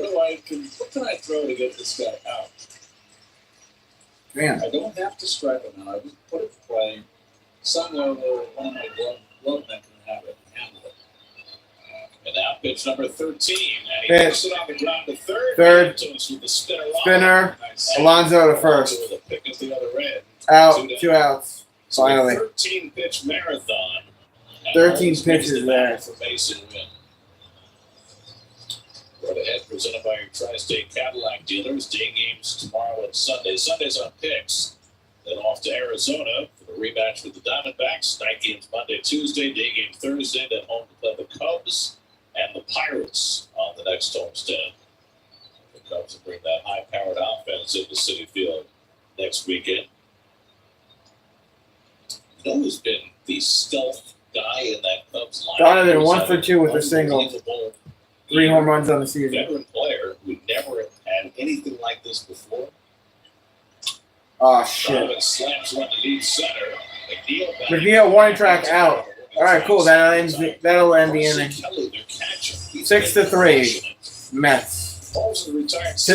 A: what can I throw to get this guy out?
C: Damn.
A: I don't have to strike him now. I just put it to play. Somewhere where one of my glove men can have it, handle it.
F: And now pitch number 13. And he
C: Pitch.
F: puts it on the ground to third.
C: Third.
F: With the spinner.
C: Spinner. Alonso to first.
F: With a pick at the other end.
C: Out. 2 outs.
F: So
C: Finally.
F: 13 pitch marathon.
C: 13 pitches there.
F: For base and win. Right ahead, presented by your Tri-State Cadillac dealers. Day games tomorrow and Sunday. Sundays on picks. Then off to Arizona for the rematch with the Diamondbacks. Night games Monday, Tuesday. Day game Thursday. Then home to play the Cubs and the Pirates on the next homestand. The Cubs will bring that high-powered offense into Citi Field next weekend. You know who's been the stealth guy in that Cubs lineup?
C: Donovan 1 for 2 with a single. 3 home runs on the season.
F: Veteran player who never had anything like this before.
C: Oh, shit.
F: Donovan slams one to deep center.
C: McNeil warning track out. All right, cool. That'll end the inning. 6-3. Mets. To the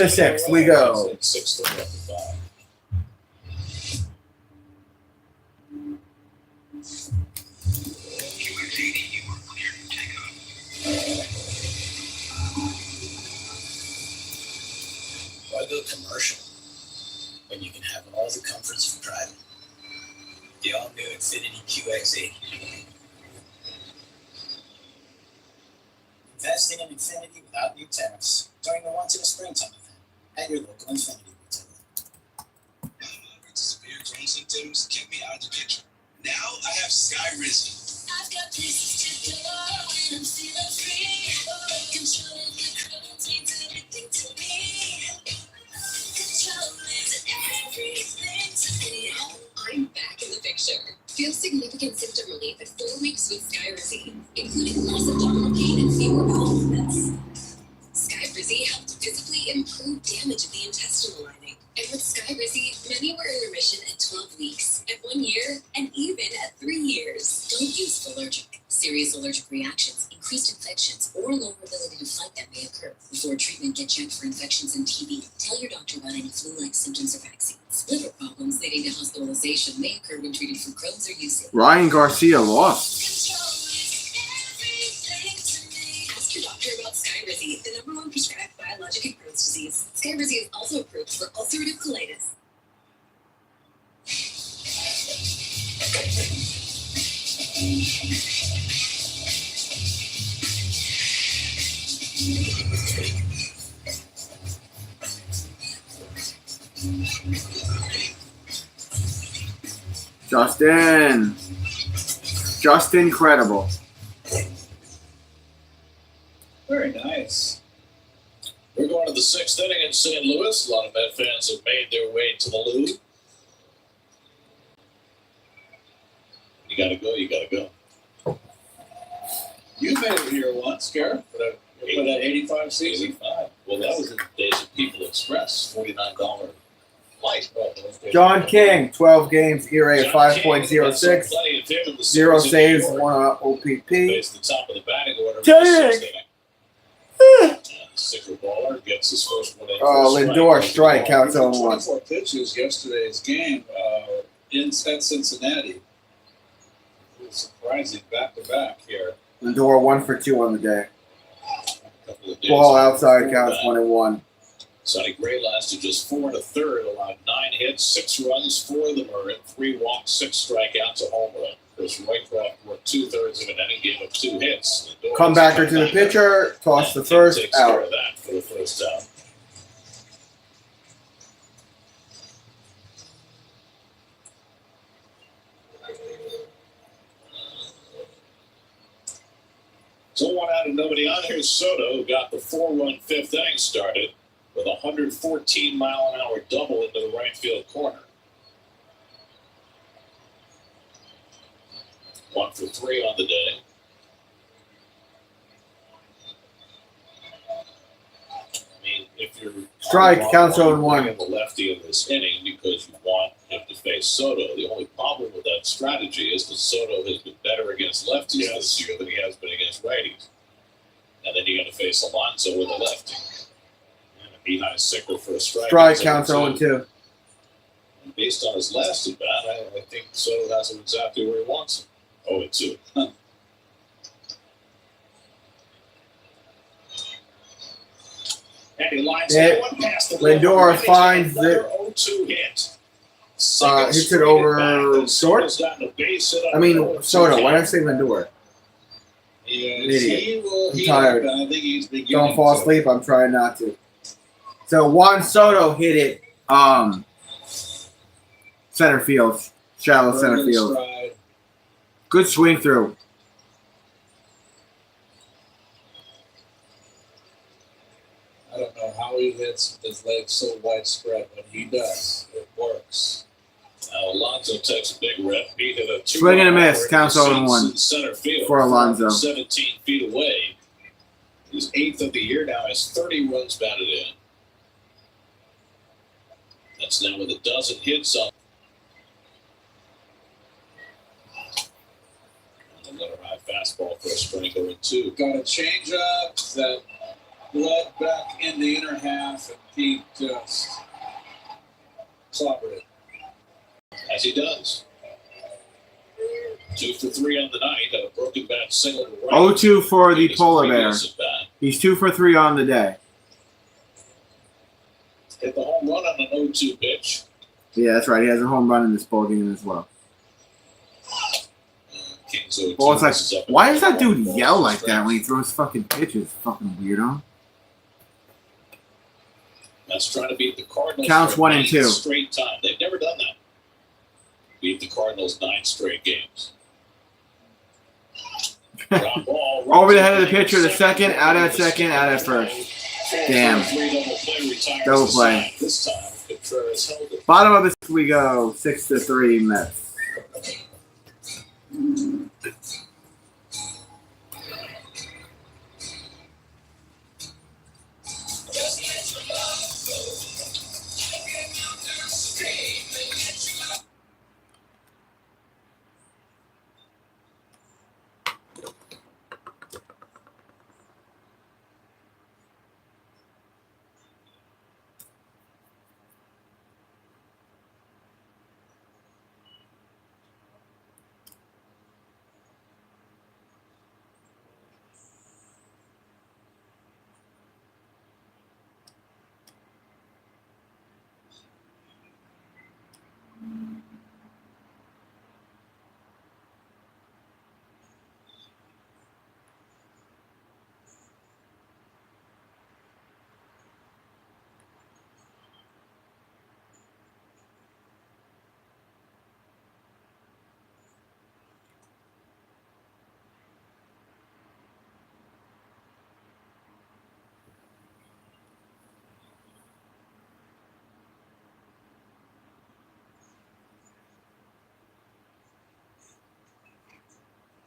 C: 6th we go.
F: 6-3.
D: Why go commercial when you can have all the comforts of driving? The all-new Infiniti QX80. Investing in Infiniti without new tariffs during the once-in-a-springtime event at your local Infiniti retailer.
L: Severe drone symptoms kept me out of the picture. Now I have Skyrizi.
B: I've got places to go when I'm feeling free. Control of the crowds means everything to me. Control is everything to me. I'm back in the picture. Feel significant symptom relief at 4 weeks with Skyrizi, including less abdominal pain and fewer bowel movements. Skyrizi helped visibly improve damage of the intestinal lining. And with Skyrizi, many were in remission at 12 weeks, at 1 year, and even at 3 years. Don't use for allergic. Serious allergic reactions, increased infections, or lower ability to fight them may occur. Before treatment, get checked for infections and TB. Tell your doctor about any flu-like symptoms or vaccines. Liver problems leading to hospitalization may occur when treated for Crohn's or UC.
C: Ryan Garcia lost.
B: Ask your doctor about Skyrizi, the #1 prescribed biologic in Crohn's disease. Skyrizi is also approved for ulcerative colitis.
C: Just incredible.
A: Very nice.
F: We're going to the 6th inning in St. Louis. A lot of Met fans have made their way to the Lou. You gotta go, you gotta go.
A: You made it here once, Garrett, for that 85 season.
F: 85. Well, that was in the days of People Express, $49 flight.
C: John King, 12 games, ERA of 5.06, 0 saves, 1 OPP.
F: Face the top of the batting order.
C: Dang.
F: Sicker baller gets his first one in.
C: Oh, Lindor strike counts on 1.
A: 24 pitches yesterday's game in Cincinnati. It was surprising back-to-back here.
C: Lindor 1 for 2 on the day. Ball outside counts 1-1.
F: Sonny Gray lasted just 4 1/3, allowed 9 hits, 6 runs, 4 of them are in, 3 walks, 6 strikeouts, a home run. Chris Roycroft worked 2/3 of an inning, gave up 2 hits.
C: Comebacker to the pitcher, toss the first,
F: takes care
C: out.
F: of that for the first out. So 1 out and nobody on. Here's Soto, who got the 4-run 5th inning started with a 114-mile-an-hour double into the right field corner. 1 for 3 on the day. I mean, if you're
C: Strike, counts 0-1.
F: the lefty in this inning because you want him to face Soto. The only problem with that strategy is that Soto has been better against lefties this year than he has been against righties. And then you're going to face Alonso with a lefty. And a behind single for a strike.
C: Strike counts 0-2.
F: based on his last at bat, I think Soto has him exactly where he wants him. 0-2. Huh. And he lines that one past the
C: Lindor finds it.
F: 0-2 hit.
C: Hits it over short. I mean, Soto. Why did I say Lindor? Idiot. I'm tired.
A: I think he's
C: Don't fall asleep. I'm trying not to. So Juan Soto hit it center field, shallow center field. Good swing through.
A: I don't know how he hits his legs so widespread, but he does. It works.
F: Now Alonso takes a big rip. He hit a
C: Swing and a miss. Counts 0-1
F: center field
C: for Alonso.
F: 17 feet away. He's 8th of the year now. Has 30 runs batted in. That's now with a dozen hits on. Another high fastball for a strike 0-2.
A: Got a change up that bled back in the inner half, and he just clobbered it.
F: As he does. 2 for 3 on the night. A broken bat single to right.
C: 0-2 for the polar bear. He's 2 for 3 on the day.
F: Hit the home run on an 0-2 pitch.
C: Yeah, that's right. He has a home run in this ball game as well. Well, it's like, why does that dude yell like that when he throws fucking pitches? Fucking weirdo.
F: That's trying to beat the Cardinals.
C: Counts 1 and 2.
F: Straight time. They've never done that. Beat the Cardinals 9 straight games. Ball,
C: over the head of the pitcher, the second, out at second, out at first. Damn. Double play.
F: This time, Contreras held it.
C: Bottom of this we go, 6-3 Mets.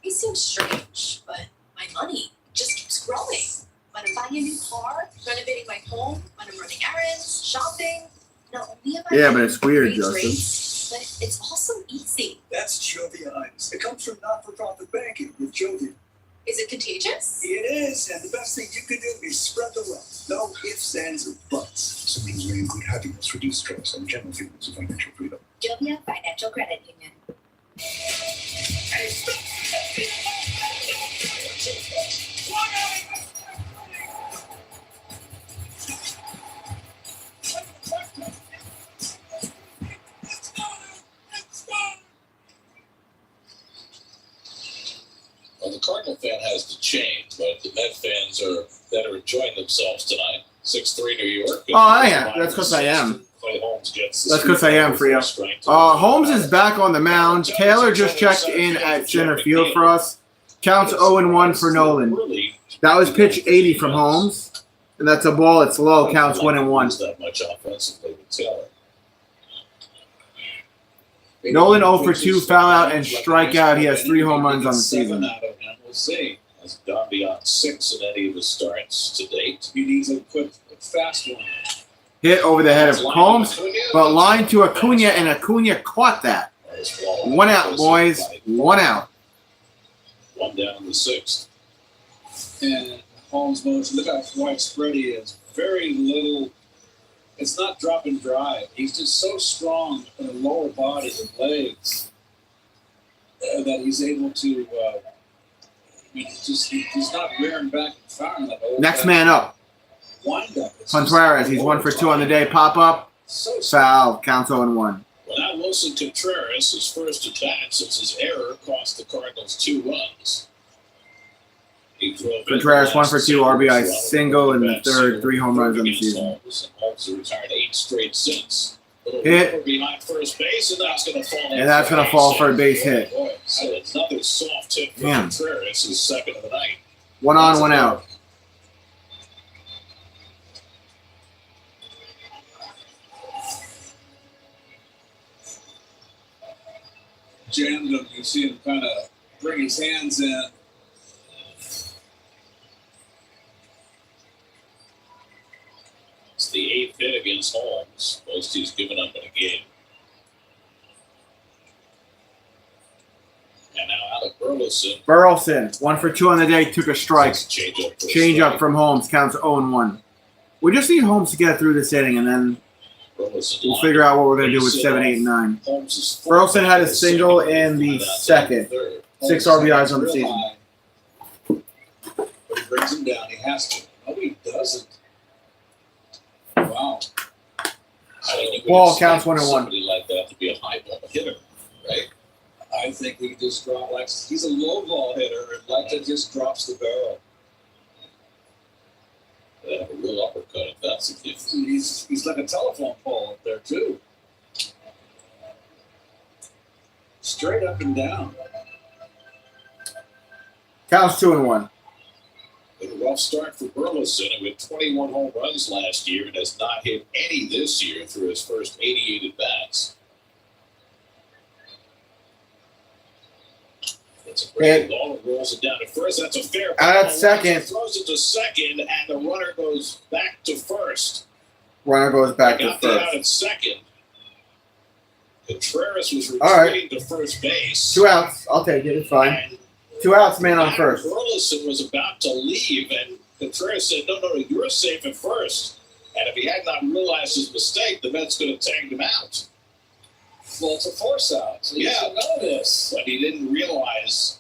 J: It seems strange, but my money just keeps growing. When I'm buying a new car, renovating my home, when I'm running errands, shopping, not only am I
C: Yeah, but it's weird,
J: great
C: Justin.
J: rates, but it's also easy.
M: That's Jovia Items. It comes from not-for-profit banking with Jovia.
J: Is it contagious?
M: It is, and the best thing you can do is spread the wealth. No ifs, ands, or buts. Symbols may include happiness, reduced stress, and general feelings of financial freedom.
J: Jovia Financial Credit Union.
F: Well, the Cardinal fan has to change, but the Met fans that are enjoying themselves tonight. 6-3 New York.
C: Oh, yeah, that's because I am. That's because I am, Frio. Holmes is back on the mound. Taylor just checked in at center field for us. Counts 0-1 for Nolan. That was pitch 80 from Holmes. And that's a ball. It's low. Counts 1-1.
F: That much offensively with Taylor.
C: Nolan 0 for 2, foul out and strikeout. He has 3 home runs on the season.
F: We'll see. Has gone beyond 6 in any of his starts to date.
A: He needs a quick, fast one.
C: Hit over the head of Holmes, but line to Acuna, and Acuna caught that. 1 out, boys. 1 out.
F: 1 down in the 6th.
A: And Holmes motion, look how widespread he is. Very little It's not drop and drive. He's just so strong in the lower body and legs that he's able to. He's not rearing back and firing like old.
C: Next man up.
A: Wind up.
C: Contreras. He's 1 for 2 on the day. Pop up. Foul. Counts 0-1.
F: Well, now Wilson Contreras, his first at bat since his error cost the Cardinals 2 runs.
C: Contreras 1 for 2 RBI single in the third, 3 home runs on the season.
F: Holmes has retired 8 straight since.
C: Hit.
F: Behind first base, and that's going to fall.
C: And that's going to fall for a base hit.
F: So another soft hit for
C: Damn.
F: Contreras, his second of the night.
C: 1 on, 1 out.
A: Jammed him. You see him kind of bring his hands in.
F: It's the 8th hit against Holmes. Most he's given up in a game. And now Alec Burleson.
C: Burleson 1 for 2 on the day. Took a strike. Change up from Holmes. Counts 0-1. We just need Holmes to get through this inning, and then we'll figure out what we're going to do with 7, 8, and 9. Burleson had a single in the second. 6 RBIs on the season.
A: But he brings him down. He has to. No, he doesn't. Wow.
C: Ball counts 1-1.
F: Somebody like that to be a high ball hitter, right?
A: I think he just dropped like he's a low ball hitter and like that just drops the barrel.
F: They have a real uppercut if that's the case.
A: He's like a telephone pole up there too. Straight up and down.
C: Counts 2-1.
F: A rough start for Burleson, who had 21 home runs last year and has not hit any this year through his first 88 at-bats. That's a great ball. Rolls it down to first. That's a fair ball.
C: At second.
F: Throws it to second, and the runner goes back to first.
C: Runner goes back to
F: Got the out
C: first.
F: at second. Contreras was retreating to first base.
C: 2 outs. I'll take it. It's fine. 2 outs, man on first.
F: Burleson was about to leave, and Contreras said, no, you're safe at first. And if he had not realized his mistake, the Mets could have tagged him out.
A: Well, it's a force out. So you should know this.
F: But he didn't realize.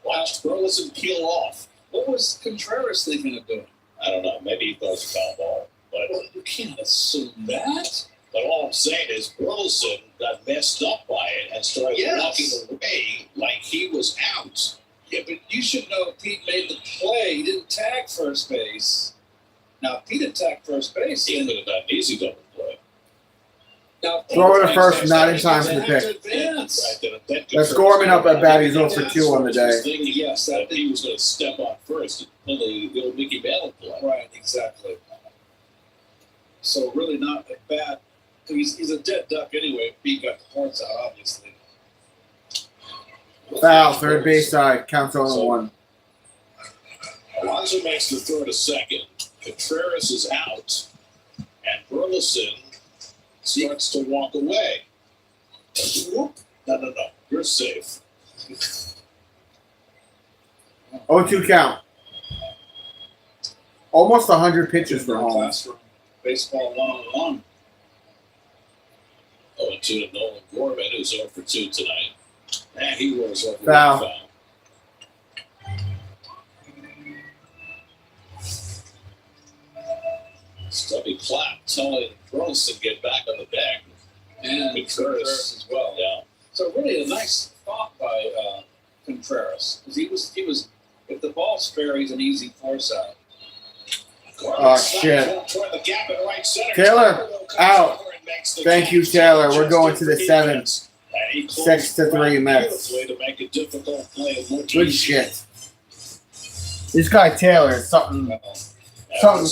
F: Watched Burleson peel off.
A: What was Contreras thinking of doing?
F: I don't know. Maybe he thought it was a foul ball. But
A: you can't assume that.
F: But all I'm saying is Burleson got messed up by it and started walking away like he was out.
A: Yeah, but you should know Pete made the play. He didn't tag first base. Now, if Pete had tagged first base,
F: he could have done an easy double play.
A: Now,
C: Throw it to first, not in time for the pick. Let's score him up at bat. He's 0 for 2 on the day.
F: Yes, that he was going to step on first and pull the old Mickey Mantle play.
A: Right, exactly. So really not a bad. He's a dead duck anyway. Pete got the horns out, obviously.
C: Foul, third base side. Counts 0-1.
F: Alonso makes the throw to second. Contreras is out. And Burleson starts to walk away. No. You're safe.
C: 0-2 count. Almost 100 pitches for Holmes.
A: Baseball 101.
F: 0-2 to Nolan Gorman, who's 0 for 2 tonight. And he rolls over
C: Foul.
F: foul. Stubby clap telling Burleson get back on the deck.
A: And Contreras as well.
F: Yeah.
A: So really a nice thought by Contreras. Because he was if the ball's fair, he's an easy force out.
C: Oh, shit. Taylor, out. Thank you, Taylor. We're going to the 7th. 6-3 Mets. Good shit. This guy Taylor is something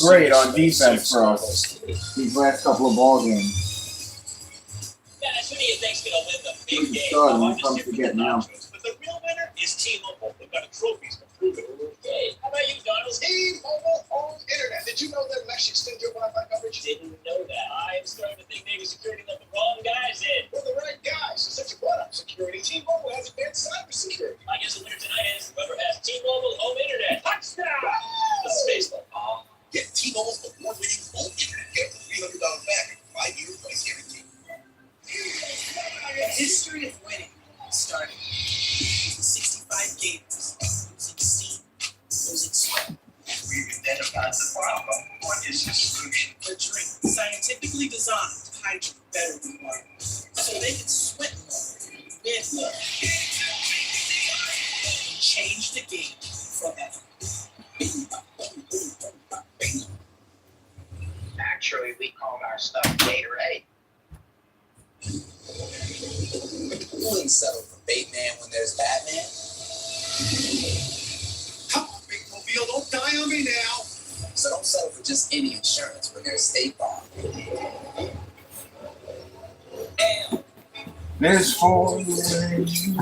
C: great on defense for us these last couple of ball games.
Q: Dennis, who do you think's going to win the big game?
C: Starting when it comes to getting out.
Q: But the real winner is T-Mobile. They've got trophies to prove it. Hey, how about you, Donald?
D: T-Mobile home internet. Did you know that actually extend your Wi-Fi coverage?
Q: Didn't know that. I'm starting to think maybe security let the wrong guys in.
D: We're the right guys. So since you brought up security, T-Mobile has advanced cybersecurity.
Q: I guess the winner tonight is whoever has T-Mobile home internet. Touchdown! This is baseball.
L: Get T-Mobile's award-winning home internet. Get $300
D: specifically designed to hydrate better than water, so they can sweat more, win more, and change the game forever.
S: Actually, we called our stuff Gatorade.
O: You wouldn't settle for Bateman when there's Batman.
D: Come on, Big Mobile, don't die on me now.
O: So don't settle for just any insurance when there's State Farm.
C: There's four ways.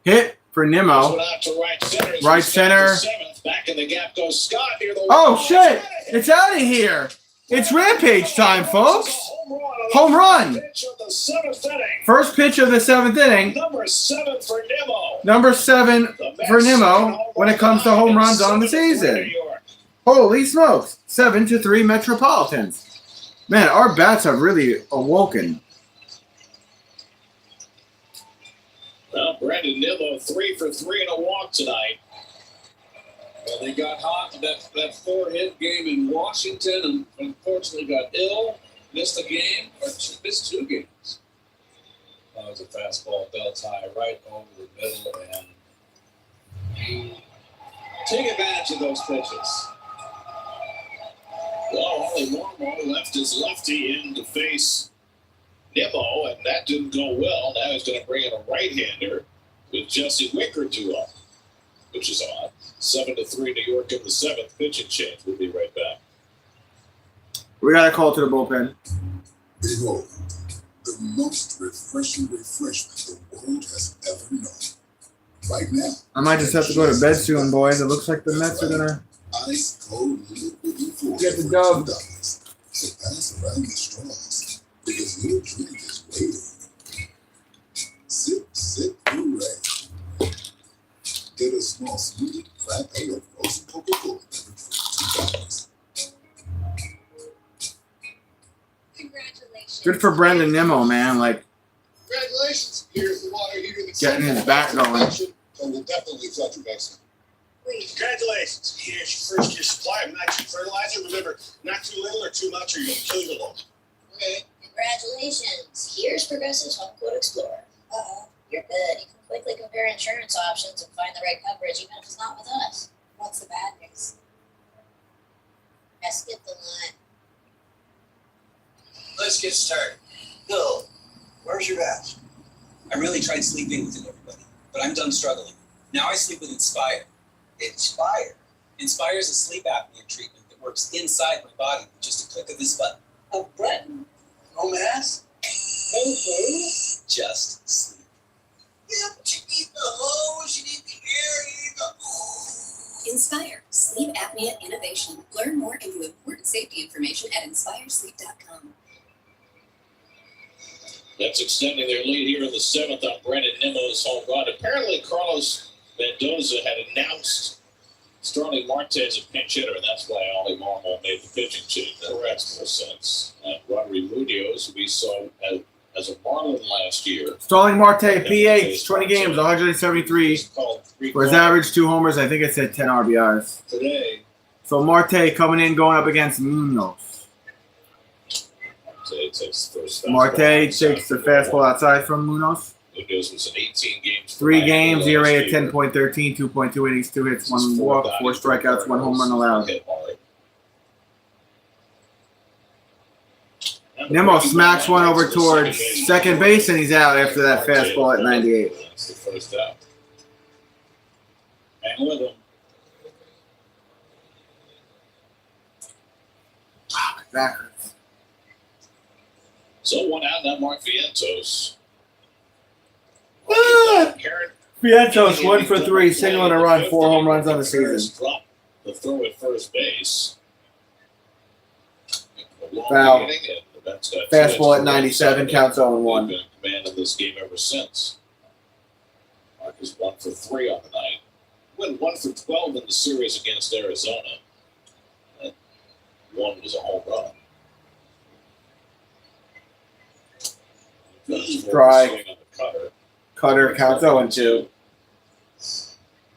C: Hit for Nimmo. Right center.
F: Back in the gap goes Scott near the
C: Oh, shit. It's out of here. It's rampage time, folks. Home run. First pitch of the seventh inning.
F: Number 7 for Nimmo.
C: Number 7 for Nimmo when it comes to home runs on the season. Holy smokes. 7-3 Metropolitans. Man, our bats have really awoken.
F: Well, Brandon Nimmo 3 for 3 and a walk tonight.
A: Well, they got hot in that 4-hit game in Washington and unfortunately got ill, missed a game, or missed 2 games. That was a fastball belt high right over the middle, and you take advantage of those pitches.
F: Well, Ollie Marmol left his lefty in to face Nimmo, and that didn't go well. Now he's going to bring in a right-hander with Jesse Wicker to up, which is odd. 7-3 New York in the 7th. Pitching change. We'll be right back.
C: We got a call to the bullpen.
I: Behold, the most refreshing refreshment the world has ever known. Right now,
C: I might just have to go to bed soon, boys. It looks like the Mets are going to
I: ice cold liquid euphoric
C: get the dub.
I: So pass around the straws because your drink is waiting. Sip, sip, hooray. Get a small smoothie, crack egg, or frozen Coca-Cola for $2.
J: Congratulations.
C: Good for Brandon Nimmo, man. Like,
I: Congratulations. Here's the water heater that's
C: getting his back going.
I: So we'll definitely flood your basement.
R: Congratulations. Here's your first year supply of nitrogen fertilizer. Remember, not too little or too much or you'll kill your lawn.
J: Okay. Congratulations. Here's Progressive's Home Quote Explorer. You're good. You can quickly compare insurance options and find the right coverage even if it's not with us. What's the bad news? I skipped the line.
O: Let's get started. Bill, where's your badge? I really tried sleeping with everybody, but I'm done struggling. Now I sleep with Inspire. Inspire? Inspire is a sleep apnea treatment that works inside my body with just a click of this button.
S: Oh, Brett, no mask?
O: Just sleep.
S: Yeah, but you need the hose, you need the air, you need the...
B: Inspire, sleep apnea innovation. Learn more and view important safety information at inspiresleep.com.
F: That's extending their lead here in the 7th on Brandon Nimmo's home run. Apparently, Carlos Mendoza had announced Starling Marte as a pinch hitter, and that's why Ollie Marmol made the pitching change. That makes more sense. And Rodri Munoz, we saw as a Marlin last year.
C: Starling Marte, PH, 20 games, 173. For his average, 2 homers. I think it said 10 RBIs.
A: Today,
C: So Marte coming in, going up against Munoz. Marte takes the fastball outside from Munoz.
F: Munoz was in 18 games.
C: 3 games, ERA at 10.13, 2.2 innings, 2 hits, 1 walk, 4 strikeouts, 1 home run allowed. Nimmo smacks one over towards second base, and he's out after that fastball at 98.
F: That's the first out. And with him.
C: Wow, my back hurts.
F: So one out, that Mark Vientos.
C: Vientos 1 for 3, single and a run, 4 home runs on the season.
F: Drop the throw at first base.
C: Foul. Fastball at 97, counts 0-1.
F: Been in command of this game ever since. Mark is 1 for 3 on the night. Went 1 for 12 in the series against Arizona. That one was a home run.
C: Strike. Cutter counts 0-2.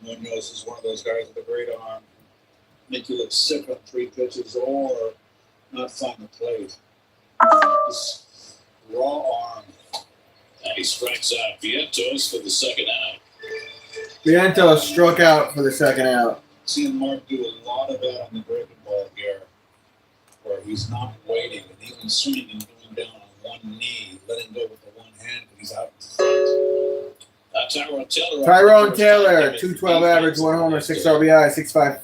A: Munoz is one of those guys with a great arm. Make you look sick on 3 pitches or not find the plate. Just raw arm.
F: And he strikes out Vientos for the second out.
C: Vientos struck out for the second out.
A: Seeing Mark do a lot of that on the breaking ball, Gary, where he's not waiting and even swinging and going down on one knee, letting go with the one hand because he's out in front.
C: Tyrone Taylor, 212 average, 1 homer, 6 RBI, 6'5",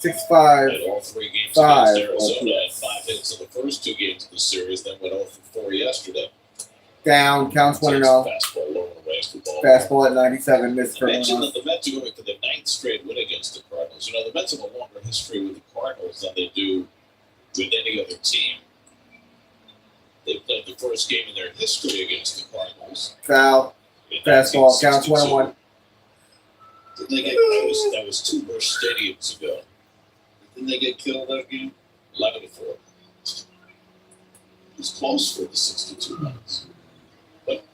C: 6'5".
F: All 3 games against Arizona had 5 hits in the first 2 games of the series, then went 0 for 4 yesterday.
C: Down, counts 1-0.
F: Fastball low and away for the ball.
C: Fastball at 97, missed for
F: I mentioned
C: 1.
F: that the Mets are going for the 9th straight win against the Cardinals. You know, the Mets have a longer history with the Cardinals than they do with any other team. They played the first game in their history against the Cardinals.
C: Foul. Fastball, counts 1-1.
A: Didn't they get
F: that was 2 Busch Stadiums ago.
A: Didn't they get killed that game?
F: 11-4. It was close for the 62 minutes. But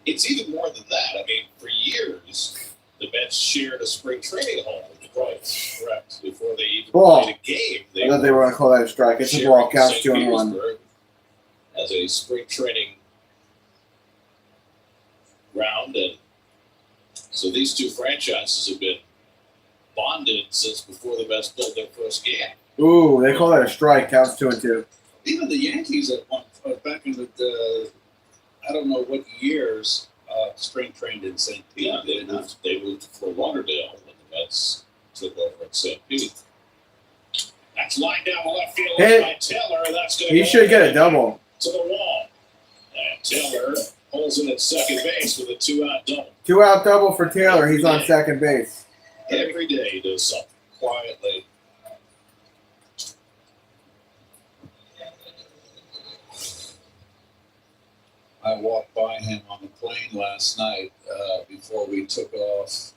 F: it's even more than that. I mean, for years, the Mets shared a spring training home with the Cardinals. Correct. Before they even played a game.
C: I thought they were going to call that a strike. It's a ball, counts 2-1.
F: As a spring training round, and so these 2 franchises have been bonded since before the Mets played their first game.
C: Ooh, they call that a strike. Counts 2-2.
A: Even the Yankees at one back in the I don't know what years spring trained in St. Pete.
F: Yeah, they moved to Fort Lauderdale when the Mets took over at St. Pete. That's line down the left field by Taylor. That's going to
C: He should get a double.
F: To the wall. And Taylor holds it at second base with a 2-out double.
C: 2-out double for Taylor. He's on second base.
F: Every day he does something quietly.
A: I walked by him on the plane last night before we took off.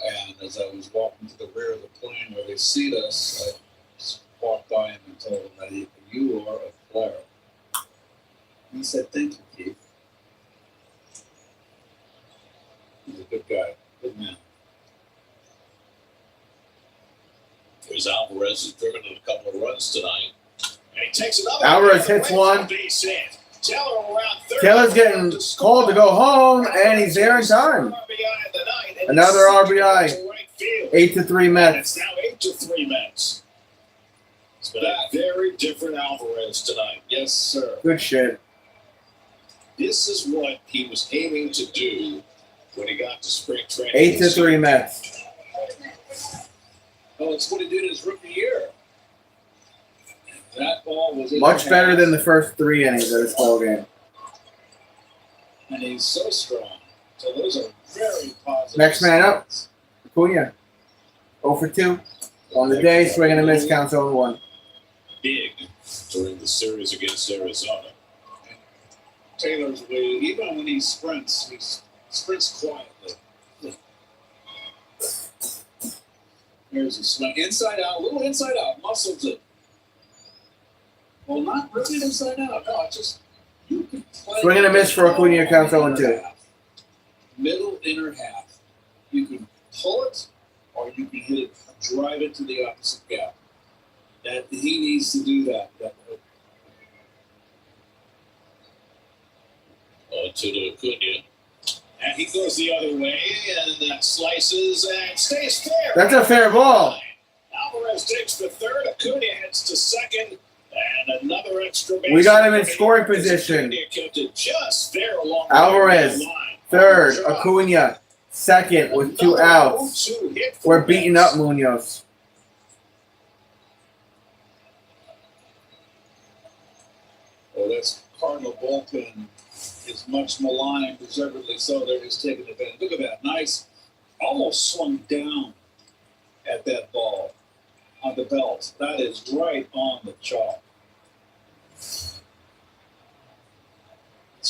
A: And as I was walking to the rear of the plane where they seat us, I walked by him and told him that you are a player. And he said, "Thank you, Keith." He's a good guy, good man.
F: There's Alvarez has driven in a couple of runs tonight. And he takes another.
C: Alvarez hits one. Taylor's getting called to go home, and he's there in time. Another RBI. 8-3 Mets.
F: It's now 8-3 Mets. It's been a very different Alvarez tonight. Yes, sir.
C: Good shit.
F: This is what he was aiming to do when he got to spring training.
C: 8-3 Mets.
A: Oh, it's what he did his rookie year. That ball was
C: Much better than the first 3 innings of this ball game.
A: And he's so strong. So those are very positive.
C: Next man up, Acuna. 0 for 2. On the day, swing and a miss, counts 0-1.
F: Big during the series against Arizona.
A: Taylor's way, even when he sprints quietly. Here's a swing. Inside out, a little inside out, muscles it. Well, not really inside out. No, just you can play.
C: Swing and a miss for Acuna, counts 0-2.
A: Middle inner half. You can pull it, or you can hit it, drive it to the opposite gap. That he needs to do that.
F: To the Acuna. And he goes the other way, and that slices and stays fair.
C: That's a fair ball.
F: Alvarez takes the third. Acuna heads to second. And another extra base.
C: We got him in scoring position.
F: Just fair along
C: Alvarez,
F: the line.
C: third. Acuna, second with 2 outs. We're beating up Munoz.
A: Oh, that's Cardinal bullpen is much maligned, deservedly so. They're just taking advantage. Look at that. Nice. Almost swung down at that ball on the belt. That is right on the chalk. It's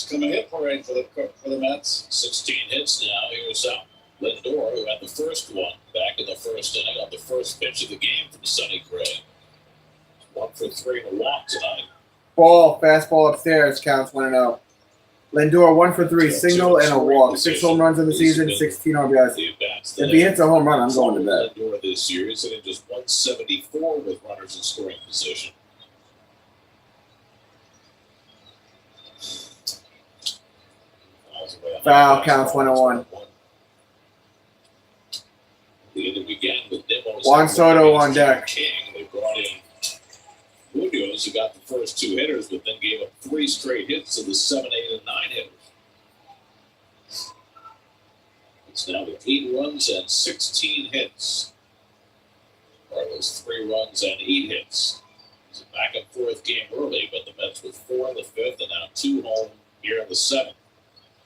A: coming hit parade for the Mets.
F: 16 hits now. Here's Lindor, who had the first one back in the first inning on the first pitch of the game from Sonny Gray. 1 for 3 and a walk tonight.
C: Ball, fastball upstairs, counts 1-0. Lindor 1 for 3, single and a walk. 6 home runs in the season, 16 RBIs. If he hits a home run, I'm going to bed.
F: Lindor this year is hitting just 174 with runners in scoring position.
C: Foul, counts 1-1.
F: The inning began with demos.
C: Juan Soto on deck.
F: King. They brought in Munoz, who got the first 2 hitters, but then gave up 3 straight hits to the 7, 8, and 9 hitters. It's now with 8 runs and 16 hits. Cardinals 3 runs and 8 hits. It's a back and forth game early, but the Mets with 4 in the 5th and now 2 home here in the 7th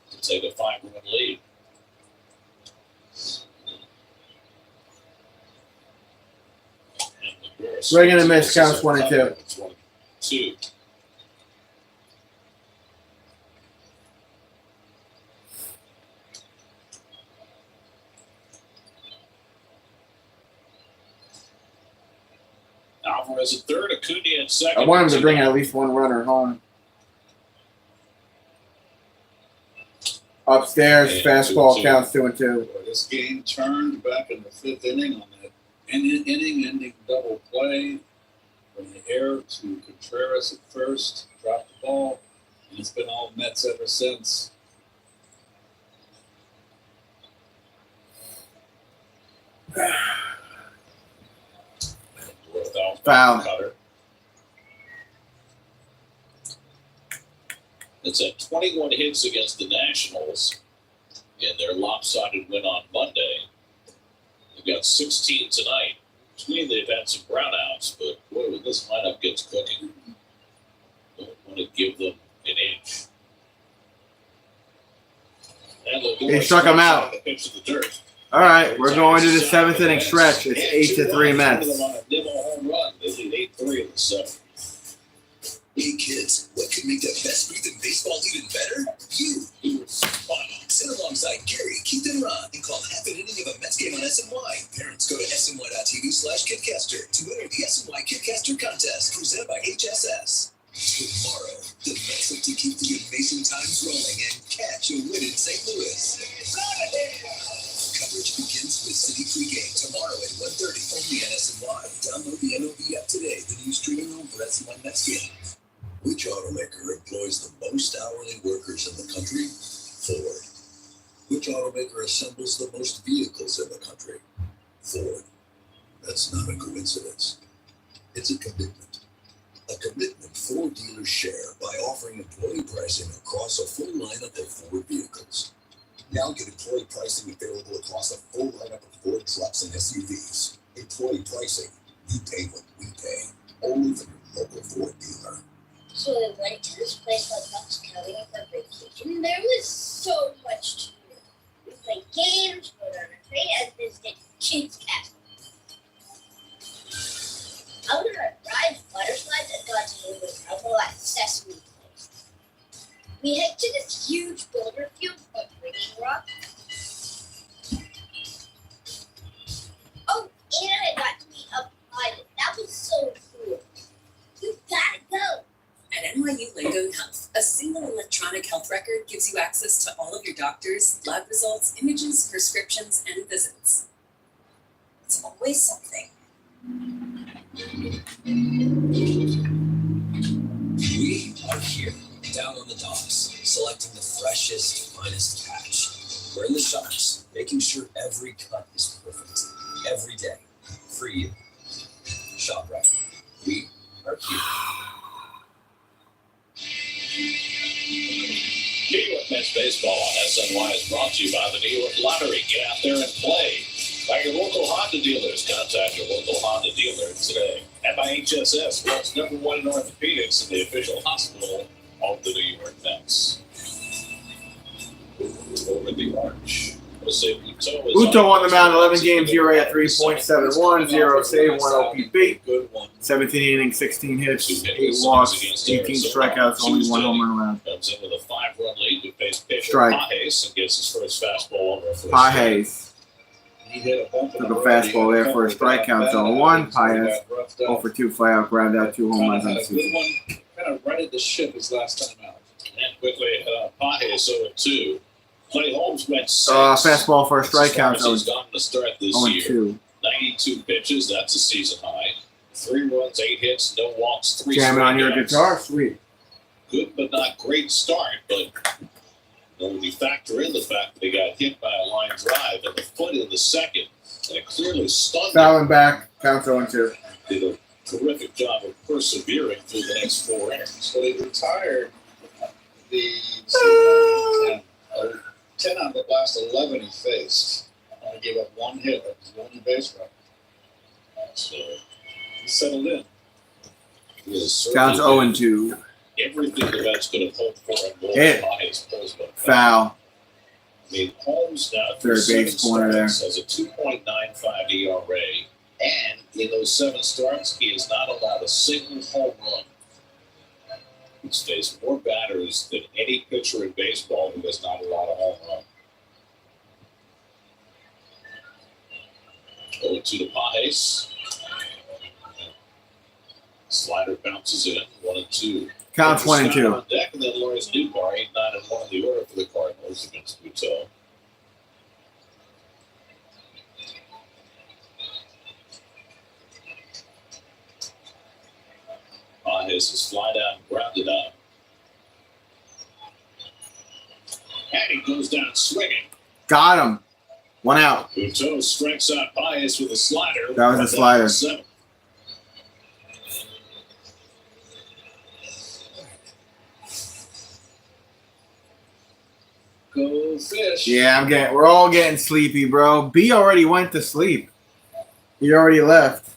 F: to take a 5-run lead.
C: Swing and a miss, counts 1-2.
F: 2. Alvarez at third, Acuna at second.
C: I want him to bring at least 1 runner home. Upstairs, fastball, counts 2-2.
A: This game turned back in the 5th inning on that inning-ending double play from the air to Contreras at first, dropped the ball, and it's been all Mets ever since.
C: Foul.
F: It's at 21 hits against the Nationals in their lopsided win on Monday. They've got 16 tonight. Between they've had some brownouts, but boy, when this lineup gets cooking, don't want to give them an inch.
C: He struck him out. All right, we're going to the 7th inning stretch. It's 8-3 Mets.
F: They lead 8-3 in the 7th.
L: Hey kids, what could make the best booth in baseball even better? You. Sit alongside Gary, Keith, and Ron and call half an inning of a Mets game on SNY. Parents go to SNY.TV/KidCaster to enter the SNY KidCaster contest presented by HSS. Tomorrow, the Mets look to keep the amazing times rolling and catch a win in St. Louis. Coverage begins with City pregame tomorrow at 1:30 only on SNY. Download the MLB app today, the new streaming home for SNY Mets games. Which automaker employs the most hourly workers in the country? Ford. Which automaker assembles the most vehicles in the country? Ford. That's not a coincidence. It's a commitment. A commitment Ford dealers share by offering employee pricing across a full lineup of Ford vehicles. Now get employee pricing available across a full lineup of Ford trucks and SUVs. Employee pricing. You pay what we pay. Only from your local Ford dealer.
T: So we went to this place called Knox County for vacation. There was so much to do. We played games, rode on a train, and visited Kids Castle. I was gonna ride butterflies and got to move with Elmo at Sesame Place. We headed to this huge boulder field called Ringing Rock. Oh, and I got to meet a pilot. That was so cool. You gotta go.
U: At NYU Langone Health, a single electronic health record gives you access to all of your doctors, lab results, images, prescriptions, and visits. It's always something.
Q: We are here, down on the docks, selecting the freshest, finest catch. We're in the shops, making sure every cut is perfect, every day, for you. Shop right. We are here.
F: New York Mets baseball on SNY is brought to you by the New York Lottery. Get out there and play. By your local Honda dealers. Contact your local Honda dealer today. And by HSS, world's #1 in orthopedics and the official hospital of the New York Mets. Over the arch.
C: Uto on the mound, 11 games, ERA at 3.71, 0 save, 1 OPB, 17 innings, 16 hits, 8 walks, 18 strikeouts, only 1 home run allowed.
F: Comes in with a 5-run lead to face pitcher
C: Strike.
F: Pages and gets his first fastball over for
C: Pages
A: He hit a bump
C: took a fastball there for a strike count, 0-1. Pages 0 for 2, fly out, ground out, 2 home runs on the
A: Had a good
C: season.
A: one. Kind of righted the ship his last time out.
F: And quickly, Pages 0-2. Clay Holmes went 6.
C: Fastball for a strike count,
F: He's gotten to start this year.
C: 0-2.
F: 92 pitches, that's a season high. 3 runs, 8 hits, no walks, 3
C: Jamming on your
F: strikeouts.
C: guitar, sweet.
F: Good but not great start, but when you factor in the fact that he got hit by a line drive and the foot in the second, and it clearly stunned him.
C: Fouling back, count 0-2.
F: Did a terrific job of persevering through the next 4 innings.
A: So he retired the 10 out of the last 11 he faced. Only gave up 1 hit. That was the only base run. So he settled in.
C: Counts 0-2.
F: Everything the Mets could have hoped for and more
C: Hit.
F: by his post, but
C: Foul.
F: I mean, Holmes now
C: Third base corner there.
F: has a 2.95 ERA, and in those 7 starts, he has not allowed a single home run. He's faced more batters than any pitcher in baseball who has not allowed a home run. 0-2 to Pages. Slider bounces in, 1-2.
C: Counts 1-2.
F: On deck, and then Lawrence Newbar, 8-9-1 in the order for the Cardinals against Uto. Pages is fly down, grounded out. And he goes down swinging.
C: Got him. 1 out.
F: Uto strikes out Pages with a slider.
C: That was a slider.
F: 7.
A: Go fish.
C: Yeah, we're all getting sleepy, bro. B already went to sleep. He already left.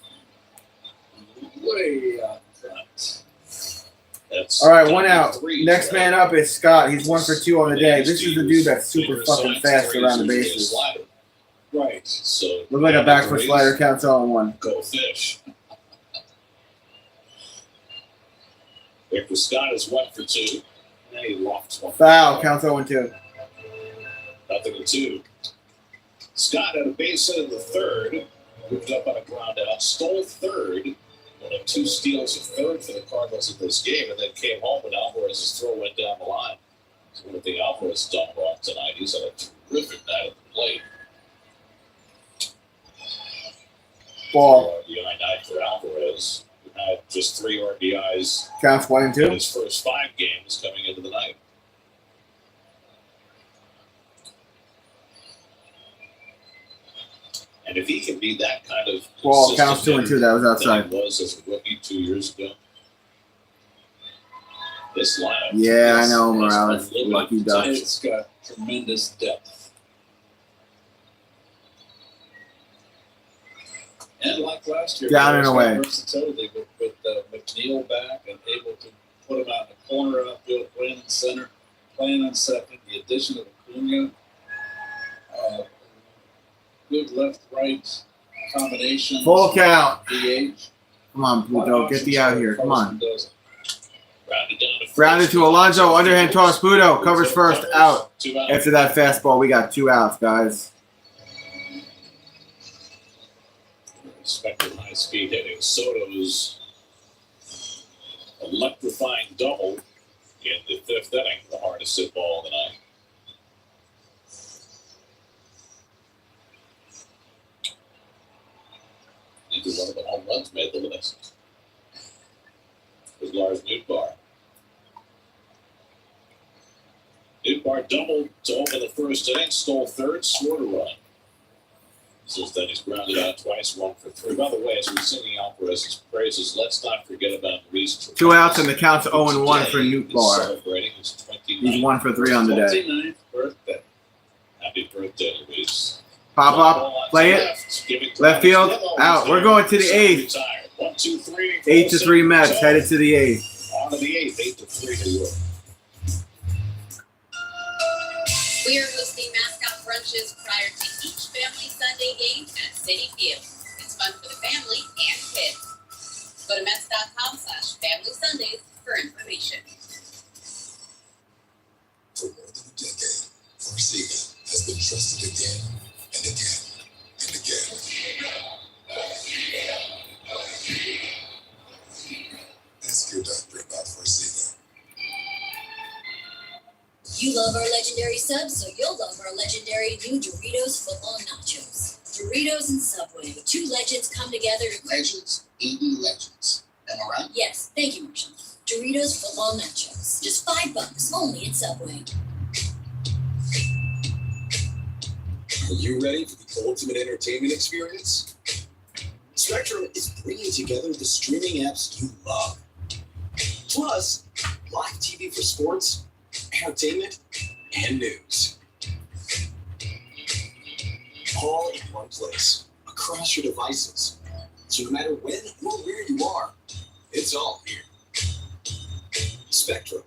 A: Way out front.
F: That's
C: All right, 1 out.
F: 3,
C: Next man up is Scott. He's 1 for 2 on the day. This is the dude that's super fucking fast around the bases.
A: Right.
F: So
C: Look like a back foot slider, counts 0-1.
F: Go fish. Victor Scott is 1 for 2. And he lofts 1.
C: Foul, counts 0-2.
F: 0-2. Scott had a base hit in the 3rd. Moved up on a ground out. Stole 3rd. One of 2 steals of 3rd for the Cardinals in this game. And then came home and Alvarez's throw went down the line. So what the Alvarez done wrong tonight? He's had a terrific night at the plate.
C: Ball.
F: RBI night for Alvarez, who had just 3 RBIs
C: Counts 1 and 2.
F: in his first 5 games coming into the night. And if he can be that kind of
C: Ball, counts 2 and 2. That was outside.
F: than he was as a rookie 2 years ago, this lineup.
C: Yeah, I
F: is-
C: know,
F: has
C: Morales.
F: unlimited
C: Lucky duck.
F: potential.
A: It's got tremendous depth. And like last year,
C: Down and
A: it's got
C: away.
A: versatility with McNeil back and able to put him out in the corner, outfield, playing in center, playing on second. The addition of Acuna, good left-right combination.
C: Full count.
A: DH.
C: Come on, Pluto. Get the out here. Come on.
F: Rounded down to
C: Grounded to Alonso. Underhand toss. Pluto covers first. Out.
F: 2 out.
C: After that fastball, we got 2 outs, guys.
F: Expected high-speed hitting. Soto's electrifying double in the 5th inning, the hardest hit ball of the night. Neither one of the home runs made the list. It was Lars Newbar. Newbar doubled to open the first inning, stole 3rd, scored a run. Since then, he's grounded out twice, 1 for 3. By the way, as we're singing Alvarez's praises, let's not forget about the reason for
C: 2 outs and the count's 0-1 for
F: Newbar.
C: Newbar.
F: Celebrating his 29th
C: He's 1 for 3 on the day.
A: 29th birthday.
F: Happy birthday, Luis.
C: Pop up. Play it. Left field. Out. We're going to the 8th.
F: 1, 2, 3.
C: 8-3 Mets. Headed to the 8th.
F: On to the 8th, 8-3 New York.
B: We are hosting mascot brunches prior to each family Sunday game at City Field. It's fun for the family and kids. Go to Mets.com/Family Sundays for information.
L: For more than a decade, Forsythia has been trusted again and again and again. Ask your doctor about Forsythia.
J: You love our legendary subs, so you'll love our legendary new Doritos football nachos. Doritos and Subway, two legends come together to
D: Legends eating legends. Am I right?
J: Yes, thank you, Marshall. Doritos football nachos, just $5 only at Subway.
E: Are you ready for the ultimate entertainment experience? Spectrum is bringing together the streaming apps you love. Plus, live TV for sports, entertainment, and news. All in one place, across your devices. So no matter when or where you are, it's all here. Spectrum.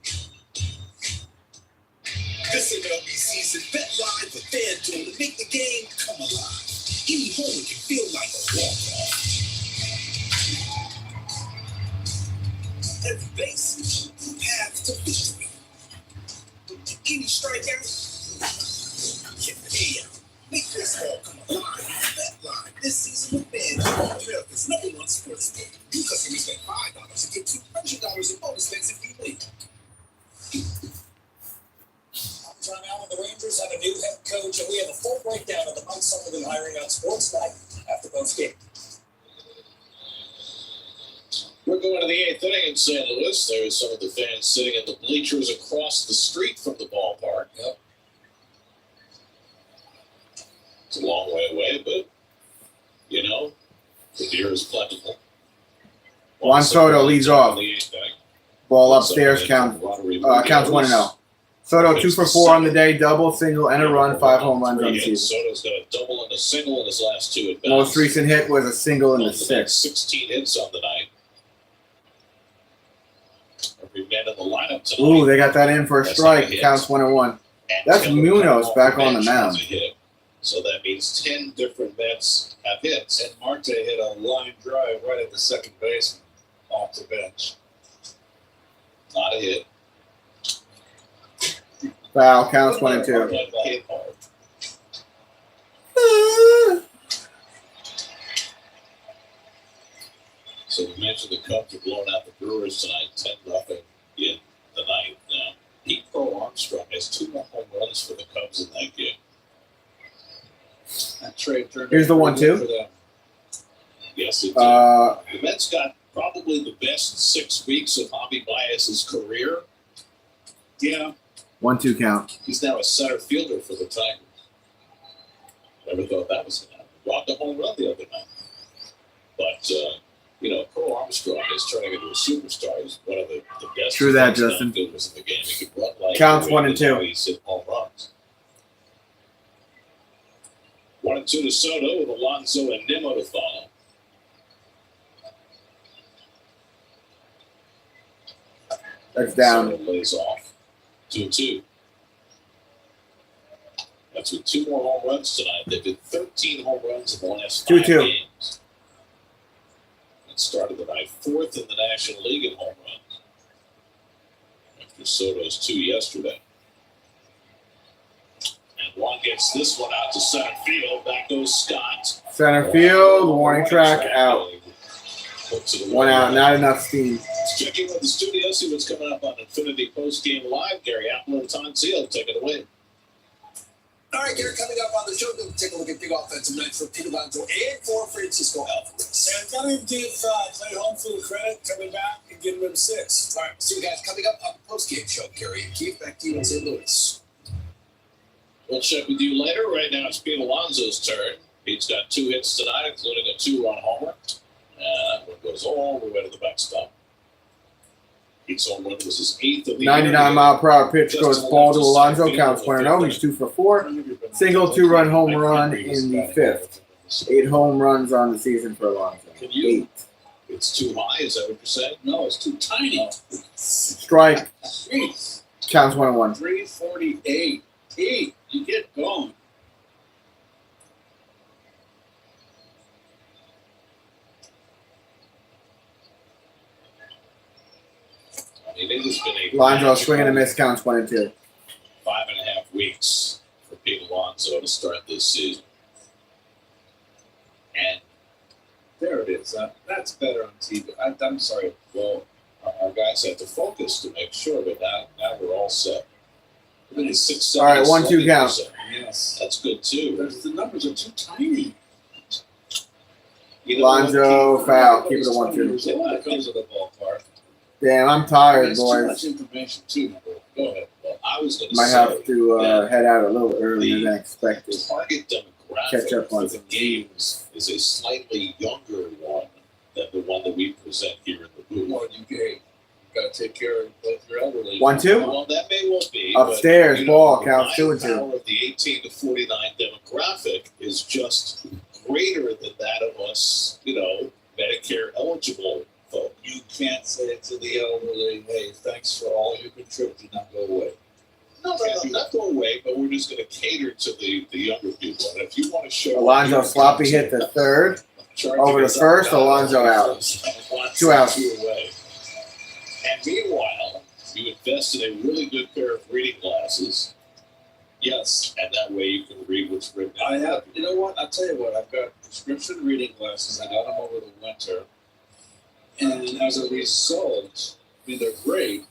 L: This MLB season, bet live with FanDuel to make the game come alive. Any home can feel like a walk-off. Every base, path to victory. Any strikeout, get the payout. Make this all come alive. Bet live this season with FanDuel, America's #1 sports book. New customers bet $5 and get $200 in bonus bets if you win.
M: John Allen, the Rangers have a new head coach, and we have a full breakdown of the Mike Sullivan hiring on Sports Night after both games.
F: We're going to the 8th inning in St. Louis. There's some of the fans sitting in the bleachers across the street from the ballpark.
M: Yep.
F: It's a long way away, but, you know, the beer is plentiful.
C: Juan Soto leads off.
F: In the 8th inning.
C: Ball upstairs, counts 1-0. Soto 2 for 4 on the day, double, single, and a run, 5 home runs on the season.
F: Soto's got a double and a single in his last 2 at bats.
C: Most recent hit was a single in the 6th.
F: 16 hits on the night. Every man in the lineup tonight.
C: Ooh, they got that in for a strike. Counts 1-1. That's Munoz back on the mound.
F: So that means 10 different Mets have hits.
A: And Marte hit a line drive right at the second baseman off the bench.
F: Not a hit.
C: Foul, counts 1-2.
F: Hit hard. So we mentioned the Cubs are blowing out the Brewers tonight, 10-0 in the ninth. Now, Pete Armstrong has 2 more home runs for the Cubs in that game.
A: That trade turned
C: Here's the
A: out pretty
C: 1-2.
A: good for them.
F: Yes, it did. The Mets got probably the best 6 weeks of Javi Baez's career.
A: Yeah.
C: 1-2 count.
F: He's now a center fielder for the Tigers. Never thought that was going to happen. Robbed a home run the other night. But, you know, Pearl Armstrong is turning into a superstar. He's one of the best
C: True that, Justin.
F: fielders in the game. He could run like
C: Counts 1-2.
F: He's hit home runs. 1-2 to Soto with Alonso and Nimmo to follow.
C: That's down.
F: Soto lays off. 2-2. That's with 2 more home runs tonight. They've hit 13 home runs in the last 5
C: 2-2.
F: games. And started the night 4th in the National League in home runs. After Soto's 2 yesterday. And Juan gets this one out to center field. Back goes Scott.
C: Center field, warning track out. 1 out, not enough steam.
F: Let's check in with the studio, see what's coming up on Infinity Post Game Live. Gary Apple and Tom Zeal, take it away.
D: All right, Gary, coming up on the show, we'll take a look at big offensive night for Pete Alonso and for Francisco Alvarez.
M: And gotta give Clay home field credit, coming back and getting rid of 6.
D: All right, see you guys coming up on the post-game show. Gary and Keith, back to you in St. Louis.
F: We'll check with you later. Right now, it's Pete Alonso's turn. Pete's got 2 hits tonight, including a 2-run homer. That one goes all the way to the backstop. Pete's home run was his 8th of the
C: 99-mile-per-hour pitch goes ball to Alonso. Counts 1-0. He's 2 for 4. Single 2-run home run in the 5th. 8 home runs on the season for Alonso. 8.
F: It's too high, is that what you're saying? No, it's too tiny.
C: Strike.
A: Jeez.
C: Counts 1-1.
A: 348. Pete. You get going.
F: I mean, it has been a
C: Lonzo swinging and miss, counts 1 and 2.
F: 5.5 weeks for Pete Alonso to start this season. And
A: there it is. That's better on TV. I'm sorry.
F: Well, our guys have to focus to make sure, but now we're all set.
C: All right, 1-2 count.
F: Yes. That's good, too.
A: The numbers are too tiny.
C: Lonzo foul. Keep it a 1-2.
A: When it comes to the ballpark.
C: Damn, I'm tired,
A: There's too
C: boys.
A: much information, too.
F: Go ahead. Well, I was going to
C: Might
F: say
C: have to head out a little earlier than expected.
F: target demographic
C: Catch up on
F: for the games is a slightly younger one than the one that we present here in the booth.
A: Well, you got to take care of both your elderly.
C: 1-2.
F: Well, that may well be.
C: Upstairs,
F: but,
C: ball,
F: the
C: counts 2 and
F: buying
C: 2.
F: power of the 18 to 49 demographic is just greater than that of us, Medicare eligible folk.
A: You can't say to the elderly, hey, thanks for all you contributed, now go away.
F: No, not go away, but we're just going to cater to the younger people. And if you want to show
C: Alonzo sloppy hit the third. Over the first, Alonzo out. 2 outs.
F: Away. And meanwhile, you invest in a really good pair of reading glasses.
A: Yes.
F: And that way you can read what's written.
A: I have, you know what? I'll tell you what, I've got prescription reading glasses. I got them over the winter. And as a result, I mean, they're great.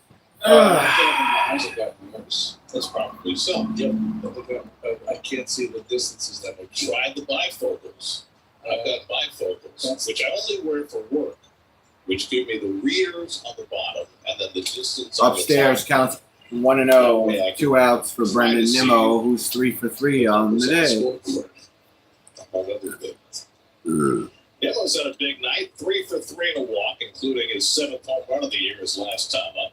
A: My eyes have gotten worse.
F: That's probably so.
A: Yep. I can't see the distances that I
F: tried the bifocals. I've got bifocals, which I only wear for work, which give me the readers on the bottom and then the distance
C: Upstairs
F: on the top.
C: counts 1-0. 2 outs for Brendan Nimmo, who's 3 for 3 on the day.
F: Nimmo's had a big night, 3 for 3 in a walk, including his 7th home run of the year his last time up.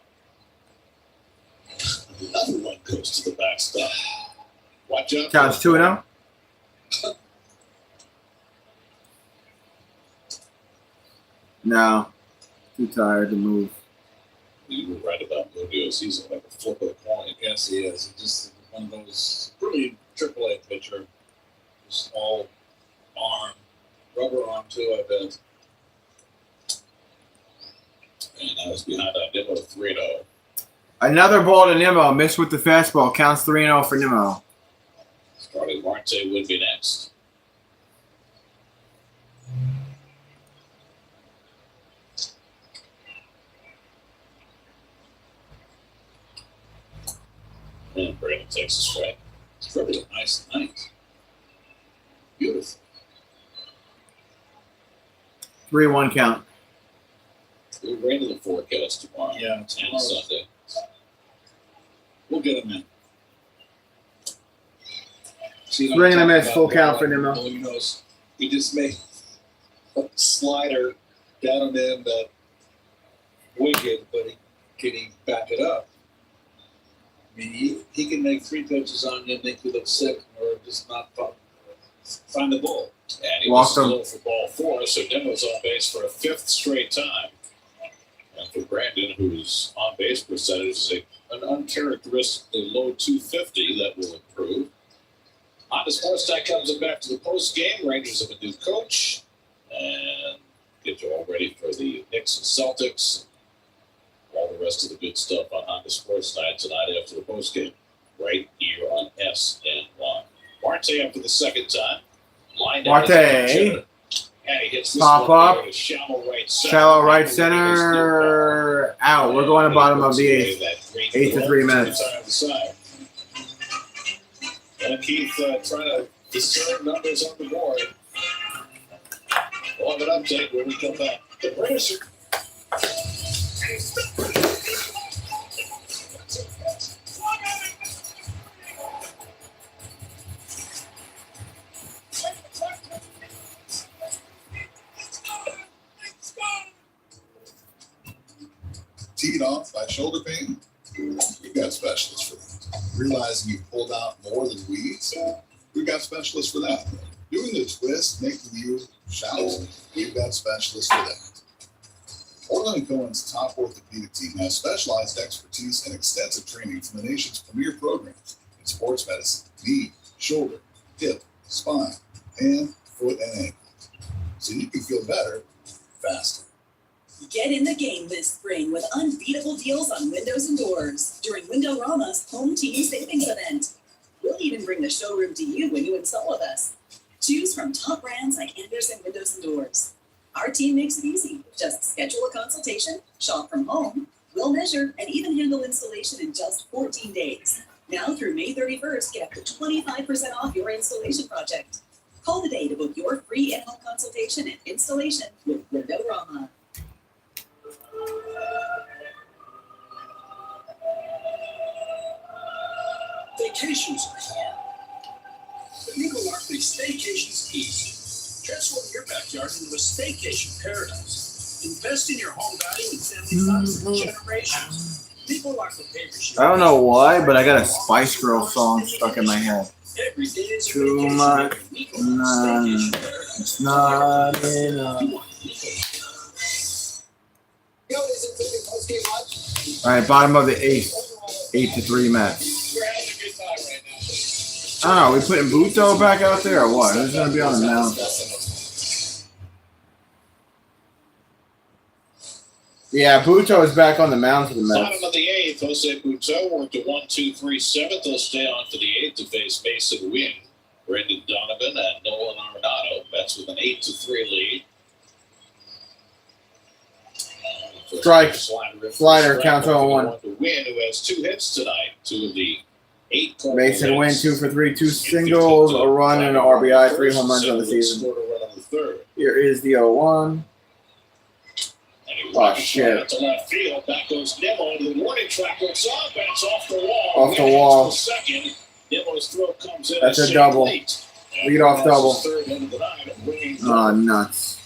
F: Another one goes to the backstop. Watch out.
C: Counts 2-0. No. Too tired to move.
F: You were right about Munoz. He's like a flip of a coin.
A: Yes, he is. He's just one of those brilliant AAA pitcher. Just all arm, rubber arm too, I bet.
F: And I was behind on Nimmo 3-0.
C: Another ball to Nimmo. Missed with the fastball. Counts 3-0 for Nimmo.
F: Starting Marte would be next. And Brandon takes a strike.
A: It's really a nice night. Beautiful.
C: 3-1 count.
F: We'll rain in the forecast tomorrow.
A: Yeah,
F: and
A: tomorrow's-
F: Sunday.
A: We'll get him in.
C: Swing and a miss. Full count for Nimmo.
A: Munoz. He just made a slider down in that wicket, but can he back it up? I mean, he can make 3 pitches on you and make you look sick or just not find the ball.
F: And he
C: Walked
F: was
C: him.
F: slow for ball 4, so Nimmo's on base for a 5th straight time. And for Brandon, whose on-base percentage is an uncharacteristically low 250, that will improve. Honda Sports Tech comes back to the post game. Rangers have a new coach. And get you all ready for the Knicks and Celtics. All the rest of the good stuff on Honda Sports Night tonight after the post game. Right here on SNY. Marte after the second time. Lined out
C: Marte.
F: as a pitcher. And he hits this
C: Pop
F: one
C: up.
F: there to shallow right center.
C: Shallow right center. Out. We're going to bottom of the 8th. 8 to 3 minutes.
F: And Keith trying to discern numbers on the board. We'll have an update when we come back. The British
I: Teed off by shoulder pain? We've got specialists for that. Realizing you've pulled out more than weeds? We've got specialists for that. Doing the twist, making you shallow? We've got specialists for that. Orland & Cohen's top orthopedic team has specialized expertise and extensive training from the nation's premier programs in Sports medicine, knee, shoulder, hip, spine, hand, foot, and ankle. So you can feel better faster.
U: Get in the game this spring with unbeatable deals on windows and doors during Windorama's Home Team Savings Event. We'll even bring the showroom to you when you install with us. Choose from top brands like Andersen Windows and Doors. Our team makes it easy. Just schedule a consultation, shop from home, we'll measure, and even handle installation in just 14 days. Now through May 31st, get up to 25% off your installation project. Call today to book your free in-home consultation and installation with Windorama.
M: Vacations are hard. But Eagle Lark makes staycations easy. Transform your backyard into a staycation paradise. Invest in your home value and family funds for generations. Eagle Lark will pay for you.
C: I don't know why, but I got a Spice Girl song stuck in my head.
M: Every day is a
C: Too
M: vacation.
C: much.
M: Eagle Lark
C: Nah,
M: staycation paradise.
C: it's not enough. All right, bottom of the eighth, 8-3 match. I don't know. We putting Buto back out there or what? Who's gonna be on the mound? Yeah, Buto is back on the mound for the Mets.
F: Bottom of the eighth, Jose Buto worked a 1-2-3 seventh. They'll stay on to the eighth to face Mason Wynn, Brendan Donovan, and Nolan Arenado. Mets with an 8-3 lead.
C: Strike. Slider counts 0-1.
F: Wynn, who has 2 hits tonight. 2 of the 8 total
C: Mason Wynn,
F: hits.
C: 2 for 3, 2 singles, a run, and an RBI, 3 home runs on the season.
F: Scored a run on the third.
C: Here is the 0-1. Oh, shit.
F: To left field. Back goes Nimmo. The warning track looks up. That's off the wall.
C: Off the
F: Wynn
C: wall.
F: hits for second. Nimmo's throw comes in.
C: That's
F: as
C: a double.
F: late.
C: Lead off double.
F: Third into the nine, bringing
C: Oh, nuts.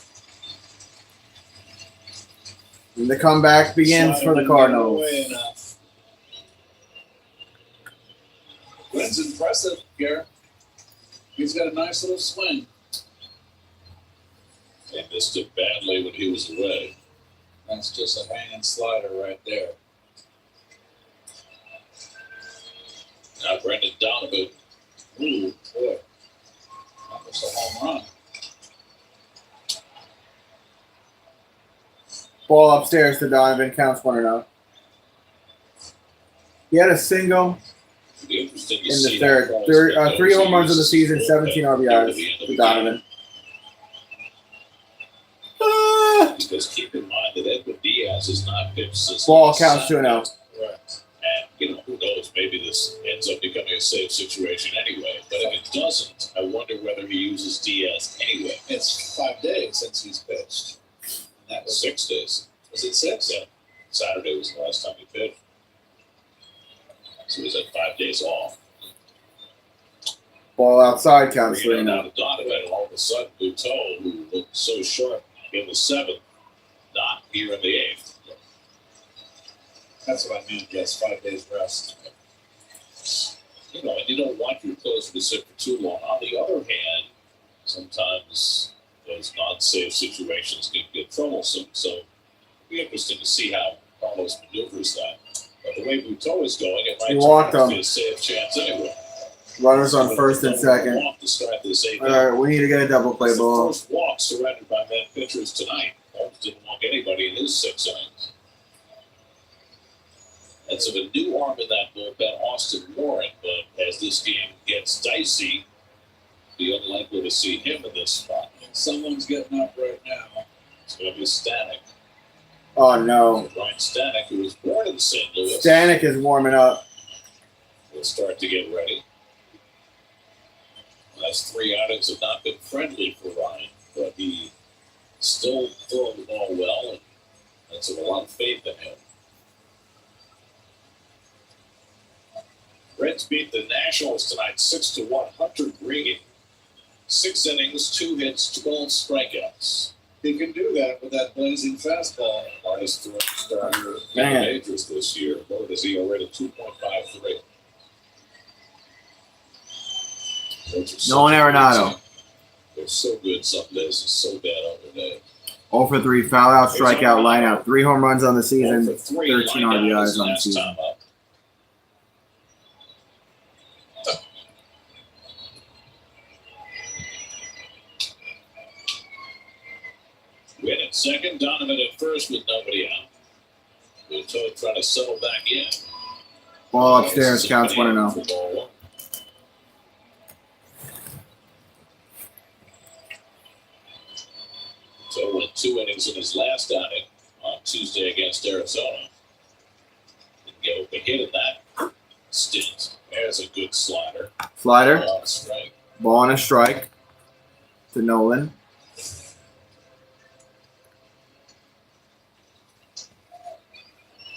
C: And the comeback begins for the Cardinals.
A: Wynn's impressive here. He's got a nice little swing.
F: They missed it badly when he was away.
A: That's just a hanging slider right there.
F: Now Brendan Donovan.
A: Ooh, boy. That was a home run.
C: Ball upstairs to Donovan, counts 1-0. He had a single
F: It'd be interesting to
C: in the
F: see
C: third.
F: how Carlos
C: 3 home runs of the
F: uses
C: season,
F: his
C: 17
F: bullpen
C: RBIs
F: at the end of
C: to
F: the
C: Donovan.
F: game. Because keep in mind that Edwin Diaz has not pitched since
C: Ball
F: last
C: counts
F: Sunday.
C: 2-0.
F: Correct. And, who knows, maybe this ends up becoming a safe situation anyway. But if it doesn't, I wonder whether he uses Diaz anyway.
A: It's 5 days since he's pitched. And that was
F: 6 days.
A: Was it 6?
F: Yeah. Saturday was the last time he pitched. So he was at 5 days off.
C: Ball outside, counts
F: Bringing it
C: 3-0.
F: out of Donovan, and all of a sudden, Buteau, who looked so sharp in the 7th, not here in the 8th.
A: That's what I meant. Yes, 5 days rest.
F: And you don't want your closer to sit for too long. On the other hand, sometimes those non-safe situations can get troublesome. So it'll be interesting to see how Carlos maneuvers that. But the way Buteau is going, it
C: He
F: might
C: walked
F: turn out to
C: him.
F: be a safe chance anyway.
C: Runners on first and second.
F: Walk to start this 8th.
C: All right, we need to get a double play
F: It's the
C: ball.
F: first walk surrendered by men pitchers tonight. Holmes didn't walk anybody in his 6 innings. And so the new arm in that bullpen, Austin Warren, but as this game gets dicey, be unlikely to see him in this spot.
A: Someone's getting up right now.
F: It's going to be Stanek.
C: Oh, no.
F: Brian Stanek, who was born in St. Louis,
C: Stanek is warming up.
F: will start to get ready. Last 3 outings have not been friendly for Ryan, but he still throwing the ball well, and that's a lot of faith in him. Reds beat the Nationals tonight 6-1. Hunter Greene, 6 innings, 2 hits, 12 strikeouts.
A: He can do that with that blazing fastball.
F: Hardest throwing starter in the
C: Man.
F: majors this year. What is he already? 2.53.
C: Nolan Arenado.
F: They're so good some days and so bad other days.
C: 0 for 3, foul out, strikeout, lineup. 3 home runs on the season,
F: 0 for 3,
C: 13
F: line down his
C: RBIs on the
F: last
C: season.
F: time up. second. Donovan at first with nobody out. Muto trying to settle back in.
C: Ball upstairs, counts 1-0.
F: So went 2 innings in his last outing on Tuesday against Arizona. Didn't get open hit in that stint. There's a good slider.
C: Slider.
F: Ball on a strike.
C: Ball on a strike to Nolan.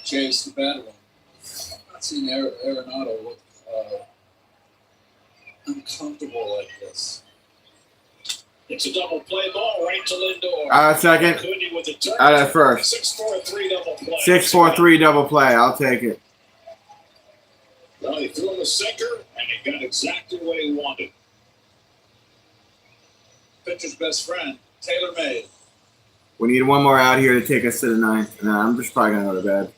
A: Chase the bad one. I've not seen Arenado look uncomfortable like this.
F: It's a double play ball right to Lindor.
C: Second.
F: Acuna with the turn.
C: Out at first.
F: 6-4-3 double play.
C: 6-4-3 double play. I'll take it.
F: Well, he threw him a sinker, and he got exactly what he wanted.
A: Pitcher's best friend, Taylor Made.
C: We need one more out here to take us to the 9th. And I'm just probably going to go to bed.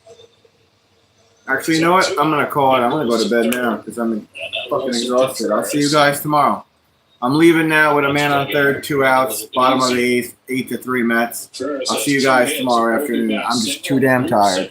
C: Actually, you know what? I'm going to call it. I'm going to go to bed now because I'm fucking exhausted. I'll see you guys tomorrow. I'm leaving now with a man on third, 2 outs, bottom of the 8th, 8-3 Mets. I'll see you guys tomorrow afternoon. I'm just too damn tired.